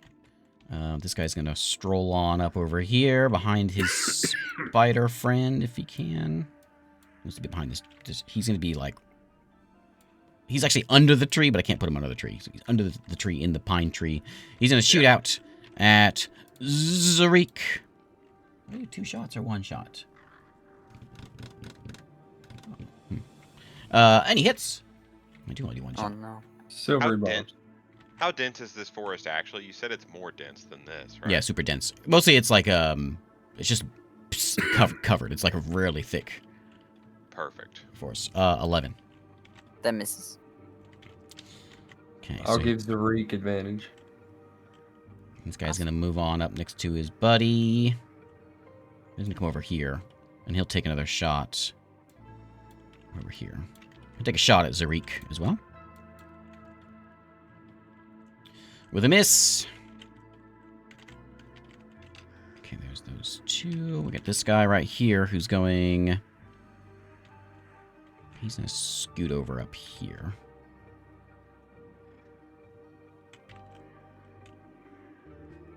This guy's gonna stroll on up over here behind his spider friend if he can. He wants to be behind this. He's gonna be like. He's actually under the tree, but I can't put him under the tree. So he's under the tree in the pine tree. He's gonna shoot out at Zarik. Are you 2 shots or 1 shot? And he hits. I do only do 1 Oh shot. no. Silvery bars. How dense is this forest actually? You said it's more dense than this, right? Yeah, super dense. Mostly it's like it's just covered. It's like a really thick Perfect. forest. 11. That misses. Okay, I'll so give Zarik advantage. this guy's gonna move on up next to his buddy. He's gonna come over here, and he'll take another shot over here. He'll take a shot at Zarik as well. With a miss. Okay, there's those 2. We got this guy right here who's going... He's going to scoot over up here.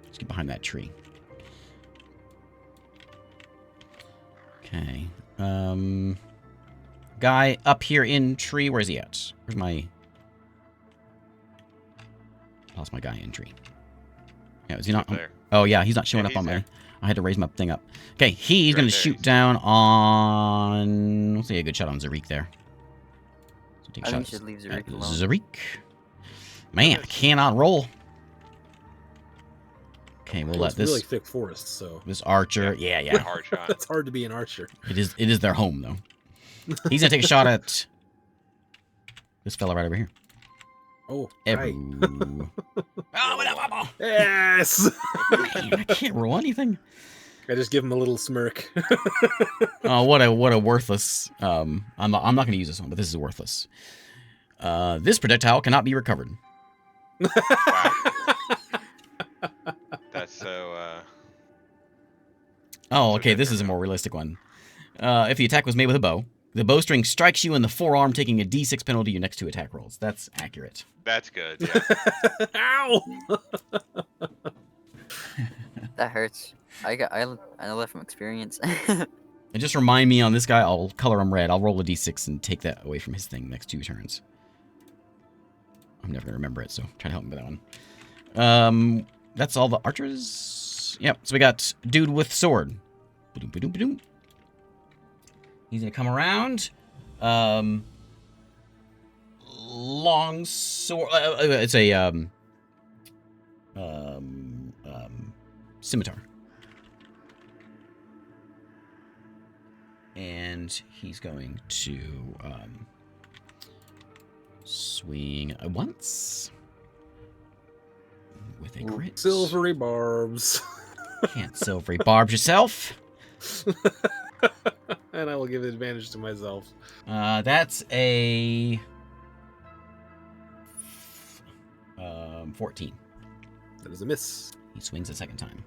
Let's get behind that tree. Okay. Guy up here in tree. Where's he at? Where's my... Lost my guy in tree. Yeah, is he not? There. Oh yeah, he's not showing Yeah, up on he's my. there. I had to raise my thing up. Okay, he's Right gonna there, shoot he's- down on. Let's say a good shot on Zarik there. So take a I think shot you should leave at Zarik alone. Zarik. Man, I cannot roll. Okay, we'll Well, let it's this really thick forest, so this archer. Yeah. Hard shot. it's hard to be an archer. It is their home though. He's gonna take a shot at this fella right over here. Oh, Every. right. Oh, whatever. Yes. Man, I can't roll anything. I just give him a little smirk. Oh, what a worthless. I'm not gonna use this one, but this is worthless. This projectile cannot be recovered. That's so. Oh, okay. This is a more realistic one. If the attack was made with a bow, the bowstring strikes you in the forearm, taking a D6 penalty to your next 2 attack rolls. That's accurate. That's good. Yeah. Ow! That hurts. I know that from experience. And just remind me on this guy, I'll color him red. I'll roll a D6 and take that away from his thing next 2 turns. I'm never gonna remember it, so try to help me with that one. That's all the archers. Yep. So we got dude with sword. Ba-doom, ba-doom, ba-doom. He's gonna come around. Long sword. It's a scimitar. And he's going to swing once with a crit. Silvery barbs. Can't silvery barbs yourself. And I will give advantage to myself. That's a 14. That is a miss. He swings a second time.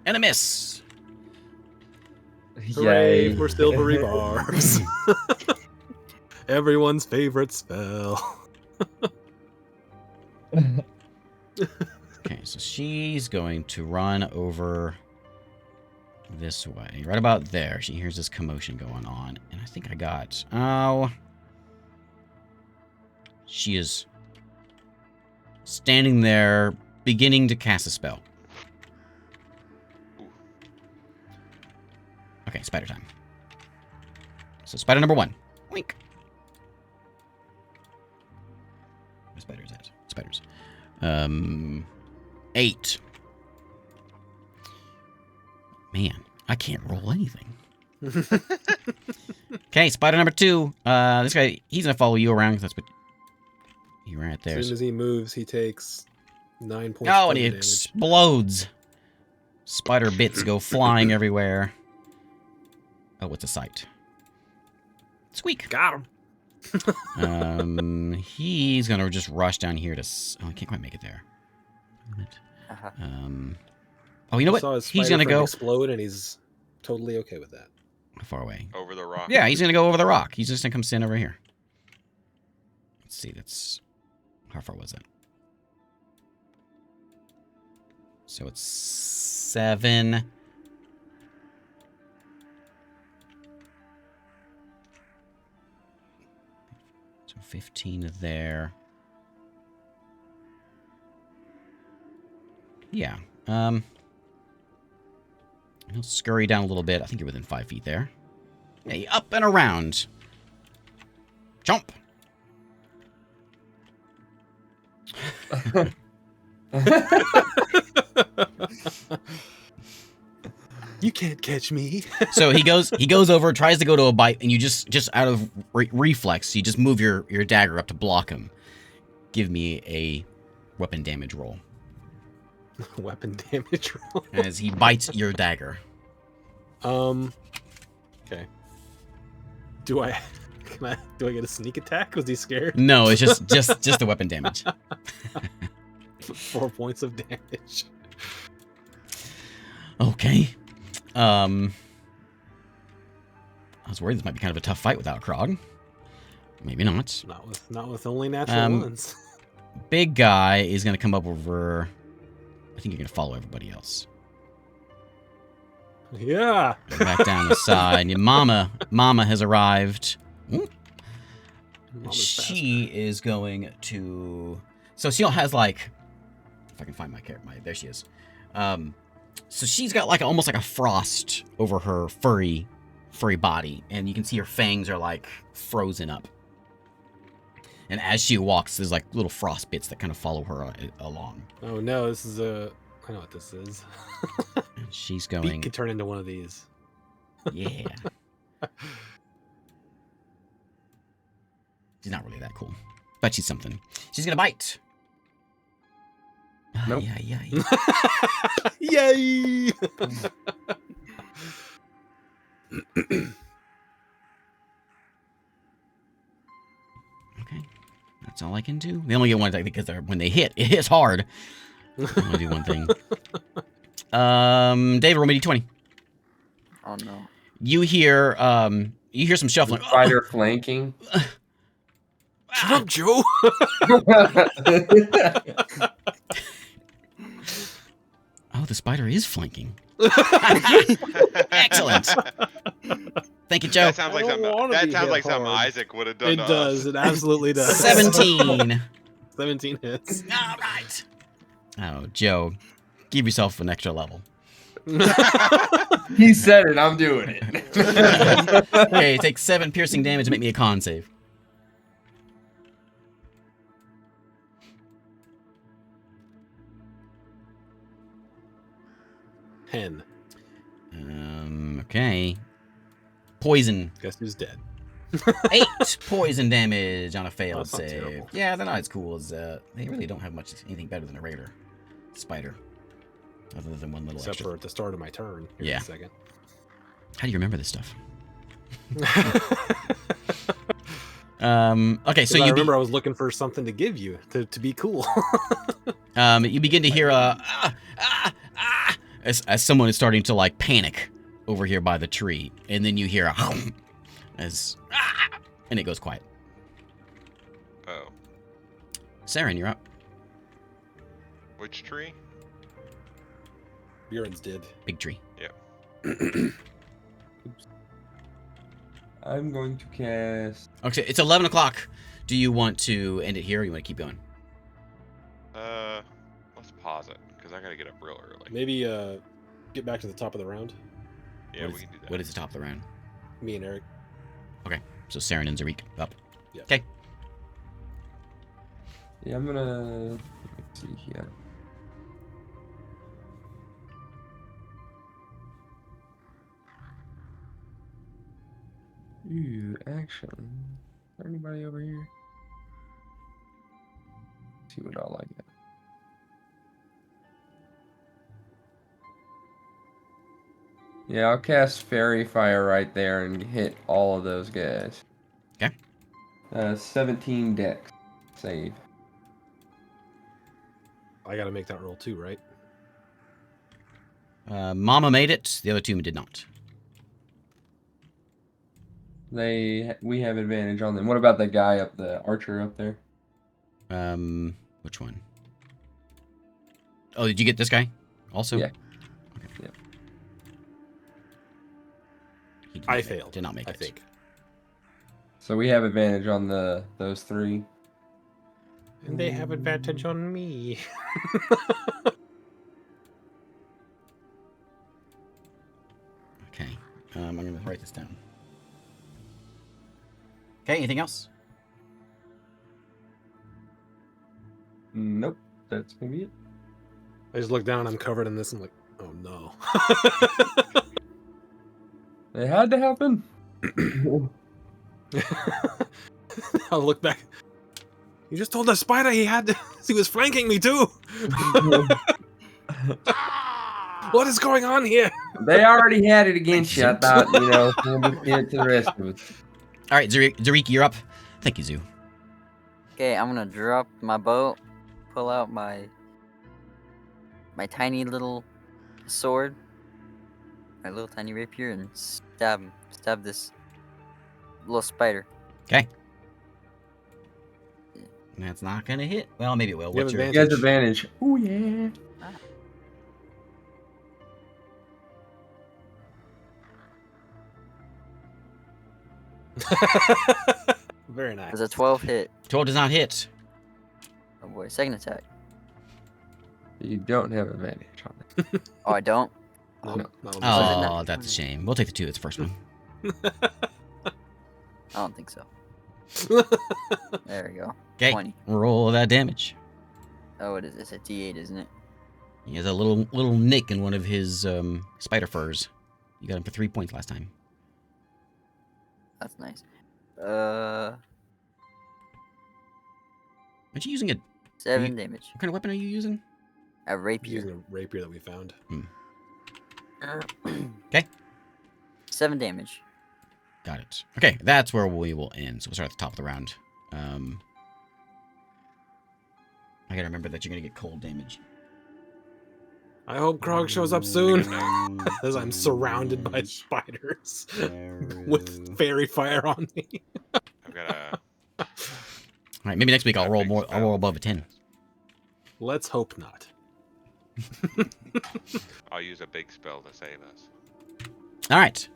And a miss. Hooray Yay. for silvery barbs. Everyone's favorite spell. Okay, so she's going to run over this way. Right about there. She hears this commotion going on. And I think I got... Oh. She is standing there, beginning to cast a spell. Okay, spider time. So spider number 1. Wink. Where spiders at? Spiders. 8. Man, I can't roll anything. Okay, spider number 2. This guy, he's gonna follow you around because that's what you ran right there. As soon as he moves, he takes 9 points Oh, of and he damage. explodes. Spider bits go flying everywhere. Oh, it's a sight. Squeak. Got him. He's gonna just rush down here to. Oh, I can't quite make it there. Uh-huh. Oh, you know I saw what? his He's spider gonna friend go. explode, and he's totally okay with that. How far away? Over the rock. Yeah, he's gonna go over the rock. He's just gonna come stand over here. Let's see. That's how far was that? So it's 7. So 15 there. Yeah. He'll scurry down a little bit. I think you're within 5 feet there. Hey, up and around. Jump. You can't catch me. So he goes over, tries to go to a bite, and you just out of reflex, you just move your dagger up to block him. Give me a weapon damage roll Weapon damage roll. as he bites your dagger. Okay. Do I get a sneak attack? Was he scared? No, it's just the weapon damage. 4 points of damage. Okay. I was worried this might be kind of a tough fight without Krog. Maybe not. Not with only natural ones. Big guy is gonna come up over. I think you're gonna follow everybody else. Yeah. Go back down the side. Your mama has arrived. Ooh. Mama's She is going to. So she has like, if I can find my character, there she is. So she's got like almost like a frost over her furry body, and you can see her fangs are like frozen up. And as she walks, there's like little frost bits that kind of follow her along. Oh no, this is a. I know what this is. And she's Beak going, could turn into one of these. yeah. She's not really that cool, but she's something. She's gonna bite. Nope. Yeah. Yay! Okay, that's all I can do. They only get one attack because when they hit, it hits hard. I only do one thing. David, roll me d20. Oh no. You hear some shuffling. Spider flanking. Shut up, Joe. Oh, the spider is flanking. Excellent. Thank you, Joe. That sounds like I don't something. wanna That be sounds hit like something hard. Isaac would have done. It to does. Us. It absolutely does. 17. 17 hits. All right. Oh, Joe, give yourself an extra level. He said it. I'm doing it. Okay, take 7 piercing damage and make me a con save. 10. Okay. Poison. Guess who's dead? 8 poison damage on a failed That's not save. terrible. Yeah, they're not as cool as they really don't have anything better than a regular spider, other than one little Except extra. for at the start of my turn. Here in Yeah. a second. How do you remember this stuff? Okay, so I you remember I was looking for something to give you to be cool. you begin to hear as someone is starting to like panic over here by the tree, and then you hear a and it goes quiet. Oh, Saren, you're up. which tree? Buren's did. Big tree. I'm going to cast. Okay, it's 11 o'clock. Do you want to end it here, or you want to keep going? Let's pause it because I gotta get up real early. Maybe get back to the top of the round. Yeah, What we is- can do that. What is the top of the round? Me and Eric. So Saren and Zarik up. Yeah. Okay. Yeah, I'm gonna. Let's see here. Ooh, action. Is there anybody over here? Let's see what I like. Yeah, I'll cast Fairy Fire right there and hit all of those guys. Okay. 17 dex save. I got to make that roll too, right? Mama made it. The other two did not. We have advantage on them. What about the guy up, the archer up there? Which one? Oh, did you get this guy also? Yeah. Okay. Yeah. He did I not make- failed. Did not make I it. think. So we have advantage on those three. And they have advantage on me. Okay. I'm gonna write this down. Okay. Anything else? Nope, that's gonna be it. I just look down. I'm covered in this. I'm like, oh no. It had to happen. I'll look back. You just told the spider he was flanking me too. What is going on here? They already had it against you. I thought, we'll just get it to the rest of it. All right, Zarik, you're up. Thank you, Zoo. Okay, I'm gonna drop my bow, pull out my tiny little sword, my little tiny rapier, and stab this little spider. Okay. That's not gonna hit. Well, maybe it will. You have What's your You guys advantage. Oh yeah. Very nice. Does a 12 hit? 12 does not hit. Oh boy, second attack. You don't have advantage on it. Oh, I don't. No, No. not on this it side. not- Oh, that's a shame. We'll take the 2. That's the first one. I don't think so. There we go. Okay, 20. roll that damage. Oh, what is this? A D8, isn't it? He has a little nick in one of his spider furs. You got him for 3 points last time. That's nice. Aren't you using a... 7 damage. What kind of weapon are you using? A rapier. Using a rapier that we found. Okay. 7 damage. Got it. Okay, that's where we will end. So we'll start at the top of the round. I gotta remember that you're gonna get cold damage. I hope Krog shows up soon, as I'm surrounded by spiders with fairy fire on me. I've got a. All right, maybe next week I'll roll more. I'll roll above a 10. Let's hope not. I'll use a big spell to save us. All right.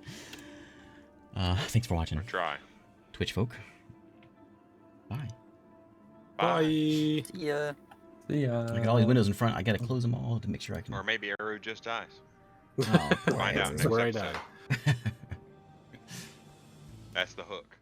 Thanks for watching, Or try. Twitch folk. Bye. Bye. See ya. See ya. I got all these windows in front. I gotta close them all to make sure I can. Or maybe Eru just dies. Oh, Find out That's next where I episode. die. That's the hook.